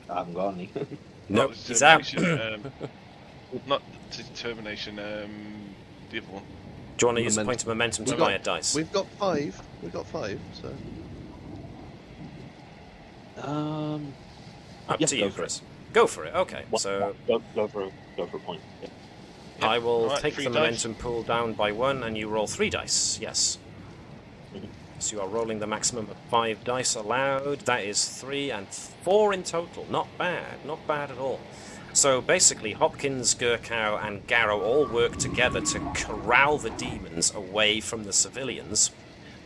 I haven't got any. No, Not he's out. determination, not determination, the other one. Do you want to use a point of momentum to buy a dice? We've got 5. We've got 5, so... Up to you, Chris. Go for it. Okay, so Go for a point. Yeah. I will Alright, take 3 the dice. momentum pool down by 1, and you roll 3 dice. Yes. So you are rolling the maximum of 5 dice allowed. That is 3 and 4 in total. Not bad. Not bad at all. So basically, Hopkins, Gerkow, and Gerkow all work together to corral the demons away from the civilians,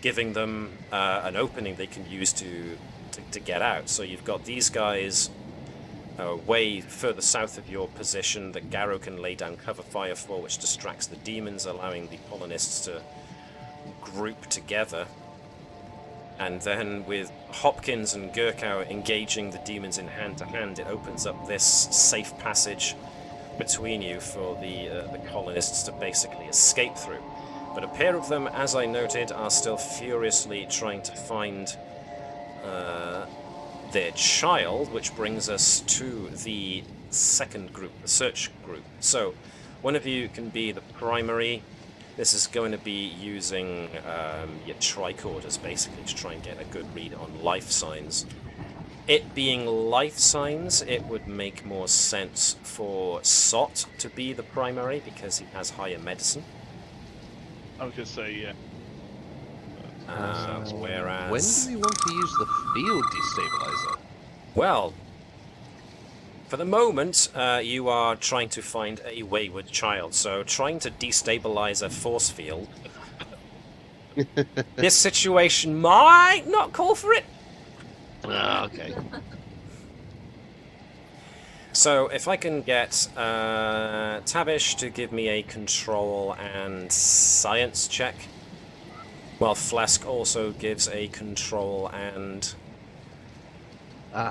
giving them an opening they can use to get out. So you've got these guys way further south of your position that Gerkow can lay down cover fire for, which distracts the demons, allowing the colonists to group together. And then with Hopkins and Gerkow engaging the demons in hand-to-hand, it opens up this safe passage between you for the colonists to basically escape through. But a pair of them, as I noted, are still furiously trying to find their child, which brings us to the second group, the search group. So, one of you can be the primary. This is going to be using your tricorders, basically, to try and get a good read on life signs. It being life signs, it would make more sense for Sott to be the primary, because he has higher medicine. I was going to say, yeah. Whereas... When do we want to use the field destabilizer? Well, for the moment, you are trying to find a wayward child, so trying to destabilize a force field. This situation might not call for it. Okay. So, if I can get Tavish to give me a control and science check, while Phlesc also gives a control and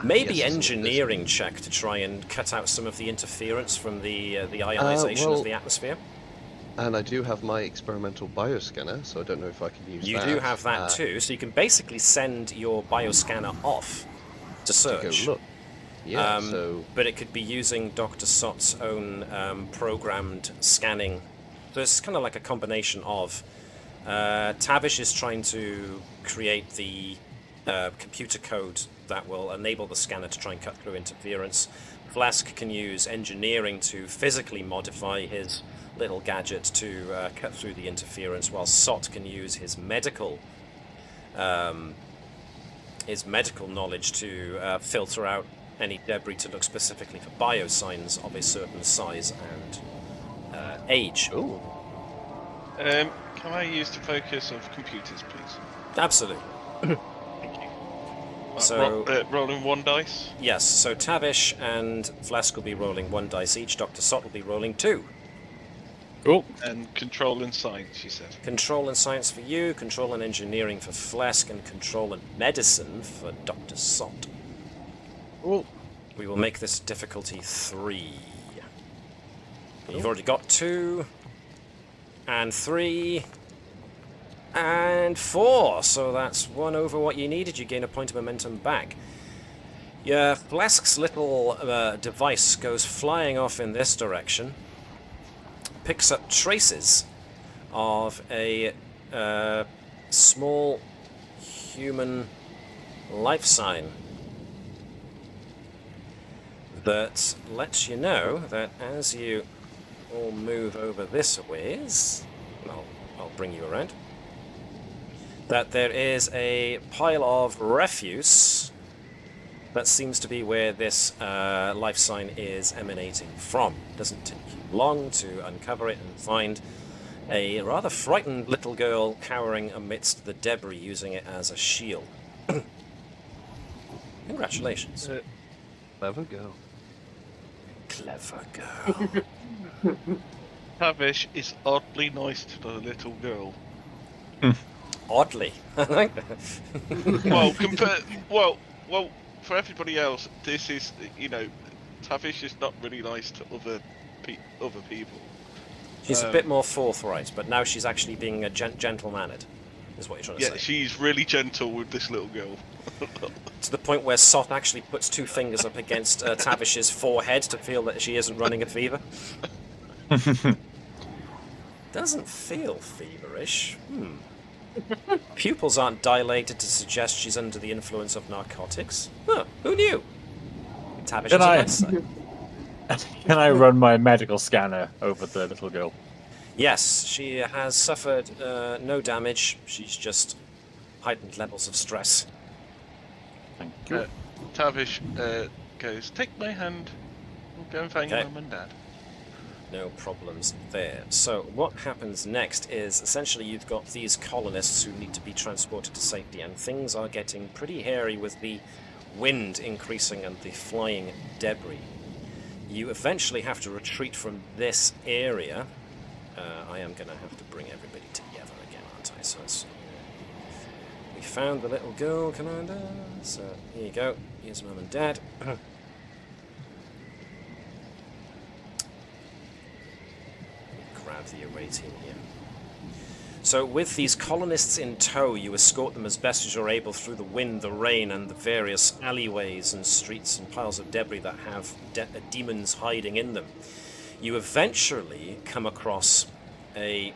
maybe engineering check to try and cut out some of the interference from the ionization of the atmosphere. And I do have my experimental bioscanner, so I don't know if I can use that. You do have that too, so you can basically send your bioscanner off to search. To go look. Yeah, but it could be using Dr. Sott's own programmed scanning. So it's kind of like a combination of Tavish is trying to create the computer code that will enable the scanner to try and cut through interference. Phlesc can use engineering to physically modify his little gadget to cut through the interference, while Sott can use his medical knowledge to filter out any debris to look specifically for biosigns of a certain size and age. Ooh. Can I use the focus of computers, please? Absolutely. Thank you. So rolling one dice? Yes, so Tavish and Phlesc will be rolling 1 dice each, Dr. Sott will be rolling 2. Cool. And control and science, you said. Control and science for you, control and engineering for Phlesc, and control and medicine for Dr. Sott. Cool. We will make this difficulty 3. You've already got 2, and 3, and 4. So that's 1 over what you needed. You gain a point of momentum back. Your Phlesk's little device goes flying off in this direction, picks up traces of a small human life sign that lets you know that as you all move over this ways, I'll bring you around, that there is a pile of refuse that seems to be where this life sign is emanating from. It doesn't take you long to uncover it and find a rather frightened little girl cowering amidst the debris, using it as a shield. Congratulations. Clever girl. Clever girl. Tavish is oddly nice to the little girl. Oddly. Well, well, for everybody else, this is, Tavish is not really nice to other people. She's a bit more forthright, but now she's actually being a gentle-mannered, is what you're trying to say. Yeah, she's really gentle with this little girl. To the point where Sott actually puts 2 fingers up against Tavish's forehead to feel that she isn't running a fever. Doesn't feel feverish. Pupils aren't dilated to suggest she's under the influence of narcotics. Huh, who knew? Tavish is a nice side. Can I run my medical scanner over the little girl? Yes, she has suffered no damage. She's just heightened levels of stress. Thank you. Tavish goes, take my hand. We'll go and find your mum and dad. No problems there. So what happens next is essentially you've got these colonists who need to be transported to safety, and things are getting pretty hairy with the wind increasing and the flying debris. You eventually have to retreat from this area. I am going to have to bring everybody together again, aren't I? So we found the little girl, Commander. So here you go. Here's Mum and Dad. have the away team here. So with these colonists in tow, you escort them as best as you're able through the wind, the rain, and the various alleyways and streets and piles of debris that have demons hiding in them. You eventually come across a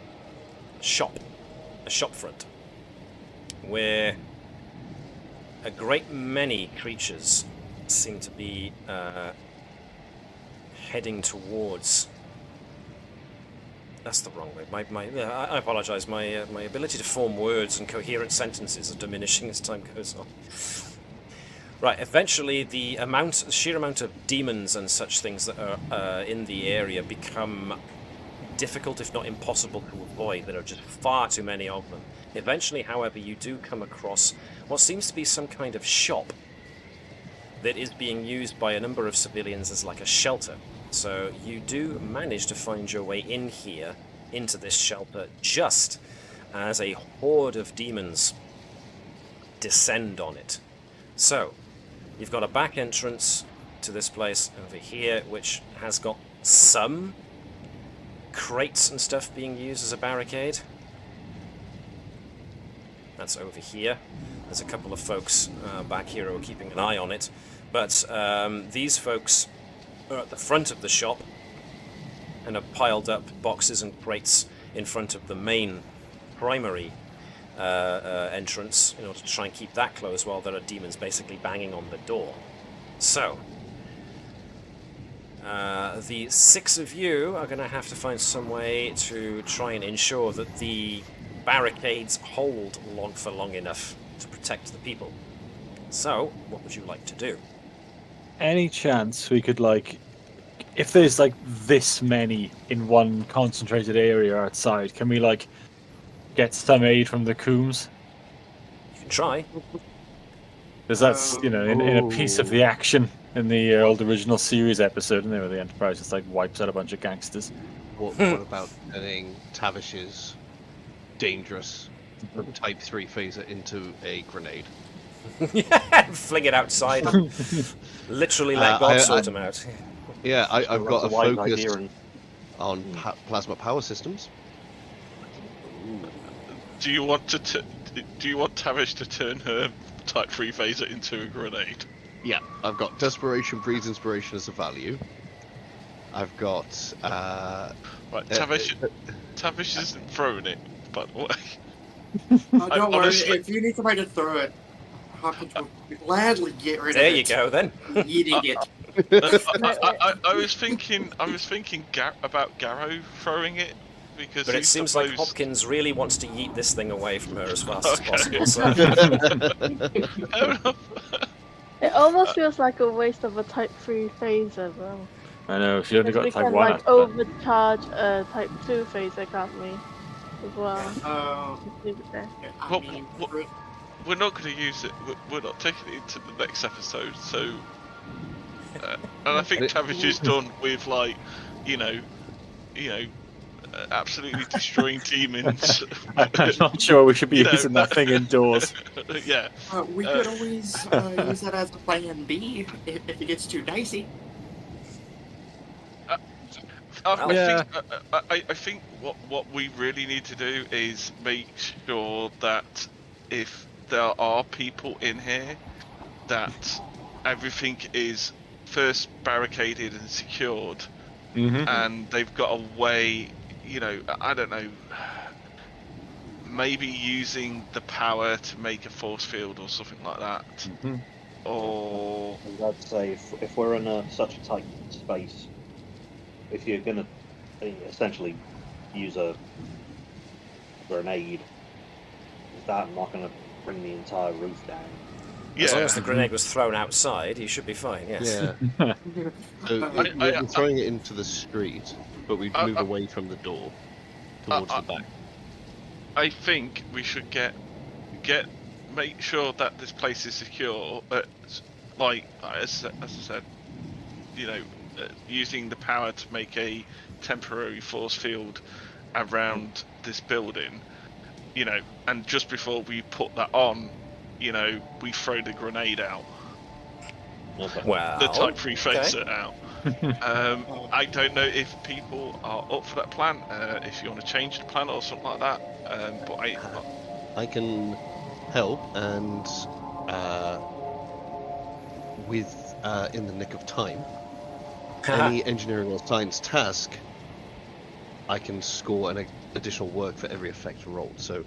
shopfront, where a great many creatures seem to be heading towards. That's the wrong way. I apologise. My ability to form words and coherent sentences is diminishing as time goes on. Right. Eventually, the sheer amount of demons and such things that are in the area become difficult, if not impossible, to avoid. There are just far too many of them. Eventually, however, you do come across what seems to be some kind of shop that is being used by a number of civilians as like a shelter. So you do manage to find your way in here, into this shelter, just as a horde of demons descend on it. So, you've got a back entrance to this place over here, which has got some crates and stuff being used as a barricade. That's over here. There's a couple of folks back here who are keeping an eye on it. But these folks are at the front of the shop and have piled up boxes and crates in front of the main primary entrance in order to try and keep that closed while there are demons basically banging on the door. So, the 6 of you are going to have to find some way to try and ensure that the barricades hold for long enough to protect the people. So, what would you like to do? Any chance we could, like, if there's like this many in one concentrated area outside, can we like get some aid from the Coombs? You can try. Because that's, in a piece of the action in the old original series episode, and where the Enterprise just like wipes out a bunch of gangsters. What about turning Tavish's dangerous Type 3 phaser into a grenade? Fling it outside. Literally let God sort them out. Yeah, I've got a focus on plasma power systems. Do you want Tavish to turn her Type 3 phaser into a grenade? Yeah, I've got desperation breeds inspiration as a value. I've got Tavish isn't throwing it, by the way. Don't worry, if you need somebody to throw it, Hopkins will gladly get rid of it. There you go, then. Eating it. I was thinking about Garrow throwing it, because. But it seems like Hopkins really wants to yeet this thing away from her as fast as possible. So. It almost feels like a waste of a Type 3 phaser, though. I know, she only got we Type can 1. like overcharge a Type 2 phaser, can't we? As well. Leave it there. We're not going to use it. We're not taking it into the next episode. So, and I think Tavish is done with absolutely destroying demons. I'm not sure we should be using that thing indoors. Yeah. We could always use that as a plan B if it gets too dicey. I think what we really need to do is make sure that if there are people in here, that everything is first barricaded and secured, and they've got a way, I don't know, maybe using the power to make a force field or something like that. Or I'd say if we're in such a tight space, if you're going to essentially use a grenade, is that not going to bring the entire roof down? Yeah. As long as the grenade was thrown outside, you should be fine, yes. Yeah. So we're throwing it into the street, but we'd move away from the door towards the back. I think we should make sure that this place is secure, like as I said, using the power to make a temporary force field around this building, and just before we put that on, we throw the grenade out. Okay. Well, the Type 3 phaser out. I don't know if people are up for that plan. If you want to change the plan or something like that. But I can help, and with in the nick of time, any engineering or science task, I can score an additional work for every effect rolled. So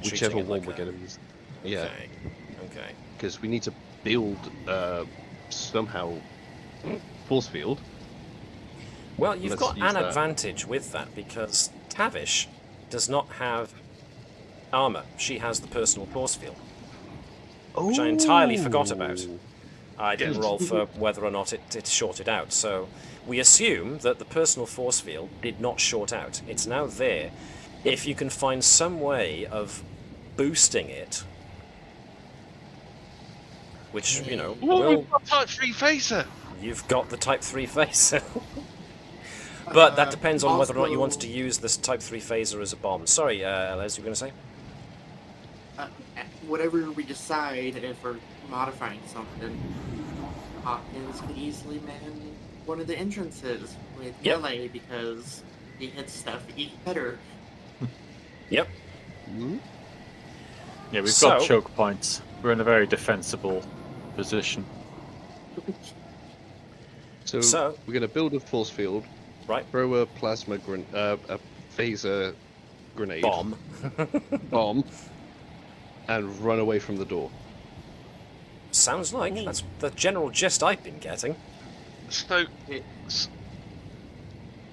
whichever one we're going to use. Yeah. Okay. Because we need to build somehow force field. Well, you've got an advantage with that because Tavish does not have armor. She has the personal force field, which I entirely forgot about. I didn't roll for whether or not it shorted out, so we assume that the personal force field did not short out. It's now there. If you can find some way of boosting it, which, you know, we've got Type 3 phaser! You've got the Type 3 phaser. But that depends on whether or not you wanted to use this Type 3 phaser as a bomb. Sorry, Les, you were going to say? Whatever we decide, if we're modifying something, Hopkins could easily man one of the entrances with melee because he hits stuff even better. Yep. Mm-hmm. Yeah, we've got choke points. We're in a very defensible position. So we're going to build a force field, right? Throw a plasma a phaser grenade, bomb, and run away from the door. Sounds like that's the general gist I've been getting. So,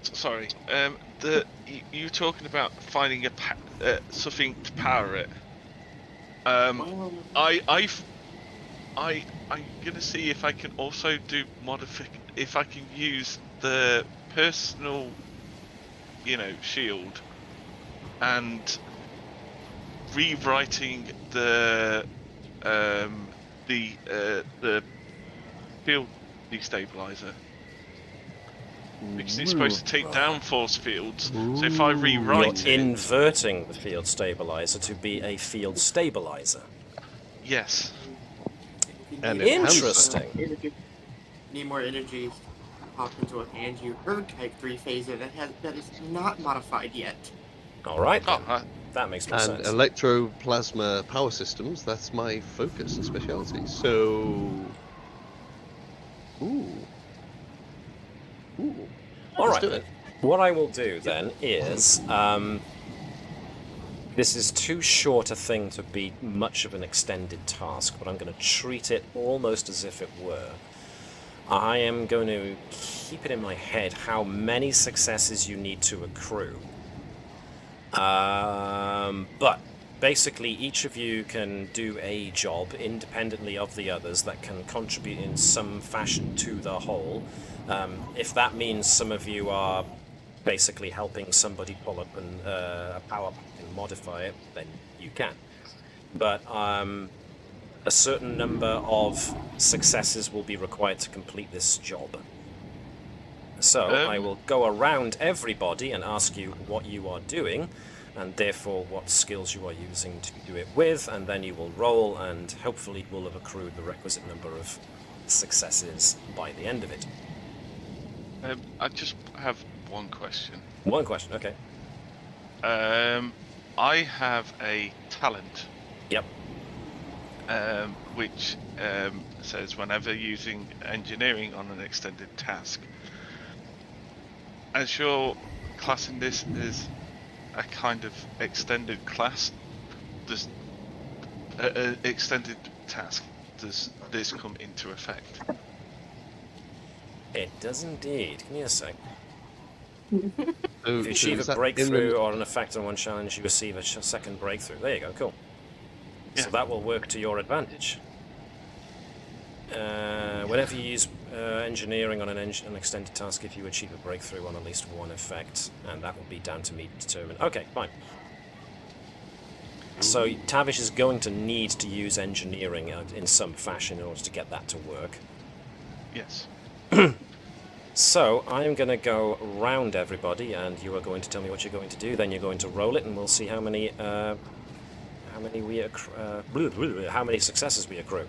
sorry. You talking about finding something to power it? I'm gonna see if I can also do if I can use the personal, shield, and rewriting the field destabilizer, because it's supposed to take down force fields. So if I rewrite You're inverting the field stabilizer to be a field stabilizer. Yes. And interesting. Need more energy. Hopkins will hand you her Type 3 phaser that is not modified yet. All right. That makes more sense. And electroplasma power systems, that's my focus and speciality. So... Ooh. All right, then. What I will do, then, is... this is too short a thing to be much of an extended task, but I'm going to treat it almost as if it were. I am going to keep it in my head how many successes you need to accrue. But basically each of you can do a job independently of the others that can contribute in some fashion to the whole. If that means some of you are basically helping somebody pull up a power pack and modify it, then you can. But a certain number of successes will be required to complete this job. So I will go around everybody and ask you what you are doing, and therefore what skills you are using to do it with, and then you will roll, and hopefully will have accrued the requisite number of successes by the end of it. I just have one question. One question, okay. I have a talent. Yep. Which says whenever using engineering on an extended task. As you're classing this as a kind of extended class, does extended task, does this come into effect? It does indeed. Give me a sec. So, if you achieve a breakthrough or an effect on one challenge, you receive a second breakthrough. There you go, cool. Yeah. So that will work to your advantage. Whenever you use engineering on an extended task, if you achieve a breakthrough on at least one effect, and that will be down to me to determine. Okay, fine. So Tavish is going to need to use engineering in some fashion in order to get that to work. Yes. So I'm going to go round everybody, and you are going to tell me what you're going to do. Then you're going to roll it, and we'll see how many successes we accrue.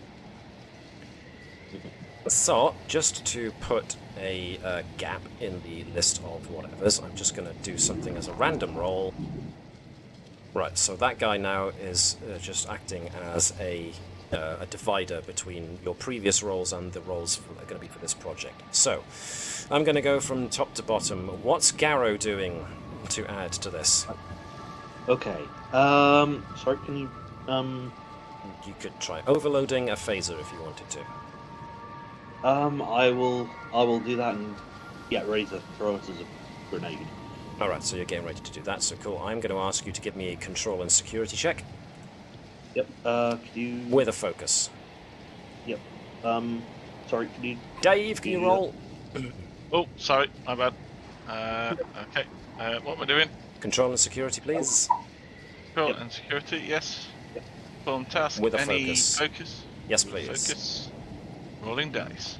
So, just to put a gap in the list of whatevers, I'm just going to do something as a random roll. Right, so that guy now is just acting as a divider between your previous rolls and the rolls that are going to be for this project. So, I'm going to go from top to bottom. What's Garrow doing to add to this? Okay. Sorry, can you... You could try overloading a phaser if you wanted to. I will do that and get ready to throw it as a grenade. Alright, so you're getting ready to do that, so cool. I'm going to ask you to give me a control and security check. Yep, could you... With a focus. Yep. Sorry, can you... Dave, can you roll? Oh, sorry, my bad. Okay, what am I doing? Control and security, please. Control and security, yes. Perform task. With a Any focus. Yes, please. Focus. Rolling dice.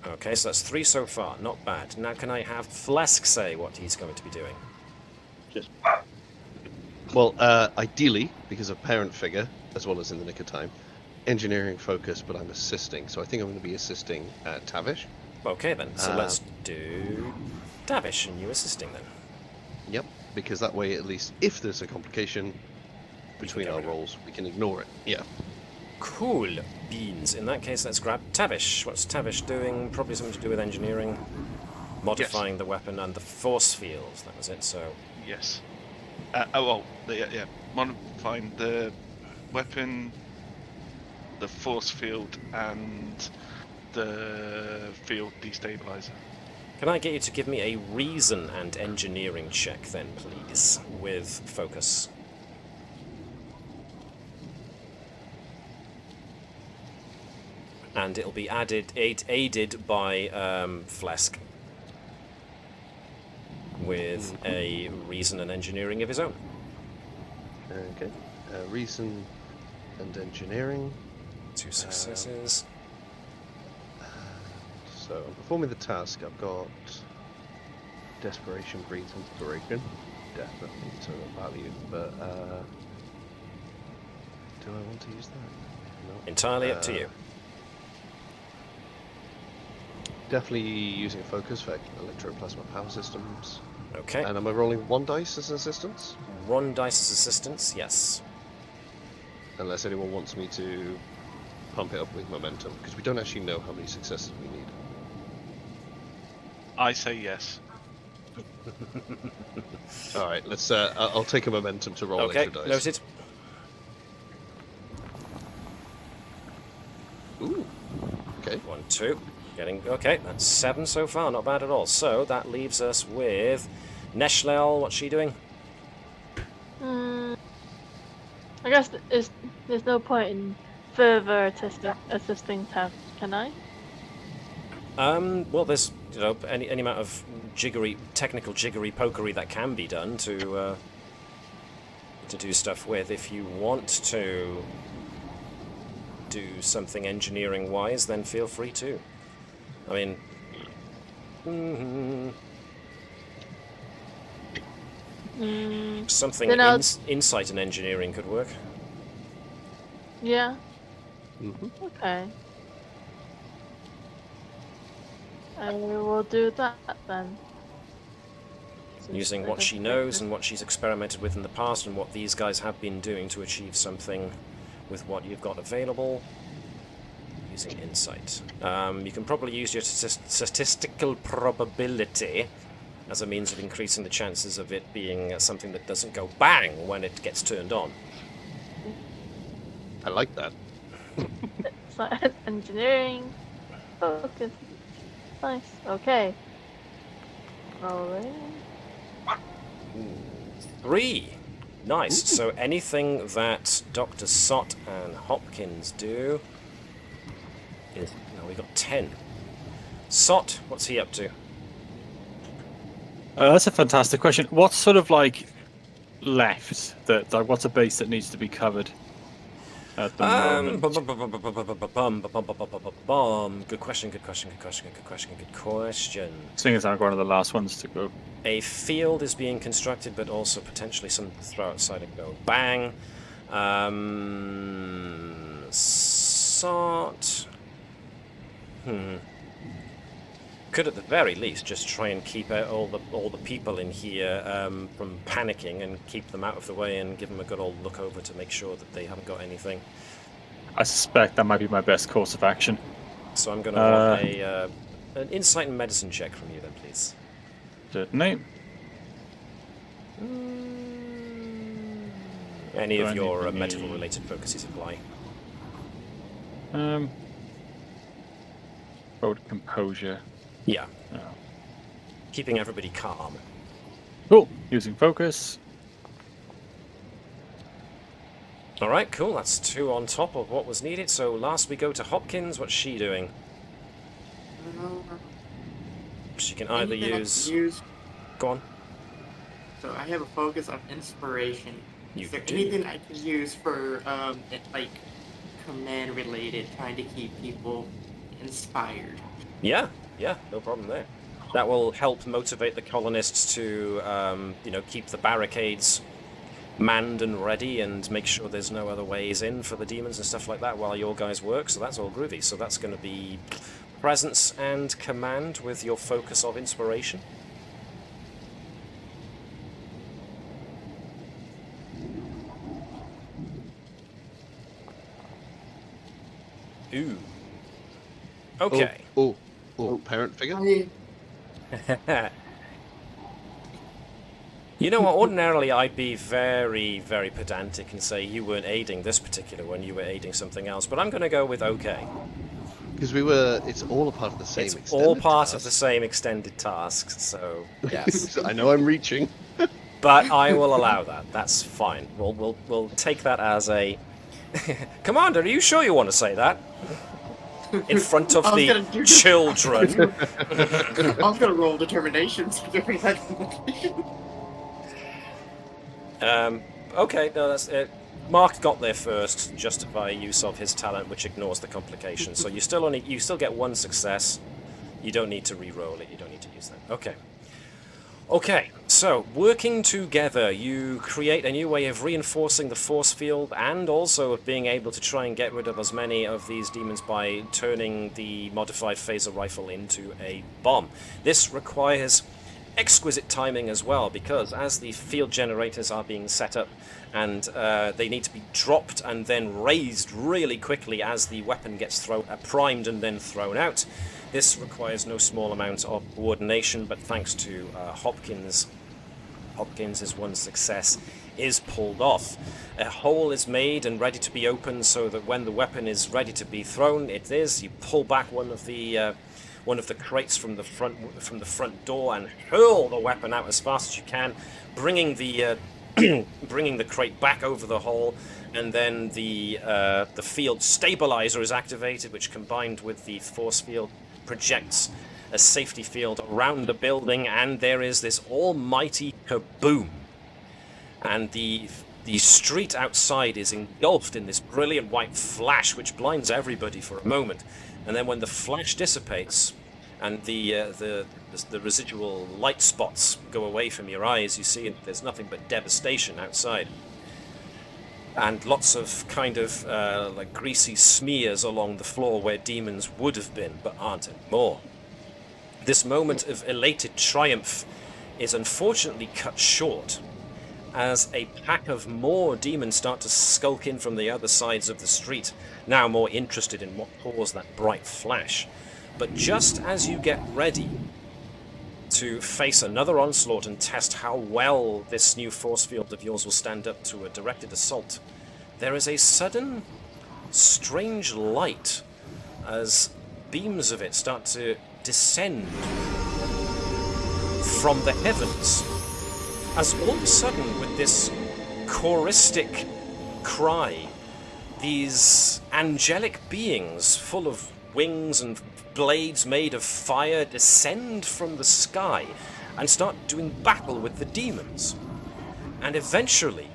Okay, so that's 3 so far. Not bad. Now can I have Phlesc say what he's going to be doing? Just... Well, ideally, because of parent figure, as well as in the nick of time, engineering focus, but I'm assisting, so I think I'm going to be assisting Tavish. Okay then, so let's do Tavish and you assisting then. Yep, because that way, at least, if there's a complication between our roles, we can ignore it. Yeah. Cool beans. In that case, let's grab Tavish. What's Tavish doing? Probably something to do with engineering, modifying the weapon and the force fields. That was it. So yes. Modifying the weapon, the force field, and the field destabilizer. Can I get you to give me a reason and engineering check then, please, with focus? And it'll be aided by Phlesc with a reason and engineering of his own. Okay. Reason and engineering. 2 successes. So I'm performing the task. I've got desperation breeds inspiration. Definitely to value, but do I want to use that? No. Entirely up to you. Definitely using focus for electroplasma power systems. Okay. And am I rolling 1 dice as assistance? 1 dice as assistance, yes. Unless anyone wants me to pump it up with momentum, because we don't actually know how many successes we need. I say yes. Alright, let's. I'll take a momentum to roll Okay, extra dice. noted. Ooh. Okay. 1, 2. Okay, that's 7 so far, not bad at all. So that leaves us with Neshlel. What's she doing? I guess there's no point in further assisting Tav, can I? Well, there's any amount of technical jiggery pokery that can be done to do stuff with. If you want to do something engineering wise, then feel free to. I mean, something insight and engineering could work. Yeah. Mm-hmm. Okay. I will do that then. Using what she knows and what she's experimented with in the past and what these guys have been doing to achieve something with what you've got available. Using insight. You can probably use your statistical probability as a means of increasing the chances of it being something that doesn't go bang when it gets turned on. I like that. Engineering. Focus. Nice. Okay. Rolling. 3. Nice. Ooh. So anything that Dr. Sott and Hopkins do is... No, we got 10. Sott, what's he up to? That's a fantastic question. What's sort of like left? What's a base that needs to be covered at the moment? Good question. Seeing as I'm one of the last ones to go. A field is being constructed, but also potentially something to throw outside and go bang. Sott Could at the very least just try and keep out all the people in here from panicking and keep them out of the way and give them a good old look over to make sure that they haven't got anything. I suspect that might be my best course of action. So I'm going to want an insight and medicine check from you then, please. Certainly. Any of your medical-related focuses apply. Road composure. Yeah. Keeping everybody calm. Cool. Using focus. All right, cool. That's 2 on top of what was needed. So last we go to Hopkins. What's she doing? She can either use... Go on. So I have a focus on inspiration. Is there do. anything I can use for, like, command-related, trying to keep people inspired? Yeah, no problem there. That will help motivate the colonists to, keep the barricades manned and ready and make sure there's no other ways in for the demons and stuff like that while your guys work, so that's all groovy. So that's going to be presence and command with your focus of inspiration. Ooh. Okay. Oh, parent figure? You know what, ordinarily I'd be very, very pedantic and say you weren't aiding this particular one, you were aiding something else, but I'm going to go with okay. Because it's all a part of the same extended task. It's all part of the same extended task, so yes. I know I'm reaching. But I will allow that, that's fine. We'll take that as a... Commander, are you sure you want to say that? In front of the children. I was going to roll determination during that. Okay, no, that's it. Mark got there first to justify use of his talent, which ignores the complications. So you still get 1 success. You don't need to re-roll it. You don't need to use that. Okay. Okay, so working together, you create a new way of reinforcing the force field and also of being able to try and get rid of as many of these demons by turning the modified phaser rifle into a bomb. This requires exquisite timing as well, because as the field generators are being set up and they need to be dropped and then raised really quickly as the weapon gets primed and then thrown out. This requires no small amount of coordination, but thanks to Hopkins' 1 success is pulled off. A hole is made and ready to be opened so that when the weapon is ready to be thrown, it is. You pull back one of the crates from the front door and hurl the weapon out as fast as you can, bringing the crate back over the hole, and then the field stabilizer is activated, which combined with the force field projects a safety field around the building, and there is this almighty kaboom. And the street outside is engulfed in this brilliant white flash which blinds everybody for a moment. And then when the flash dissipates and the residual light spots go away from your eyes, you see there's nothing but devastation outside. And lots of kind of like greasy smears along the floor where demons would have been but aren't anymore. This moment of elated triumph is unfortunately cut short as a pack of more demons start to skulk in from the other sides of the street, now more interested in what caused that bright flash. But just as you get ready to face another onslaught and test how well this new force field of yours will stand up to a directed assault, there is a sudden strange light as beams of it start to descend from the heavens. As all of a sudden, with this choristic cry, these angelic beings full of wings and blades made of fire descend from the sky and start doing battle with the demons. And eventually,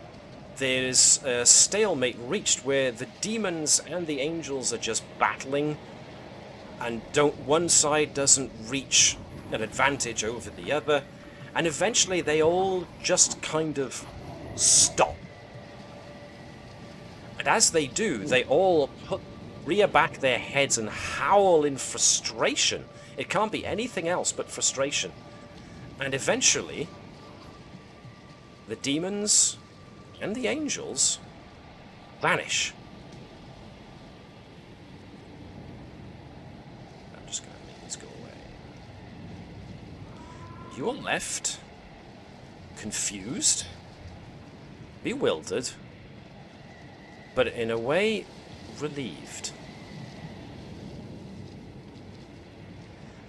there's a stalemate reached where the demons and the angels are just battling, and one side doesn't reach an advantage over the other, and eventually they all just kind of stop. And as they do, they all put rear back their heads and howl in frustration. It can't be anything else but frustration. And eventually, the demons and the angels vanish. I'm just going to make these go away. You're left confused, bewildered, but in a way, relieved.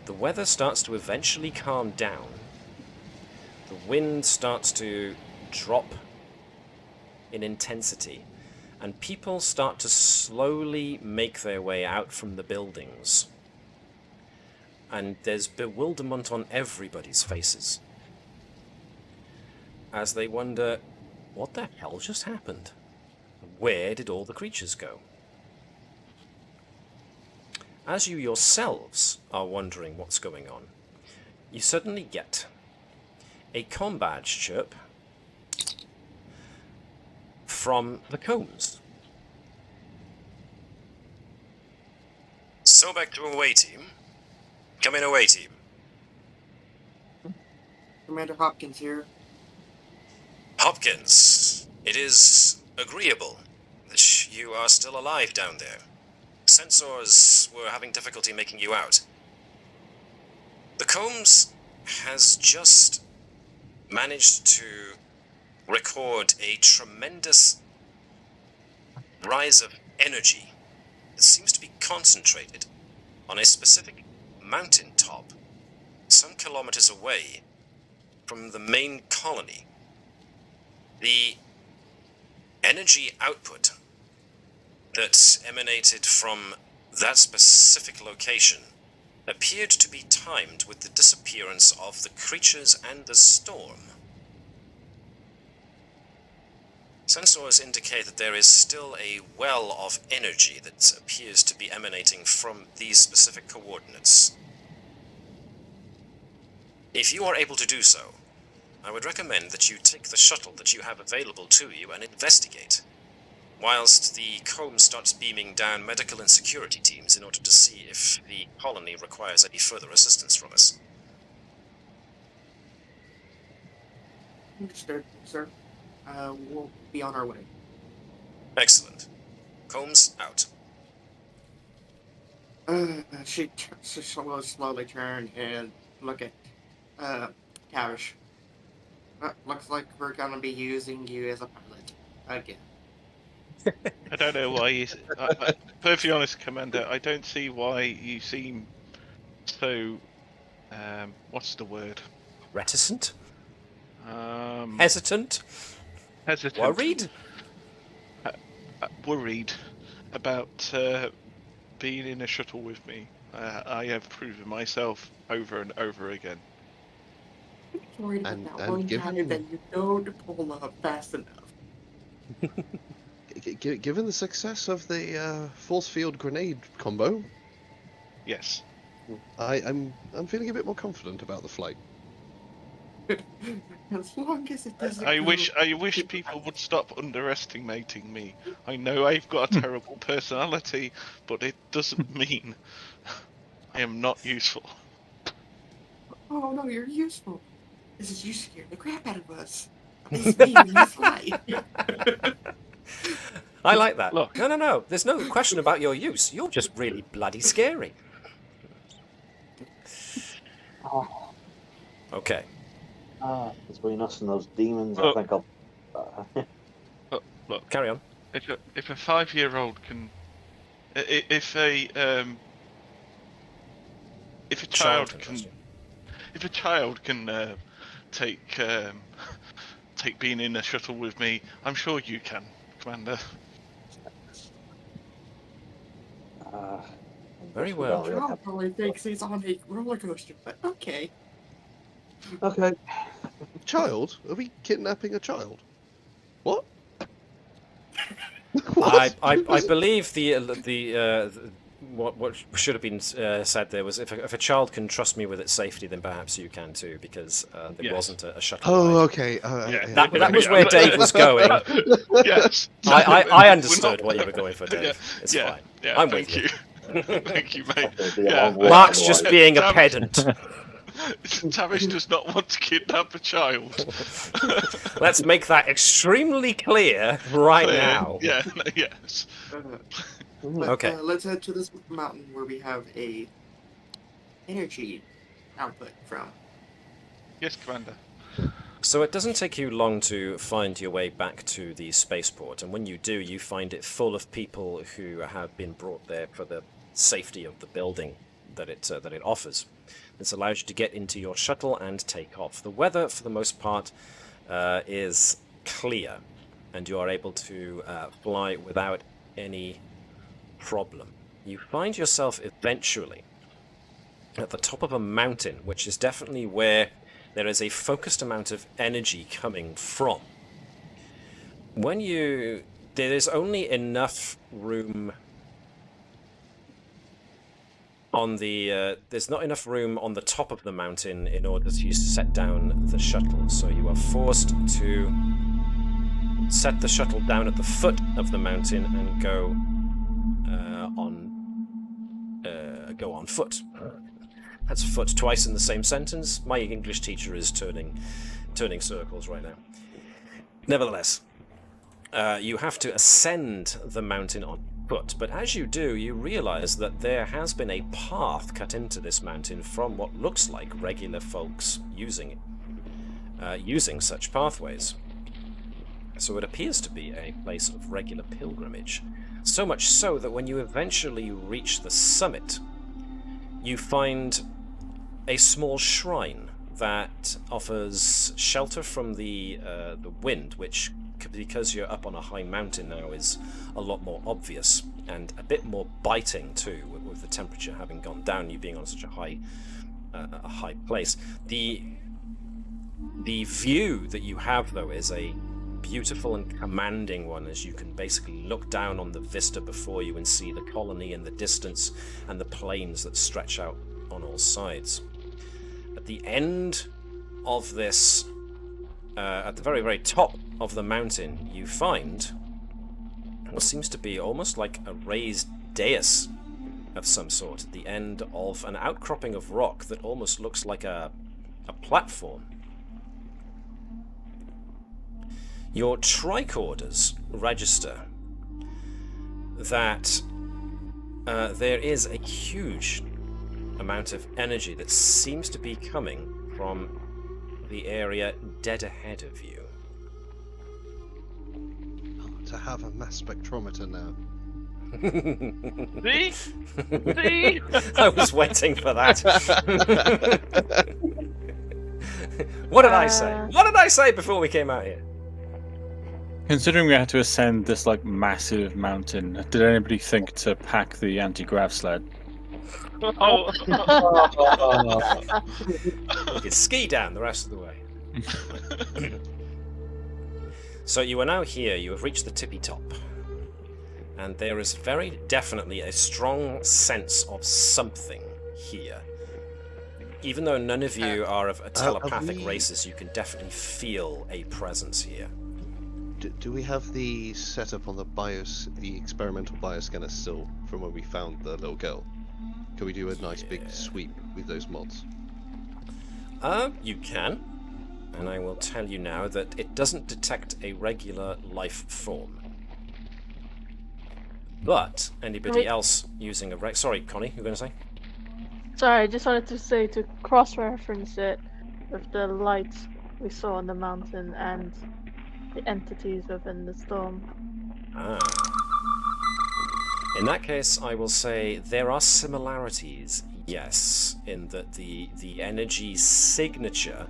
The weather starts to eventually calm down. The wind starts to drop in intensity, and people start to slowly make their way out from the buildings. And there's bewilderment on everybody's faces as they wonder, what the hell just happened? Where did all the creatures go? As you yourselves are wondering what's going on, you suddenly get a comm badge chirp from the combs. So back to away team. Come in away team. Commander Hopkins here. Hopkins, it is agreeable that you are still alive down there. Sensors were having difficulty making you out. The Combs has just managed to record a tremendous rise of energy that seems to be concentrated on a specific mountain top some kilometers away from the main colony. The energy output that emanated from that specific location appeared to be timed with the disappearance of the creatures and the storm. Sensors indicate that there is still a well of energy that appears to be emanating from these specific coordinates. If you are able to do so, I would recommend that you take the shuttle that you have available to you and investigate, whilst the comb starts beaming down medical and security teams in order to see if the colony requires any further assistance from us. Understood, sir. We'll be on our way. Excellent. Combs out. She will slowly turn and look at Kavish. Looks like we're gonna be using you as a pilot again. I don't know why you... perfectly honest, Commander, I don't see why you seem so... what's the word? Reticent? Hesitant? Hesitant. Worried? Worried about being in a shuttle with me. I have proven myself over and over again. Worried about that one guy that you don't pull up fast enough. Given the success of the force field grenade combo, yes, I'm feeling a bit more confident about the flight. As long as it doesn't. I wish people would stop underestimating me. I know I've got a terrible personality, but it doesn't mean I am not useful. Oh no, you're useful. This is you scared the crap out of us. This being this light. I like that. Look. No. There's no question about your use. You're just really bloody scary. Okay. Between us and those demons, I think I'll... Look. Carry on. If a 5-year-old can... If a child can take being in a shuttle with me, I'm sure you can, Commander. Very well. John probably thinks he's on a roller coaster, but okay. Okay. Child? Are we kidnapping a child? What? I believe the what should have been said there was, if a child can trust me with its safety, then perhaps you can too, because there wasn't a shuttle. Oh, ride. okay. That was where Dave was going. Yes. I understood what you were going for, Dave. It's fine. Yeah, I'm with you. Thank you, mate. Mark's just being a pedant. Tavish does not want to kidnap a child. Let's make that extremely clear right now. Yeah, yes. Okay. Let's head to this mountain where we have a energy output from. Yes, Commander. So it doesn't take you long to find your way back to the spaceport, and when you do, you find it full of people who have been brought there for the safety of the building that it offers. This allows you to get into your shuttle and take off. The weather, for the most part, is clear, and you are able to fly without any problem. You find yourself eventually at the top of a mountain, which is definitely where there is a focused amount of energy coming from. There is only enough room on the there's not enough room on the top of the mountain in order to set down the shuttle, so you are forced to set the shuttle down at the foot of the mountain and go on foot. That's foot twice in the same sentence. My English teacher is turning circles right now. Nevertheless, you have to ascend the mountain on foot, but as you do, you realize that there has been a path cut into this mountain from what looks like regular folks using such pathways. So it appears to be a place of regular pilgrimage. So much so that when you eventually reach the summit, you find a small shrine that offers shelter from the wind, which, because you're up on a high mountain now, is a lot more obvious and a bit more biting too, with the temperature having gone down, you being on such a high place. The view that you have, though, is a beautiful and commanding one, as you can basically look down on the vista before you and see the colony in the distance and the plains that stretch out on all sides. At the end of this, at the very, very top of the mountain, you find what seems to be almost like a raised dais of some sort at the end of an outcropping of rock that almost looks like a platform. Your tricorders register that there is a huge amount of energy that seems to be coming from the area dead ahead of you. To have a mass spectrometer now. See? I was waiting for that. What did I say? What did I say before we came out here? Considering we had to ascend this massive mountain, did anybody think to pack the anti-grav sled? Oh. You can ski down the rest of the way. So you are now here, you have reached the tippy top, and there is very definitely a strong sense of something here. Even though none of you are of a telepathic races, you can definitely feel a presence here. Do we have the setup on the experimental bioscanner still from when we found the little girl? Can we do a nice big sweep with those mods? You can. And I will tell you now that it doesn't detect a regular life form. But anybody else using a... Sorry, Connie, you were going to say? Sorry, I just wanted to say to cross-reference it with the lights we saw on the mountain and the entities within the storm. In that case, I will say there are similarities, yes, in that the energy signature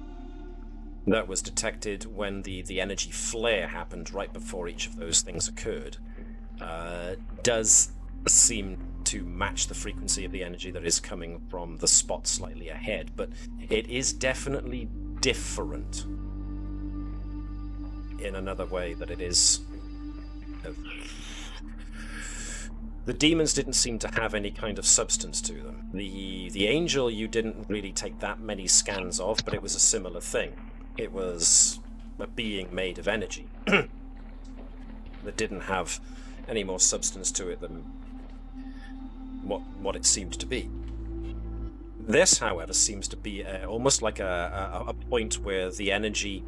that was detected when the energy flare happened right before each of those things occurred does seem to match the frequency of the energy that is coming from the spot slightly ahead, but it is definitely different in another way that it is The demons didn't seem to have any kind of substance to them. The angel you didn't really take that many scans of, but it was a similar thing. It was a being made of energy that didn't have any more substance to it than what it seemed to be. This, however, seems to be almost like a point where the energy,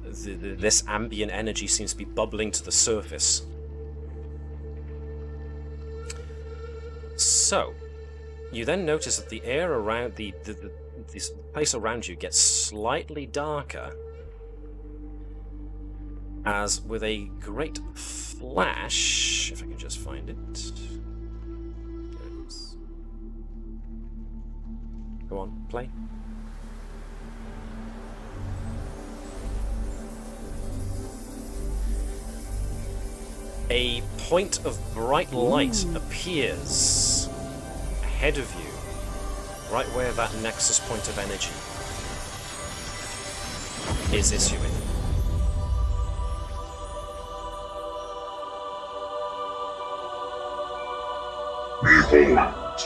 this ambient energy seems to be bubbling to the surface. So, you then notice that the air around this place around you gets slightly darker, as with a great flash, if I can just find it. There it is. Go on, play. A point of bright light appears ahead of you, right where that nexus point of energy is issuing. Behold,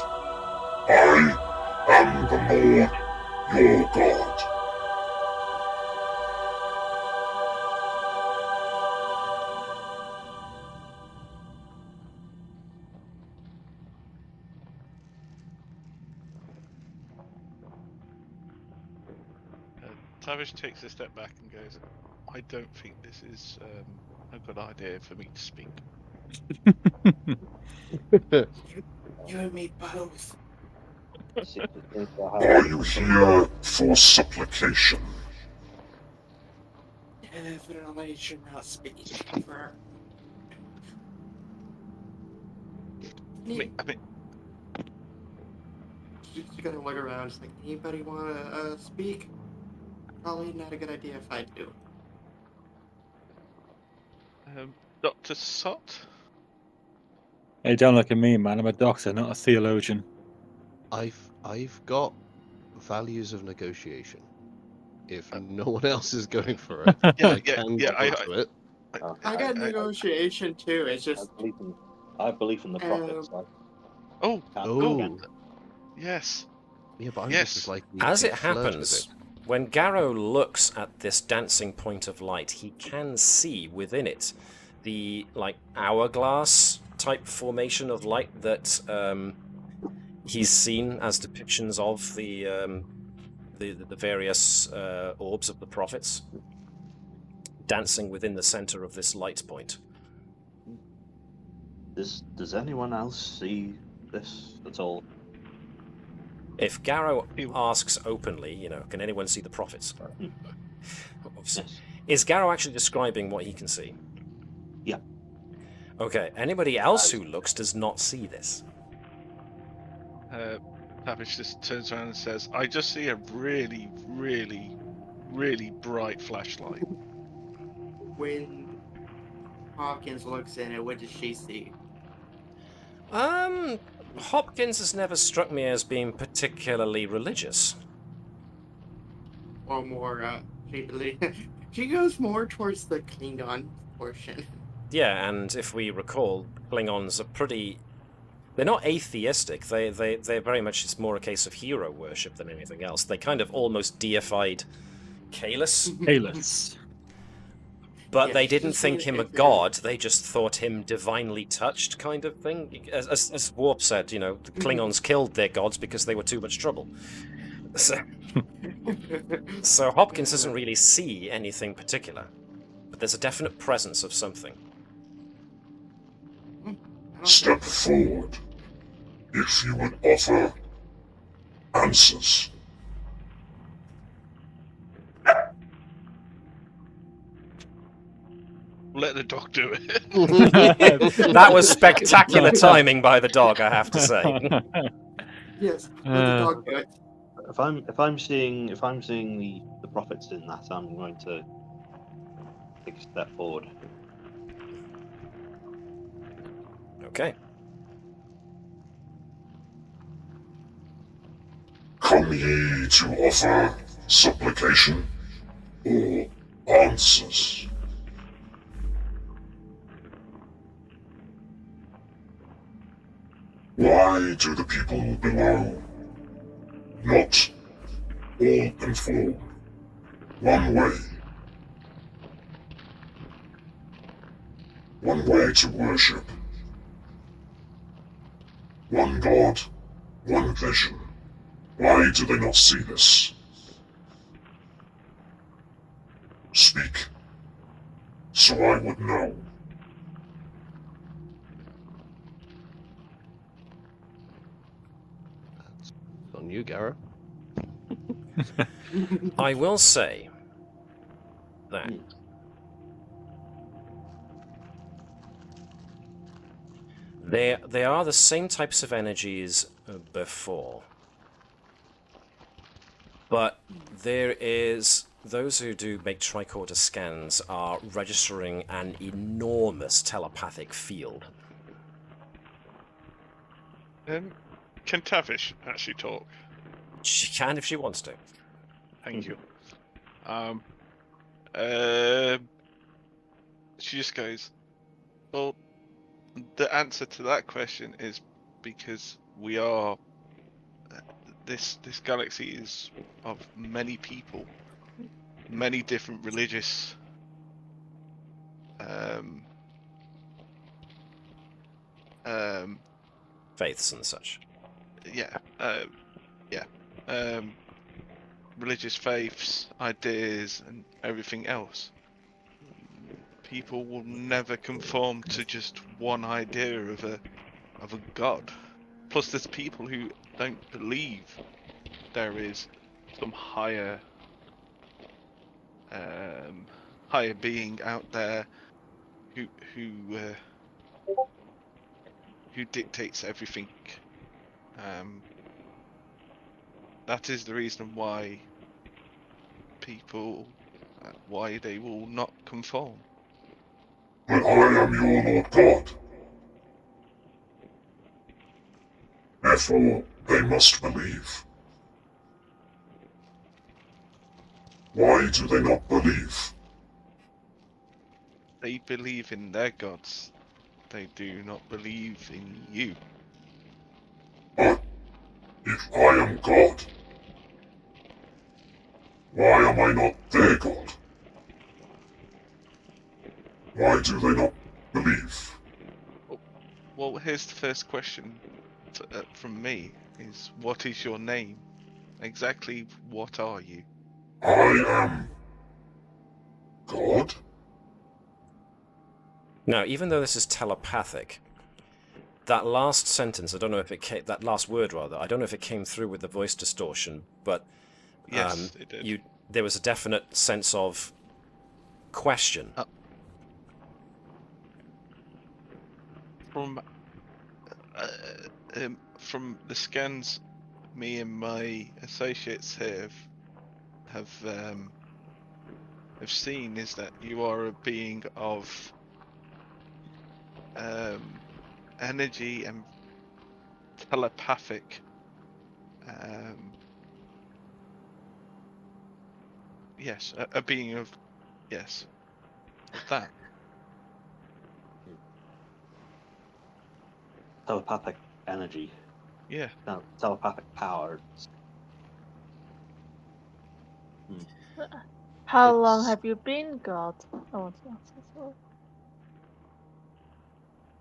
I am the Lord, your God. Tavish takes a step back and goes, I don't think this is a good idea for me to speak. You and me both. Are you here for supplication? Definitely should not speak for... I mean, She's gonna look around. She's like, anybody wanna speak? Probably not a good idea if I do. Dr. Sott? Hey, don't look at me, man. I'm a doctor, not a theologian. I've got values of negotiation. If no one else is going for it, I can go to it. I got negotiation too. It's just I have belief in the prophets. Yes. Yeah, but I'm just like as it happens, when Gerkow looks at this dancing point of light, he can see within it the hourglass type formation of light that he's seen as depictions of the various orbs of the prophets dancing within the center of this light point. Does anyone else see this at all? If Gerkow asks openly, can anyone see the prophets? Yes. Is Gerkow actually describing what he can see? Yeah. Okay, anybody else who looks does not see this. Tavish just turns around and says, I just see a really, really, really bright flashlight. when Hopkins looks in it, what does she see? Hopkins has never struck me as being particularly religious. Or more, she goes more towards the Klingon portion. Yeah, and if we recall, Klingons are pretty... They're not atheistic. They're very much, it's more a case of hero worship than anything else. They kind of almost deified Kalis. But they didn't think him a god, they just thought him divinely touched, kind of thing. As Warp said, the Klingons killed their gods because they were too much trouble. So Hopkins doesn't really see anything particular, but there's a definite presence of something. Step forward, if you would offer answers. Let the dog do it. That was spectacular timing by the dog, I have to say. Yes, let the dog do it. If I'm seeing the prophets in that, I'm going to take a step forward. Okay. Come ye to offer supplication or answers? Why do the people below not all conform one way? One way to worship. One God, one vision. Why do they not see this? Speak, so I would know. That's on you, Garrow. I will say that they are the same types of energies before, but there is those who do make tricorder scans are registering an enormous telepathic field. Can Tavish actually talk? She can if she wants to. Thank you. She just goes, well, the answer to that question is because we are. This galaxy is of many people, many different religious. Faiths and such. Religious faiths, ideas, and everything else. People will never conform to just one idea of a god. Plus, there's people who don't believe there is some higher being out there who dictates everything. That is the reason why why they will not conform. But I am your Lord God. Therefore, they must believe. Why do they not believe? They believe in their gods. They do not believe in you. But if I am God, why am I not their God? Why do they not believe? Well, here's the first question from me, is what is your name? Exactly what are you? I am God? Now, even though this is telepathic, that last sentence, I don't know if it came, that last word rather, I don't know if it came through with the voice distortion, but yes, it did. There was a definite sense of question. From the scans me and my associates have seen, is that you are a being of energy and telepathic yes, a being of that. Telepathic energy. Yeah. Telepathic power. How long have you been God? I want to ask as well.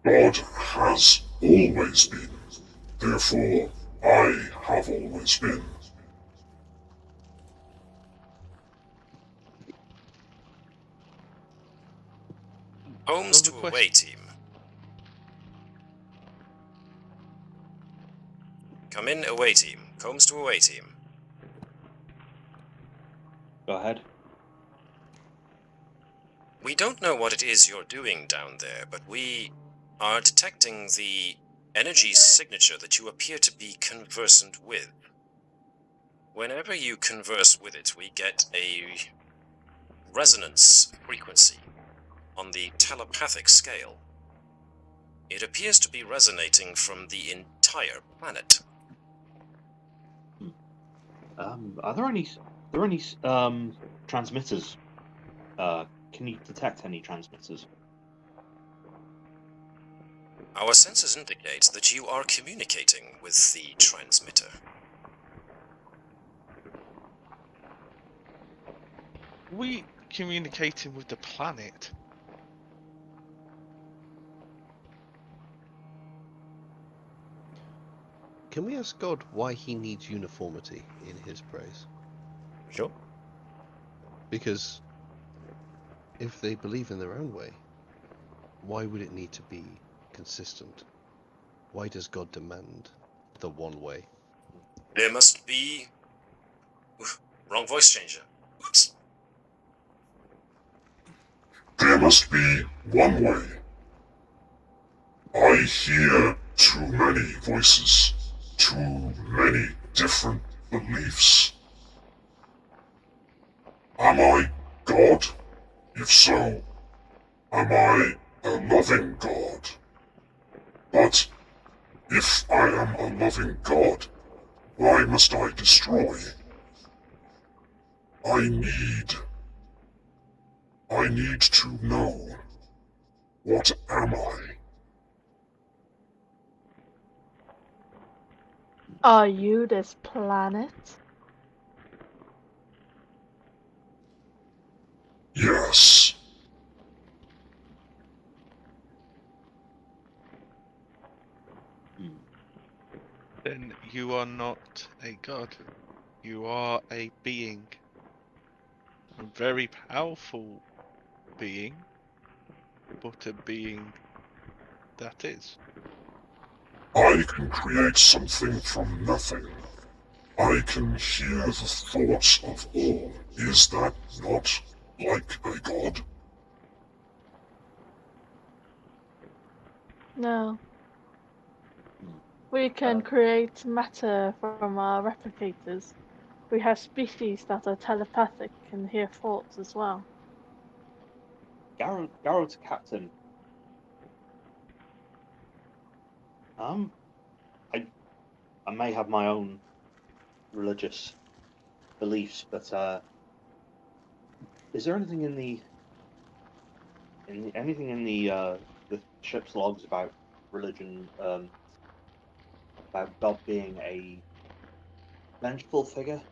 God has always been. Therefore, I have always been. Holmes to away team. Come in, away team. Combs to away team. Go ahead. We don't know what it is you're doing down there, but we are detecting the energy signature that you appear to be conversant with. Whenever you converse with it, we get a resonance frequency on the telepathic scale. It appears to be resonating from the entire planet. Are there any transmitters? Can you detect any transmitters? Our sensors indicate that you are communicating with the transmitter. We communicating with the planet. Can we ask God why he needs uniformity in his praise? Sure. Because if they believe in their own way, why would it need to be consistent? Why does God demand the one way? There must be... Wrong voice changer. Whoops. There must be one way. I hear too many voices, too many different beliefs. Am I God? If so, am I a loving God? But if I am a loving God, why must I destroy? I need to know. What am I? Are you this planet? Yes. Then you are not a god. You are a being. A very powerful being, but a being that is. I can create something from nothing. I can hear the thoughts of all. Is that not like a god? No. We can create matter from our replicators. We have species that are telepathic and hear thoughts as well. Garrod's captain. I may have my own religious beliefs, but is there anything in the ship's logs about religion, about God being a vengeful figure?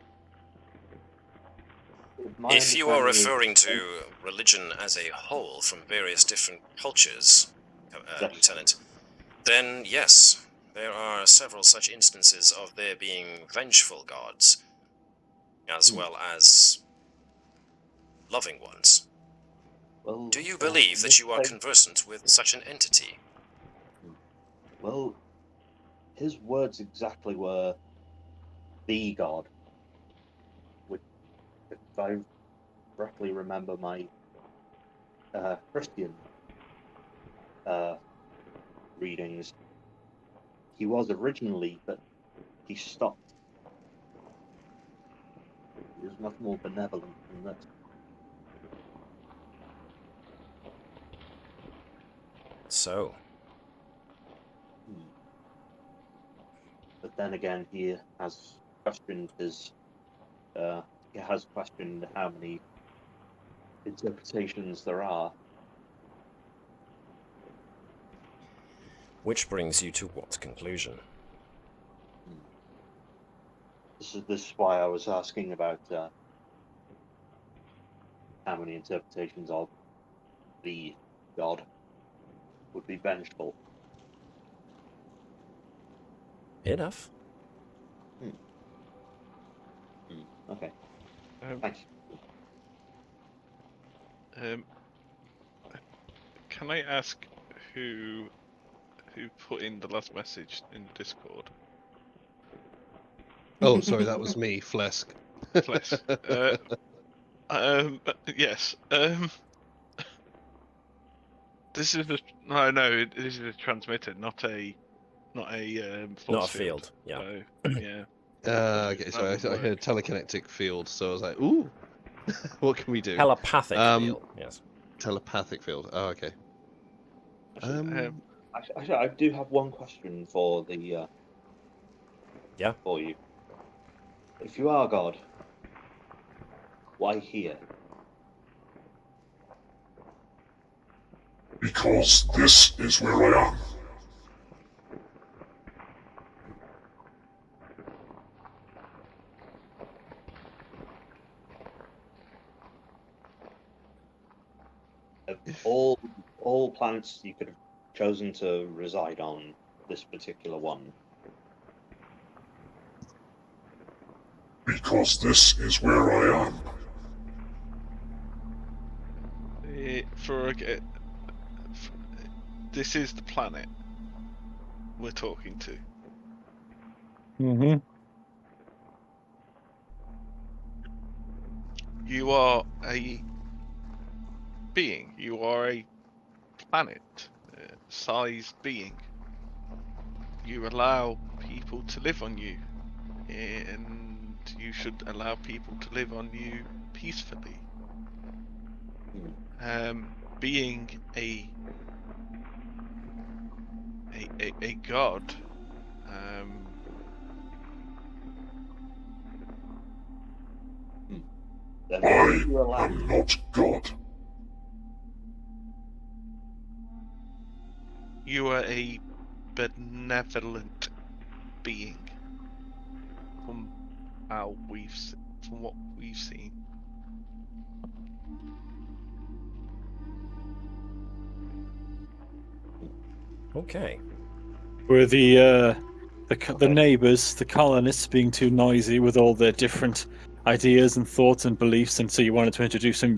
If you are referring to religion as a whole from various different cultures, Yes. Lieutenant, then yes, there are several such instances of there being vengeful gods, as well as loving ones. Well, Do you believe that you are conversant with such an entity? Well, his words exactly were the God, which, if I correctly remember my Christian readings, he was originally, but he stopped. He was much more benevolent than this. So? But then again, he has questioned how many interpretations there are. Which brings you to what conclusion? This is why I was asking about how many interpretations of the God would be vengeful. Enough. Okay. Thanks. Can I ask who put in the last message in Discord? Oh, sorry, that was me, Phlesc. Phlesc. Yes. This is this is a transmitter, not a force not a field. Yeah. So, yeah. Okay, sorry, I heard telekinetic field, so I was like, ooh, what can we do? Telepathic field, yes. Telepathic field, oh, okay. Actually, I do have one question for the for you. If you are God, why here? Because this is where I am. All planets you could have chosen to reside on, this particular one. Because this is where I am. This is the planet we're talking to. Mm-hmm. You are a being. You are a planet-sized being. You allow people to live on you, and you should allow people to live on you peacefully. Being a god, Then I why do you allow am not God. you are a benevolent being. From what we've seen. Okay. Were the neighbours, the colonists, being too noisy with all their different ideas and thoughts and beliefs, and so you wanted to introduce some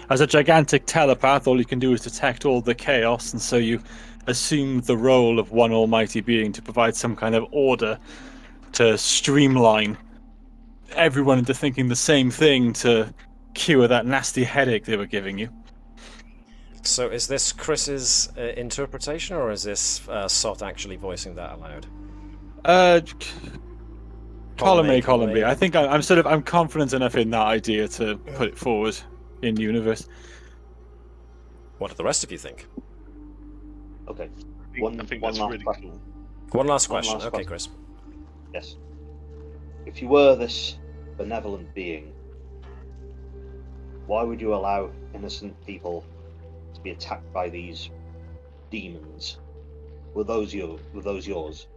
as a gigantic telepath, all you can do is detect all the chaos, and so you assumed the role of one almighty being to provide some kind of order to streamline everyone into thinking the same thing to cure that nasty headache they were giving you. So is this Chris's interpretation, or is this Sott actually voicing that aloud? Column B. I think I'm confident enough in that idea to put it forward in universe. What do the rest of you think? Okay. I think that's really cool. One last question. Okay, Chris. Yes. If you were this benevolent being, why would you allow innocent people to be attacked by these demons? Were those yours?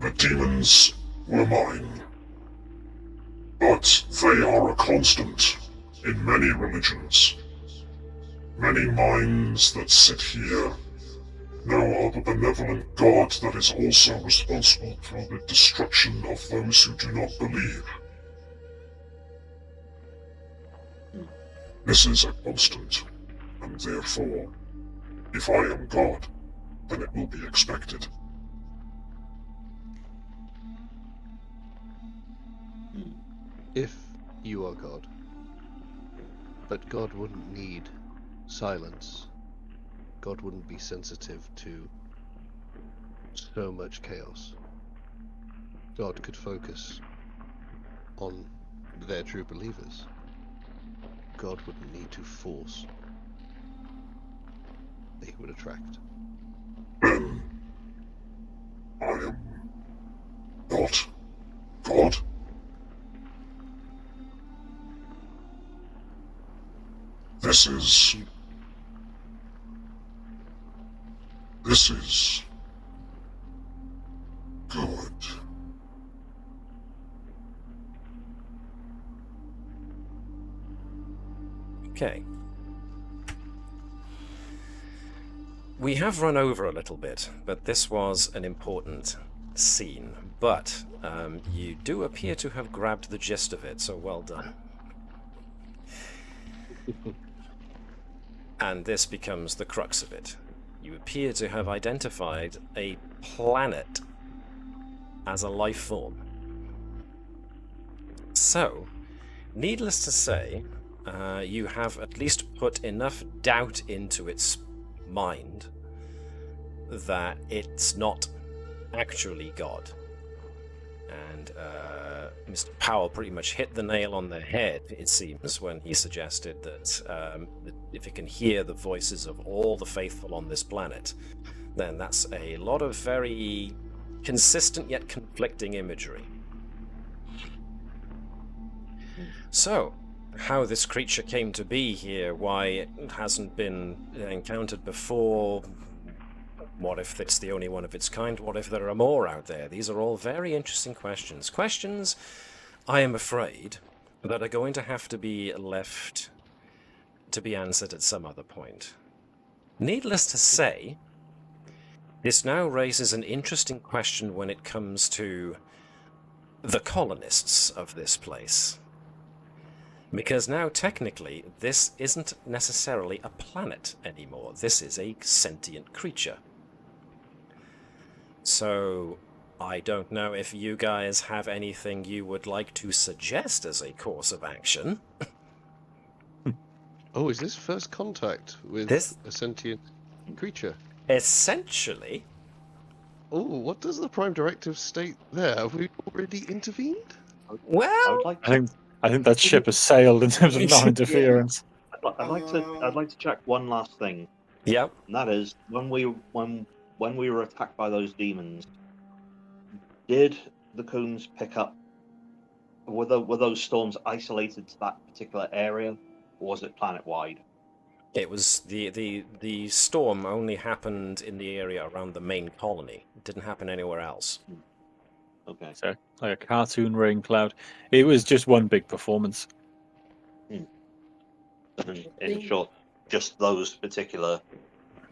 The demons were mine. But they are a constant in many religions. Many minds that sit here know of a benevolent God that is also responsible for the destruction of those who do not believe. This is a constant, and therefore, if I am God, then it will be expected. If you are God, but God wouldn't need silence. God wouldn't be sensitive to so much chaos. God could focus on their true believers. God wouldn't need to force. They would attract. Then I am not God. This is good. Okay. We have run over a little bit, but this was an important scene. But you do appear to have grabbed the gist of it, so well done. And this becomes the crux of it. You appear to have identified a planet as a life form. So, needless to say, you have at least put enough doubt into its mind that it's not actually God. And Mr. Powell pretty much hit the nail on the head, it seems, when he suggested that if it can hear the voices of all the faithful on this planet, then that's a lot of very consistent yet conflicting imagery. So, how this creature came to be here, why it hasn't been encountered before, what if it's the only one of its kind, what if there are more out there? These are all very interesting questions. Questions, I am afraid, that are going to have to be left to be answered at some other point. Needless to say, this now raises an interesting question when it comes to the colonists of this place. Because now, technically, this isn't necessarily a planet anymore. This is a sentient creature. So, I don't know if you guys have anything you would like to suggest as a course of action. Oh, is this first contact with a sentient creature? Essentially. Oh, what does the Prime Directive state there? Have we already intervened? Well, I think that ship has sailed in terms of non-interference. I'd like to check one last thing. Yeah. And that is when we were attacked by those demons, did the Coons pick up? Were those storms isolated to that particular area, or was it planet-wide? It was the storm only happened in the area around the main colony. It didn't happen anywhere else. Okay. So, like a cartoon rain cloud. It was just one big performance. In short, just those particular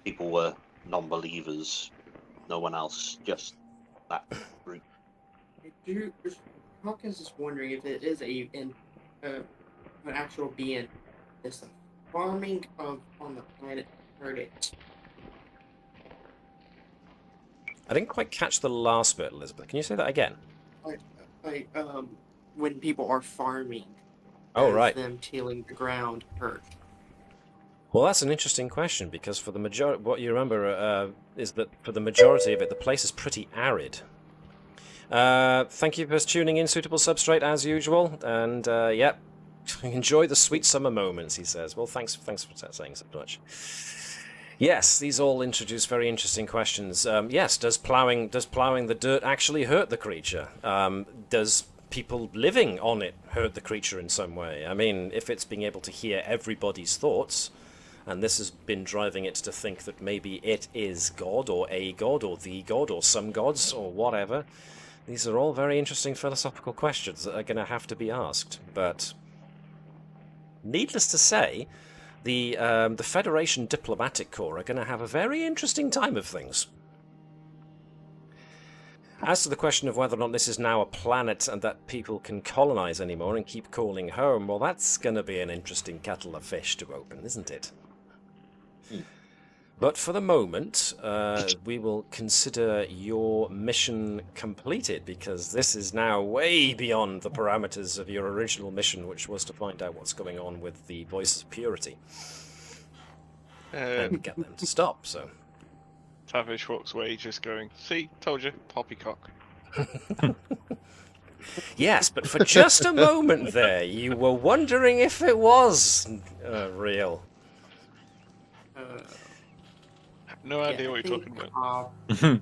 people were non-believers. No one else. Just that group. Hopkins is wondering if it is an actual being. Is the farming on the planet Earth. I didn't quite catch the last bit, Elizabeth. Can you say that again? When people are farming. Oh, right. Them tilling the ground hurt. Well, that's an interesting question, because for the majority, what you remember is that for the majority of it, the place is pretty arid. Thank you for tuning in, Suitable Substrate, as usual. And, yep, enjoy the sweet summer moments, he says. Well, thanks for saying so much. Yes, these all introduce very interesting questions. Yes, does ploughing the dirt actually hurt the creature? Does people living on it hurt the creature in some way? I mean, if it's being able to hear everybody's thoughts, and this has been driving it to think that maybe it is God, or a God, or the God, or some gods, or whatever, these are all very interesting philosophical questions that are going to have to be asked. But needless to say, the Federation Diplomatic Corps are going to have a very interesting time of things. As to the question of whether or not this is now a planet and that people can colonize anymore and keep calling home, well, that's going to be an interesting kettle of fish to open, isn't it? But for the moment, we will consider your mission completed, because this is now way beyond the parameters of your original mission, which was to find out what's going on with the Voices of Purity. And get them to stop, so... Tavish walks away just going, see, told you, poppycock. Yes, but for just a moment there, you were wondering if it was real. No idea what you're talking about.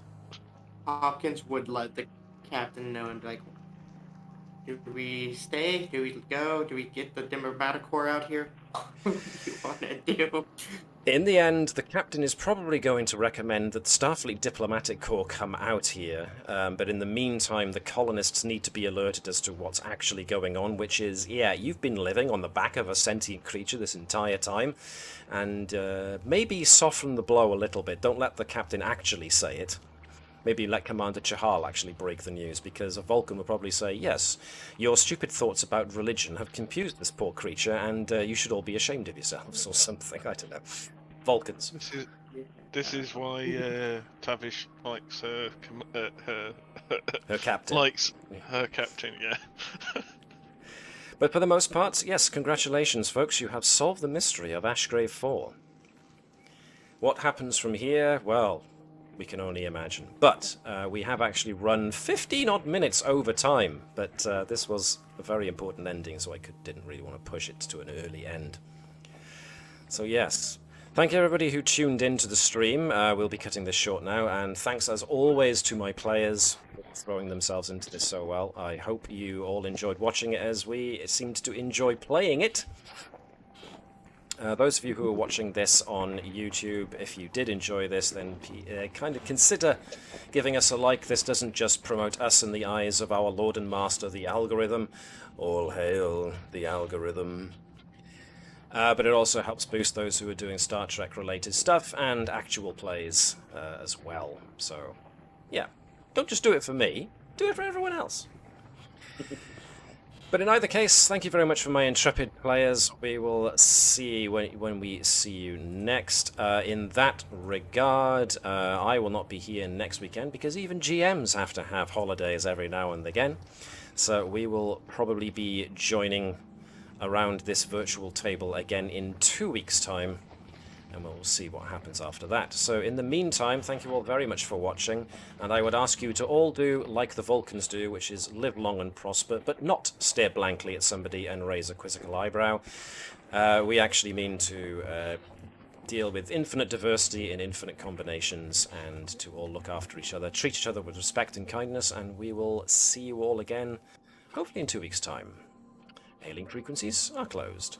Hopkins would let the captain know and be like, do we stay? Do we go? Do we get the Diplomatic Corps out here? What do you want to do? In the end, the captain is probably going to recommend that the Starfleet Diplomatic Corps come out here, but in the meantime, the colonists need to be alerted as to what's actually going on, which is, yeah, you've been living on the back of a sentient creature this entire time, and maybe soften the blow a little bit. Don't let the captain actually say it. Maybe let Commander Chahal actually break the news, because a Vulcan will probably say, yes, your stupid thoughts about religion have confused this poor creature, and you should all be ashamed of yourselves, or something, I don't know. Vulcans. This is why Tavish likes her captain. Likes her captain, yeah. But for the most part, yes, congratulations, folks. You have solved the mystery of Ashgrave IV. What happens from here? Well, we can only imagine. But we have actually run 15-odd minutes over time. But this was a very important ending, so I didn't really want to push it to an early end. So yes, thank you everybody who tuned in to the stream. We'll be cutting this short now, and thanks as always to my players for throwing themselves into this so well. I hope you all enjoyed watching it as we seemed to enjoy playing it. Those of you who are watching this on YouTube, if you did enjoy this, then kind of consider giving us a like. This doesn't just promote us in the eyes of our Lord and Master, the algorithm. All hail the algorithm. But it also helps boost those who are doing Star Trek related stuff and actual plays as well. So, yeah, don't just do it for me, do it for everyone else. But in either case, thank you very much for my intrepid players. We will see when we see you next. In that regard, I will not be here next weekend because even GMs have to have holidays every now and again. So we will probably be joining around this virtual table again in 2 weeks' time, and we'll see what happens after that. So in the meantime, thank you all very much for watching, and I would ask you to all do like the Vulcans do, which is live long and prosper, but not stare blankly at somebody and raise a quizzical eyebrow. We actually mean to deal with infinite diversity in infinite combinations, and to all look after each other, treat each other with respect and kindness, and we will see you all again, hopefully in 2 weeks' time. Hailing frequencies are closed.